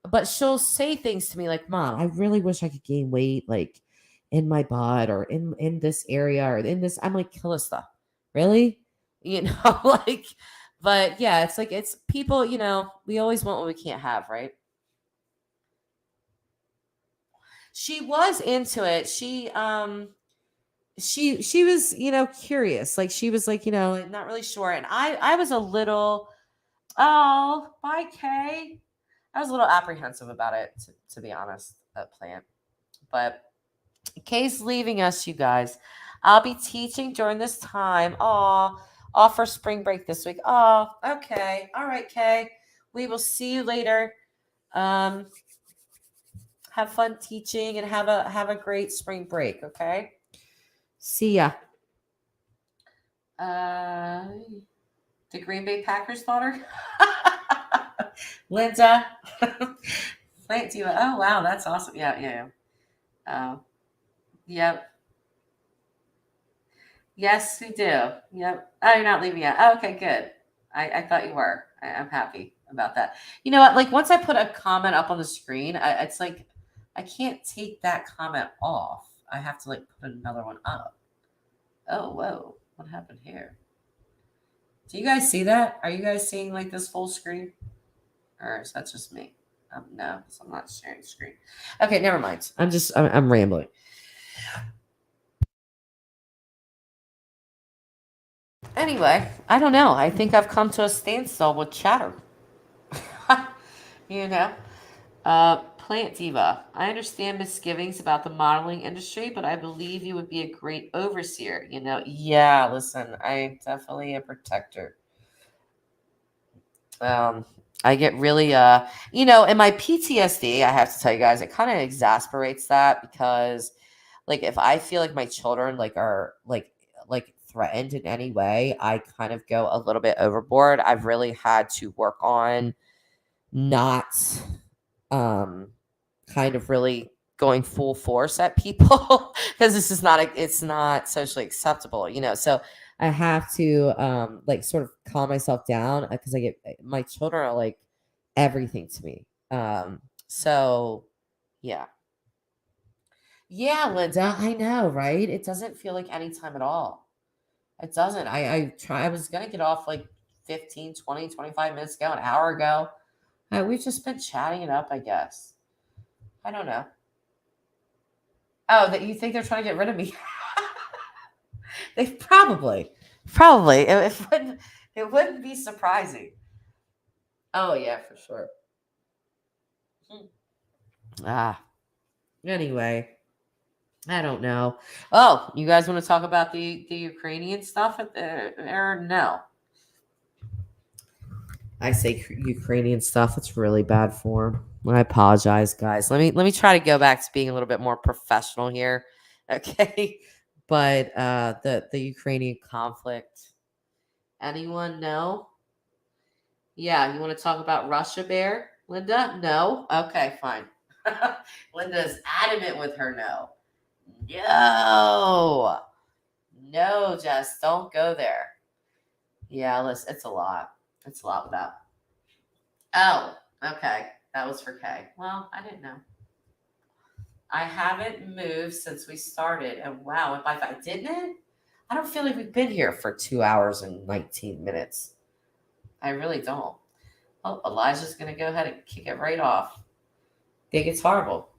S2: but she'll say things to me like, "Mom, I really wish I could gain weight, like in my butt or in this area or in this." I'm like, Calista, really? Like, but yeah, it's like it's people. We always want what we can't have, right? She was into it. She was curious, like she was like not really sure, and I was a little, oh, bye Kay, I was a little apprehensive about it, to be honest, Plant. But Kay's leaving us, you guys. I'll be teaching during this time. Off for spring break this week. Oh, okay, all right, Kay, we will see you later. Have fun teaching and have a great spring break. Okay, see ya. The Green Bay Packers daughter. Linda. Plant Diva. Oh wow, that's awesome. Yeah. Yep. Yes, we do. Yep. Oh, you're not leaving yet. Oh, okay, good. I thought you were. I'm happy about that. You know what? Like once I put a comment up on the screen, it's like I can't take that comment off. I have to like put another one up. Oh, whoa. What happened here? Do you guys see that? Are you guys seeing like this full screen? Or is that just me? No, because I'm not sharing screen. Okay, never mind. I'm rambling. Anyway, I don't know. I think I've come to a standstill with chatter. Plant Diva. I understand misgivings about the modeling industry, but I believe you would be a great overseer. Yeah, listen, I'm definitely a protector. I get really, in my PTSD, I have to tell you guys, it kind of exasperates that because, like, if I feel like my children like are like threatened in any way, I kind of go a little bit overboard. I've really had to work on not, kind of really going full force at people because this is it's not socially acceptable, So I have to like sort of calm myself down because my children are like everything to me. So yeah. Yeah, Linda, I know, right? It doesn't feel like any time at all. It doesn't. I was going to get off like 15, 20, 25 minutes ago, an hour ago. We've just been chatting it up, I guess. I don't know. Oh, that you think they're trying to get rid of me? They probably. It wouldn't be surprising. Oh yeah, for sure. Anyway, I don't know. Oh, you guys want to talk about the Ukrainian stuff or no? I say Ukrainian stuff. It's really bad form. I apologize, guys. Let me try to go back to being a little bit more professional here. Okay. But the Ukrainian conflict. Anyone know? Yeah, you want to talk about Russia, Bear? Linda? No? Okay, fine. Linda's adamant with her no. No, Jess, don't go there. Yeah, listen, it's a lot. It's a lot with that. Oh, okay. That was for Kay. Well, I didn't know. I haven't moved since we started. And wow, if I didn't it? I don't feel like we've been here for 2 hours and 19 minutes. I really don't. Oh, Elijah's going to go ahead and kick it right off. Think it's horrible.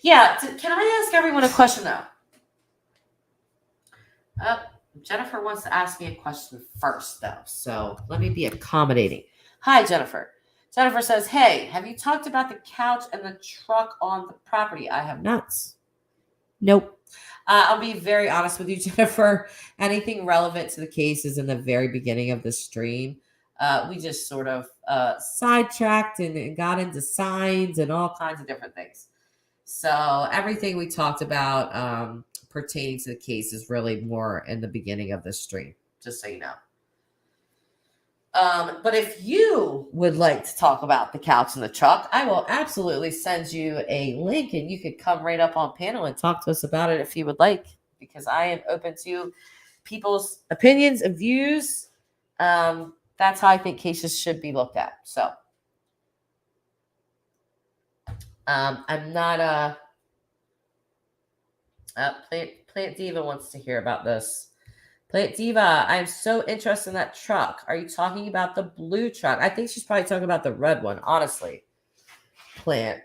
S2: Yeah, can I ask everyone a question, though? Jennifer wants to ask me a question first, though. So let me be accommodating. Hi, Jennifer. Jennifer says, hey, have you talked about the couch and the truck on the property? I have not. Nope. I'll be very honest with you, Jennifer. Anything relevant to the case is in the very beginning of the stream. We just sort of sidetracked and got into signs and all kinds of different things. So everything we talked about pertaining to the case is really more in the beginning of the stream, just so you know. But if you would like to talk about the couch and the truck, I will absolutely send you a link and you could come right up on panel and talk to us about it if you would like, because I am open to people's opinions and views. That's how I think cases should be looked at. So I'm not Plant Diva wants to hear about this. Plant Diva, I'm so interested in that truck. Are you talking about the blue truck? I think she's probably talking about the red one, honestly. Plant.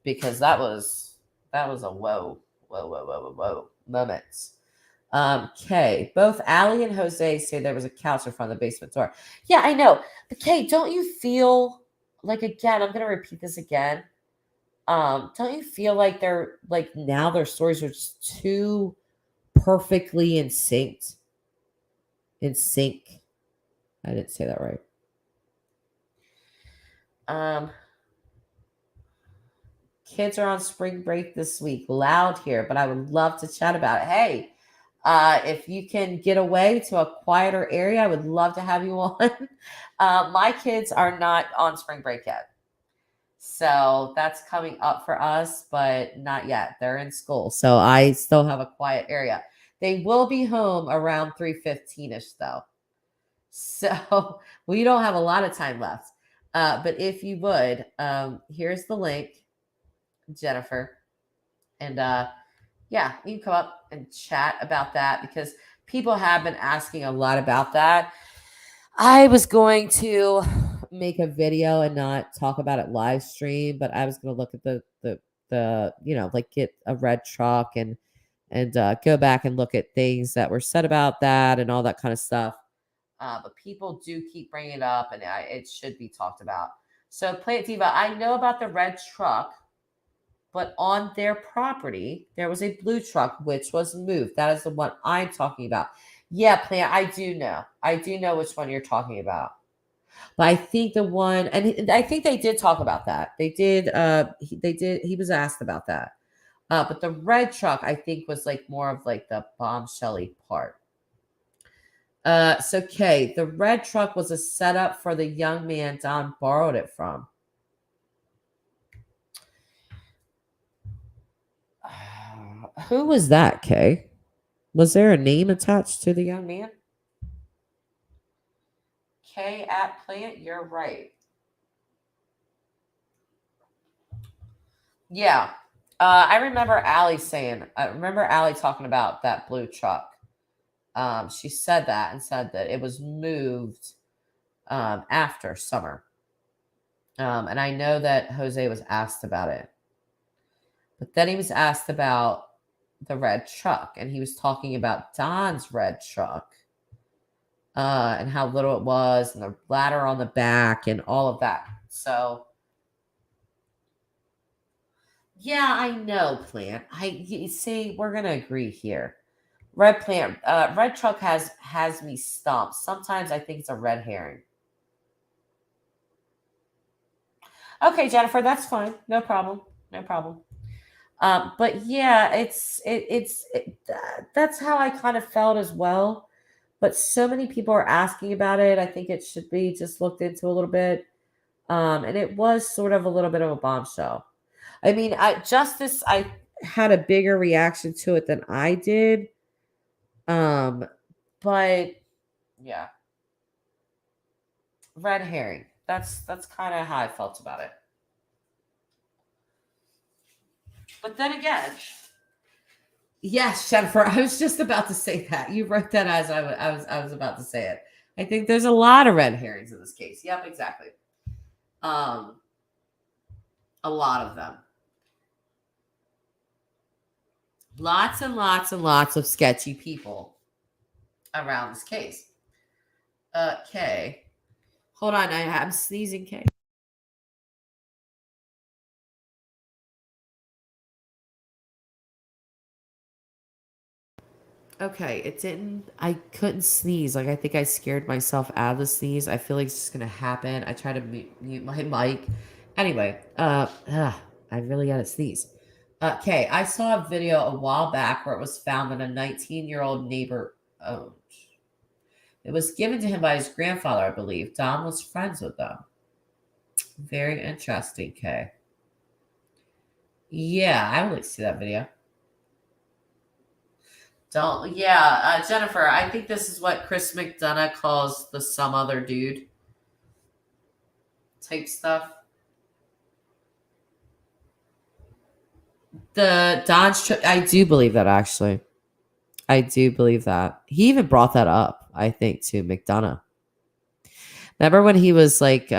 S2: Because that was a whoa moment. Kay, both Allie and Jose say there was a couch in front of the basement door. Yeah, I know. But Kay, don't you feel like, again, I'm gonna repeat this again. Don't you feel like they're like now their stories are just too perfectly in sync? I didn't say that right. Kids are on spring break this week. Loud here, but I would love to chat about it. Hey, if you can get away to a quieter area, I would love to have you on. My kids are not on spring break yet. So that's coming up for us, but not yet. They're in school. So I still have a quiet area. They will be home around 3:15-ish though. So we don't have a lot of time left. But if you would, here's the link, Jennifer. And yeah, you can come up and chat about that because people have been asking a lot about that. I was going to make a video and not talk about it live stream, but I was going to look at the like get a red truck and go back and look at things that were said about that and all that kind of stuff. But people do keep bringing it up, and it should be talked about. So, Plant Diva, I know about the red truck, but on their property there was a blue truck which was moved. That is the one I'm talking about. Yeah, Plant, I do know which one you're talking about. But I think the one, and I think they did talk about that. They did. He was asked about that. But the red truck, I think, was like more of like the bombshelly part. So Kay, the red truck was a setup for the young man Don borrowed it from. Who was that, Kay? Was there a name attached to the young man? Kay at Plant, you're right. Yeah. I remember Allie talking about that blue truck. She said that and said that it was moved after summer. And I know that Jose was asked about it. But then he was asked about the red truck, and he was talking about Don's red truck and how little it was and the ladder on the back and all of that. So yeah, I know, Plant. You see, we're gonna agree here. Red truck has me stumped. Sometimes I think it's a red herring. Okay, Jennifer, that's fine. No problem. But yeah, that's how I kind of felt as well. But so many people are asking about it. I think it should be just looked into a little bit. And it was sort of a little bit of a bombshell. I mean, I had a bigger reaction to it than I did. But yeah, red herring. That's kind of how I felt about it. But then again, Yes, Jennifer. I was just about to say that. You wrote that as I was about to say it. I think there's a lot of red herrings in this case. Yep, exactly. A lot of them. Lots and lots and lots of sketchy people around this case. Okay. Hold on, I'm sneezing, Kay. Okay, it didn't. I couldn't sneeze. Like I think I scared myself out of the sneeze. I feel like it's just gonna happen. I tried to mute my mic. Anyway, I really gotta sneeze. Okay, I saw a video a while back where it was found that a 19-year-old neighbor owned. It was given to him by his grandfather, I believe. Don was friends with them. Very interesting, Kay. Yeah, I would like to see that video. Jennifer, I think this is what Chris McDonough calls the some other dude type stuff. I do believe that, actually. I do believe that. He even brought that up, I think, to McDonough. Remember when he was like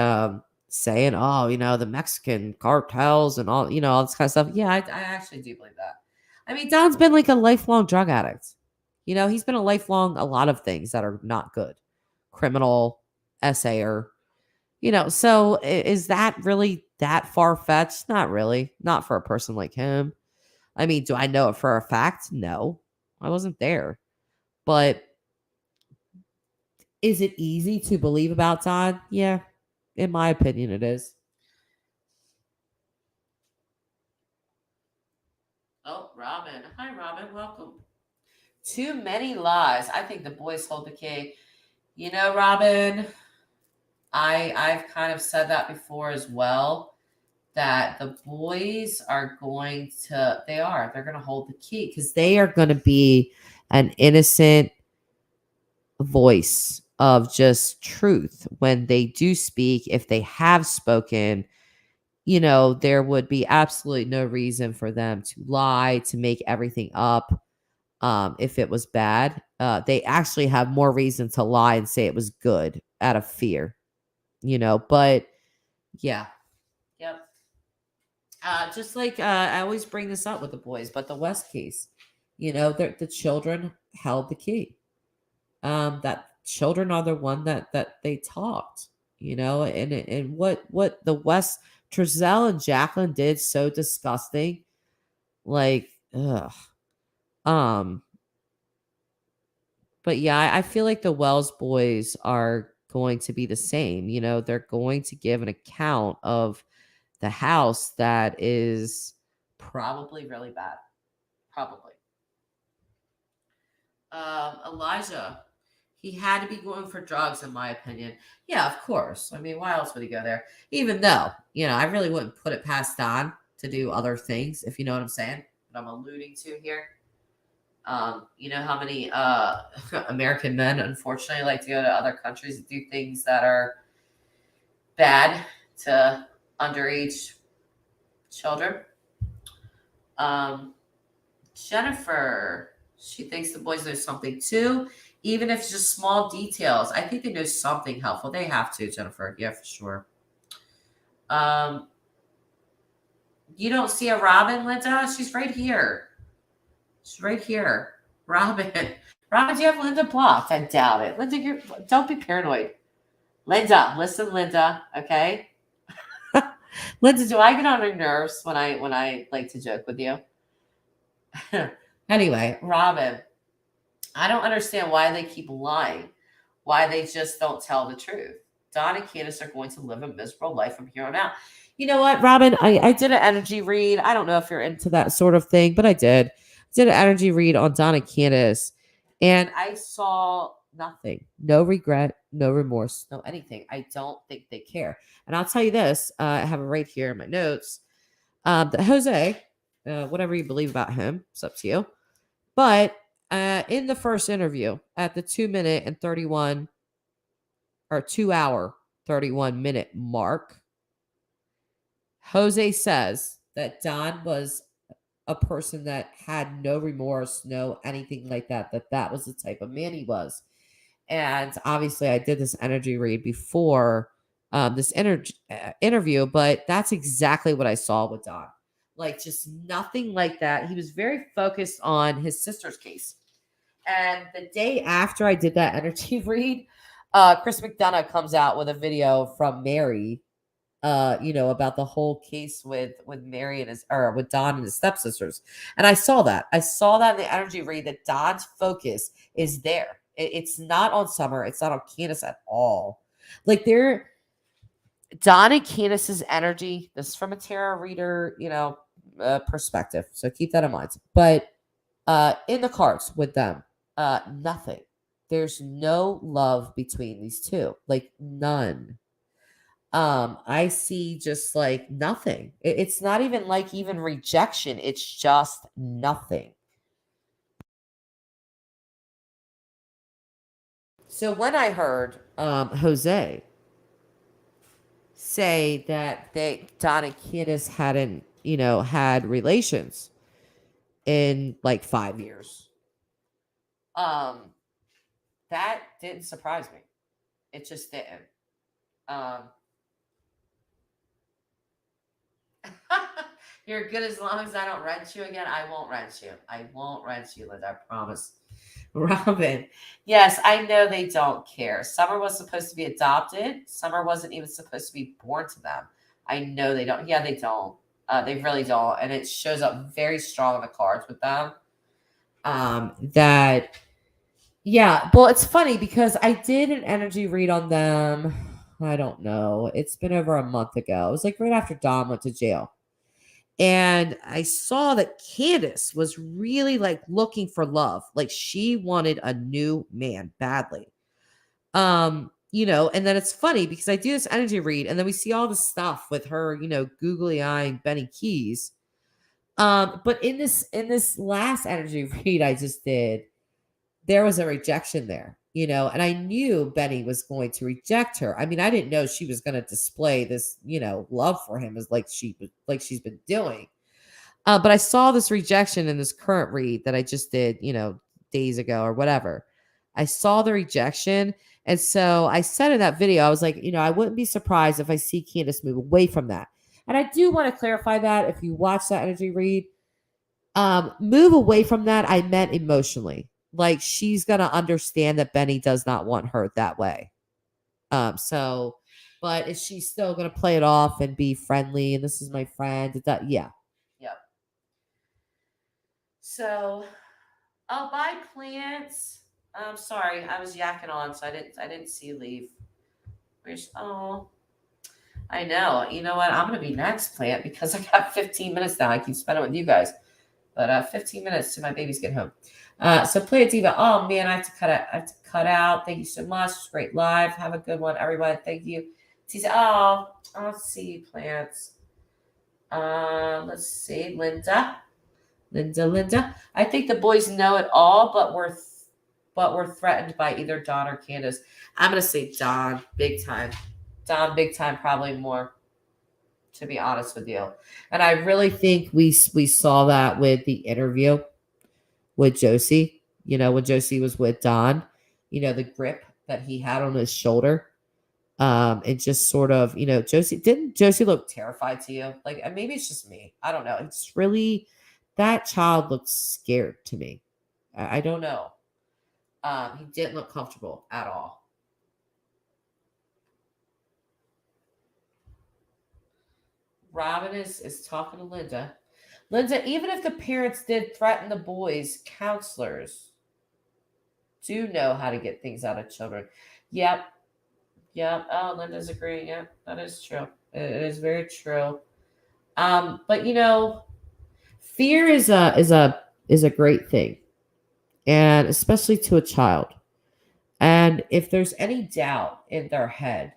S2: saying, oh, the Mexican cartels and all, all this kind of stuff? Yeah, I actually do believe that. I mean, Don's been like a lifelong drug addict. He's been a lot of things that are not good. Criminal, essayer, so is that really that far-fetched? Not really. Not for a person like him. I mean, do I know it for a fact? No, I wasn't there. But is it easy to believe about Don? Yeah, in my opinion, it is. Oh, Robin. Hi, Robin. Welcome. Too many lies. I think the boys hold the key. Robin, I've kind of said that before as well, that the boys are going to, they're going to hold the key because they are going to be an innocent voice of just truth when they do speak. If they have spoken, there would be absolutely no reason for them to lie, to make everything up. If it was bad, they actually have more reason to lie and say it was good out of fear, but yeah. Yep. Just like I always bring this up with the boys, but the West case, the children held the key. That children are the one that they talked, and what the West, Trezell and Jacqueline did so disgusting, like, ugh. But yeah, I feel like the Wells boys are going to be the same. They're going to give an account of the house that is probably really bad. Probably. Elijah, he had to be going for drugs, in my opinion. Yeah, of course. I mean, why else would he go there? Even though, I really wouldn't put it past Don to do other things, if you know what I'm saying. What I'm alluding to here. You know how many American men, unfortunately, like to go to other countries and do things that are bad to underage children. Jennifer, she thinks the boys know something too, even if it's just small details. I think they know something helpful. They have to, Jennifer. Yeah, for sure. You don't see a Robin, Linda? She's right here. She's right here. Robin. Robin, do you have Linda blocked? I doubt it. Linda, don't be paranoid. Linda, listen, Linda, okay? Linda, do I get on your nerves when I like to joke with you? Anyway, Robin, I don't understand why they keep lying, why they just don't tell the truth. Don and Candace are going to live a miserable life from here on out. You know what, Robin? I did an energy read. I don't know if you're into that sort of thing, but I did. Did an energy read on Don and Candace, and I saw nothing. No regret, no remorse, no anything. I don't think they care. And I'll tell you this, I have it right here in my notes. That Jose, whatever you believe about him, it's up to you. But in the first interview at the 2-minute and 31 or 2-hour 31-minute mark, Jose says that Don was a person that had no remorse, no anything like that, that was the type of man he was. And obviously, I did this energy read before this interview, but that's exactly what I saw with Don. Like, just nothing like that. He was very focused on his sister's case. And the day after I did that energy read, Chris McDonough comes out with a video from Mary, about the whole case with Mary and with Don and his stepsisters. And I saw that. I saw that in the energy read that Don's focus is there. It's not on Summer. It's not on Candace at all. Like, Don and Candace's energy, this is from a tarot reader, perspective. So keep that in mind. But in the cards with them, nothing. There's no love between these two. Like, none. I see just like nothing. It's not even like even rejection. It's just nothing. So when I heard Jose say that Don and Candace hadn't, had relations in like 5 years, that didn't surprise me. It just didn't. You're good as long as I don't rent you again. I won't rent you. I won't rent you, Linda. I promise. Robin. Yes, I know they don't care. Summer was supposed to be adopted. Summer wasn't even supposed to be born to them. I know they don't. Yeah, they don't. They really don't. And it shows up very strong in the cards with them. Well, it's funny because I did an energy read on them. I don't know. It's been over a month ago. It was like right after Don went to jail. And I saw that Candace was really like looking for love. Like, she wanted a new man badly. And then it's funny because I do this energy read and then we see all this stuff with her, googly eyeing Benny Keys. But in this last energy read I just did, there was a rejection there, and I knew Benny was going to reject her. I mean, I didn't know she was going to display this, love for him as like she's been doing. But I saw this rejection in this current read that I just did, days ago or whatever. I saw the rejection. And so I said in that video, I was like, I wouldn't be surprised if I see Candace move away from that. And I do want to clarify that if you watch that energy read, move away from that, I meant emotionally. Like, she's going to understand that Benny does not want her that way. But is she still going to play it off and be friendly? And this is my friend. Yeah. Yep. So I'll buy plants. I'm sorry. I was yakking on, so I didn't see you leave. I know. You know what? I'm going to be next, plant, because I got 15 minutes now. I keep spending with you guys. But 15 minutes till my babies get home. So Plant Diva. Oh man, I have to cut out. Thank you so much. Great live. Have a good one, everyone. Thank you. Tisa. Oh, I'll see you, plants. Let's see, Linda. I think the boys know it all, but we're threatened by either Don or Candace. I'm gonna say Don, big time. Don, big time, probably more. To be honest with you. And I really think we saw that with the interview with Josie, when Josie was with Don, the grip that he had on his shoulder. It just sort of, didn't Josie look terrified to you? Like, maybe it's just me. I don't know. It's really, that child looks scared to me. I don't know. He didn't look comfortable at all. Robin is talking to Linda. Linda, even if the parents did threaten the boys, counselors do know how to get things out of children. Yep. Oh, Linda's agreeing. Yeah, that is true. It is very true. But fear is a great thing, and especially to a child. And if there's any doubt in their head,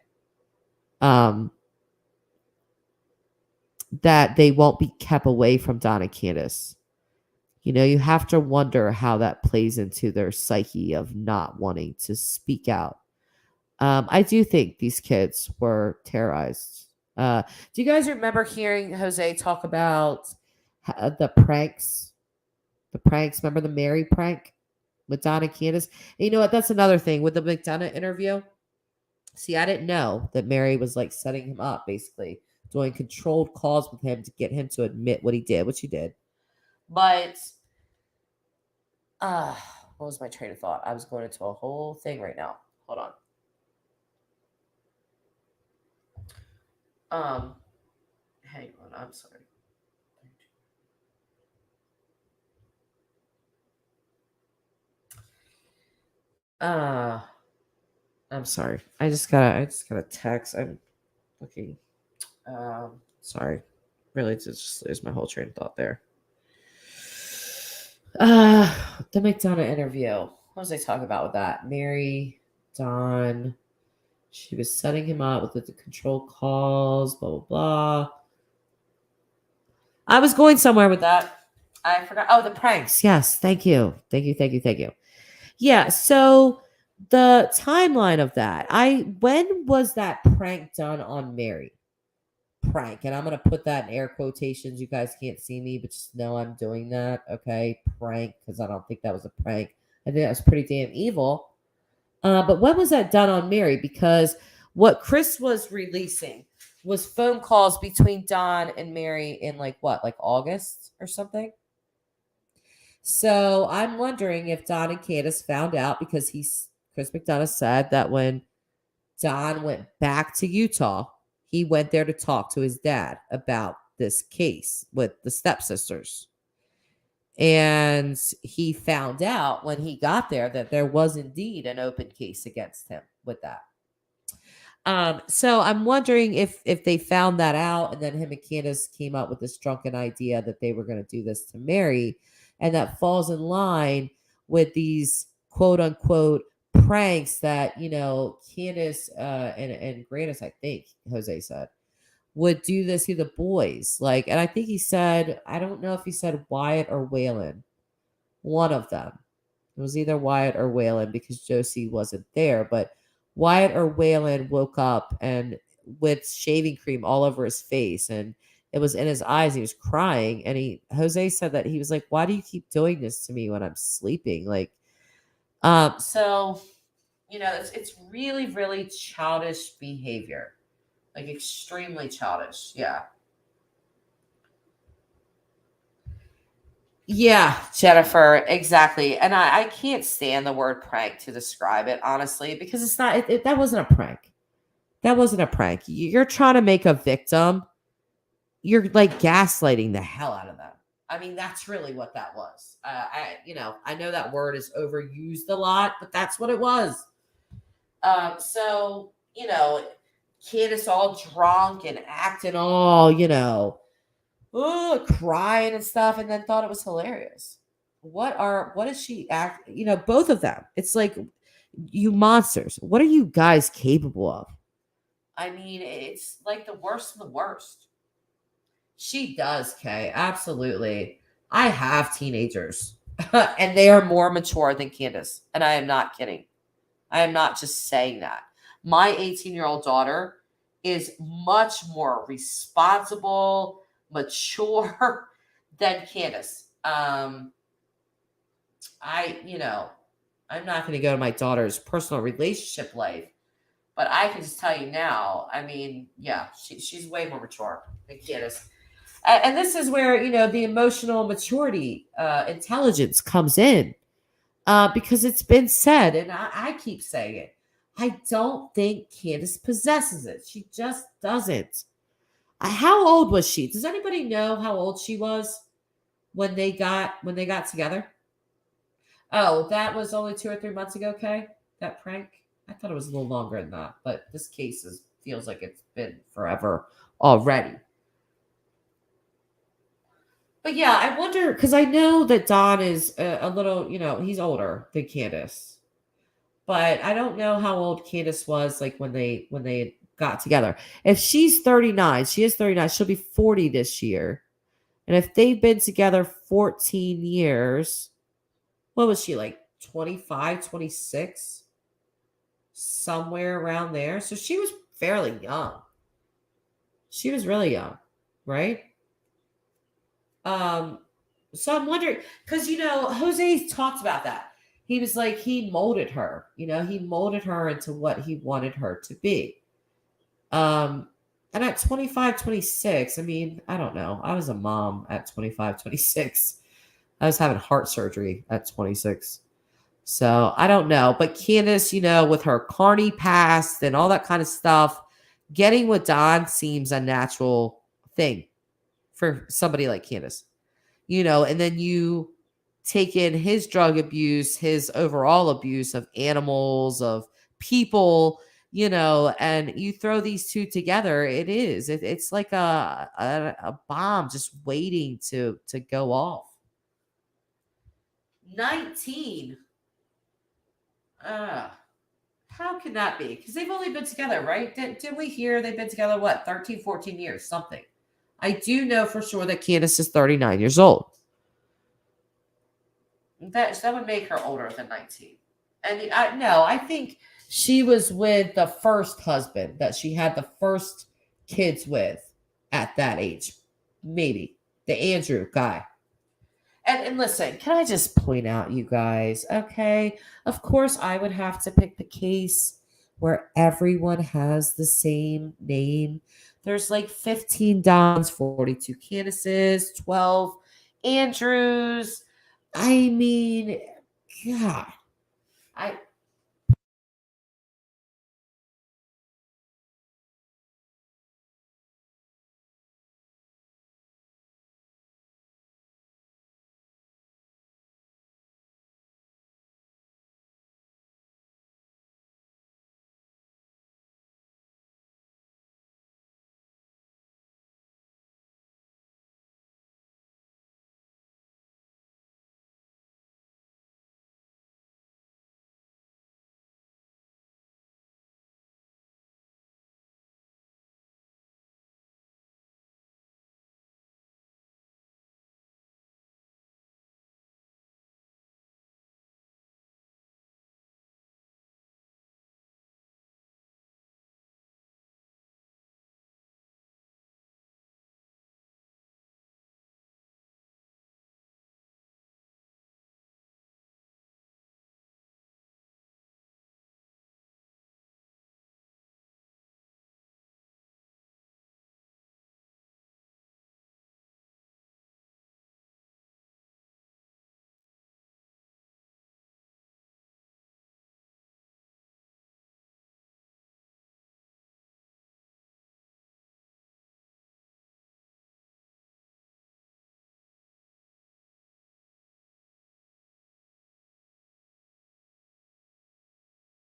S2: that they won't be kept away from Don and Candace. You have to wonder how that plays into their psyche of not wanting to speak out. I do think these kids were terrorized. Do you guys remember hearing Jose talk about the pranks. The pranks. Remember the Mary prank with Don and Candace? And you know what? That's another thing with the McDonough interview. See, I didn't know that Mary was like setting him up, basically doing controlled calls with him to get him to admit what he did, which he did. But what was my train of thought? I was going into a whole thing right now. Hold on. Hang on. I'm sorry. I'm sorry. I just got a text. I'm looking. Sorry. Really just lose my whole train of thought there. The McDonough interview. What was I talking about with that? Mary, Don. She was setting him up with the control calls, blah, blah, blah. I was going somewhere with that. I forgot. Oh, the pranks. Yes. Thank you. Thank you. Yeah. So the timeline of that. When was that prank done on Mary? Prank. And I'm going to put that in air quotations. You guys can't see me, but just know I'm doing that. Okay. Prank. Because I don't think that was a prank. I think that was pretty damn evil. But when was that done on Mary? Because what Chris was releasing was phone calls between Don and Mary in like August or something. So I'm wondering if Don and Candace found out, because Chris McDonough said that when Don went back to Utah, he went there to talk to his dad about this case with the stepsisters. And he found out when he got there that there was indeed an open case against him with that. So I'm wondering if they found that out, and then him and Candace came up with this drunken idea that they were going to do this to Mary, and that falls in line with these quote unquote pranks that, Candace and Grandis, I think Jose said, would do this to the boys. And I think he said, I don't know if he said Wyatt or Waylon. One of them. It was either Wyatt or Waylon, because Josie wasn't there. But Wyatt or Waylon woke up and with shaving cream all over his face, and it was in his eyes. He was crying. And Jose said that he was like, why do you keep doing this to me when I'm sleeping? So, it's really, really childish behavior. Extremely childish. Yeah. Yeah, Jennifer, exactly. And I can't stand the word prank to describe it, honestly, because it's not, that wasn't a prank. That wasn't a prank. You're trying to make a victim. You're gaslighting the hell out of them. I mean, that's really what that was. I know that word is overused a lot, but that's what it was. So, Candace all drunk and acting all, crying and stuff, and then thought it was hilarious. What is she act? Both of them. It's like, you monsters. What are you guys capable of? I mean, it's like the worst of the worst. She does, Kay. Absolutely. I have teenagers, and they are more mature than Candace, and I am not kidding. I am not just saying that. My 18-year-old daughter is much more responsible, mature than Candace. I'm not going to go to my daughter's personal relationship life, but I can just tell you now, I mean, yeah, she's way more mature than Candace. And this is where, the emotional maturity, intelligence comes in, because it's been said, and I keep saying it. I don't think Candace possesses it. She just doesn't. How old was she? Does anybody know how old she was when they got together? Oh, that was only 2 or 3 months ago, Kay? That prank? I thought it was a little longer than that, but this case feels like it's been forever already. But yeah, I wonder, because I know that Don is a little, he's older than Candace. But I don't know how old Candace was when they got together. If she's 39, she is 39, she'll be 40 this year. And if they've been together 14 years, what was she, 25, 26? Somewhere around there. So she was fairly young. She was really young, right? So I'm wondering, because Jose talked about that. He was like, he molded her, he molded her into what he wanted her to be. And at 25, 26, I mean, I don't know. I was a mom at 25, 26. I was having heart surgery at 26. So I don't know. But Candace, with her carny past and all that kind of stuff, getting with Don seems a natural thing for somebody like Candace. And then you take in his drug abuse, his overall abuse of animals, of people, and you throw these two together, it's like a bomb just waiting to go off. 19. How can that be? Because they've only been together, right? Did we hear they've been together, 13, 14 years, something? I do know for sure that Candace is 39 years old. That would make her older than 19. And I think she was with the first husband that she had the first kids with at that age. Maybe. The Andrew guy. And listen, can I just point out, you guys, okay? Of course, I would have to pick the case where everyone has the same name. There's like 15 Dons, 42 Candaces, 12 Andrews. I mean, God,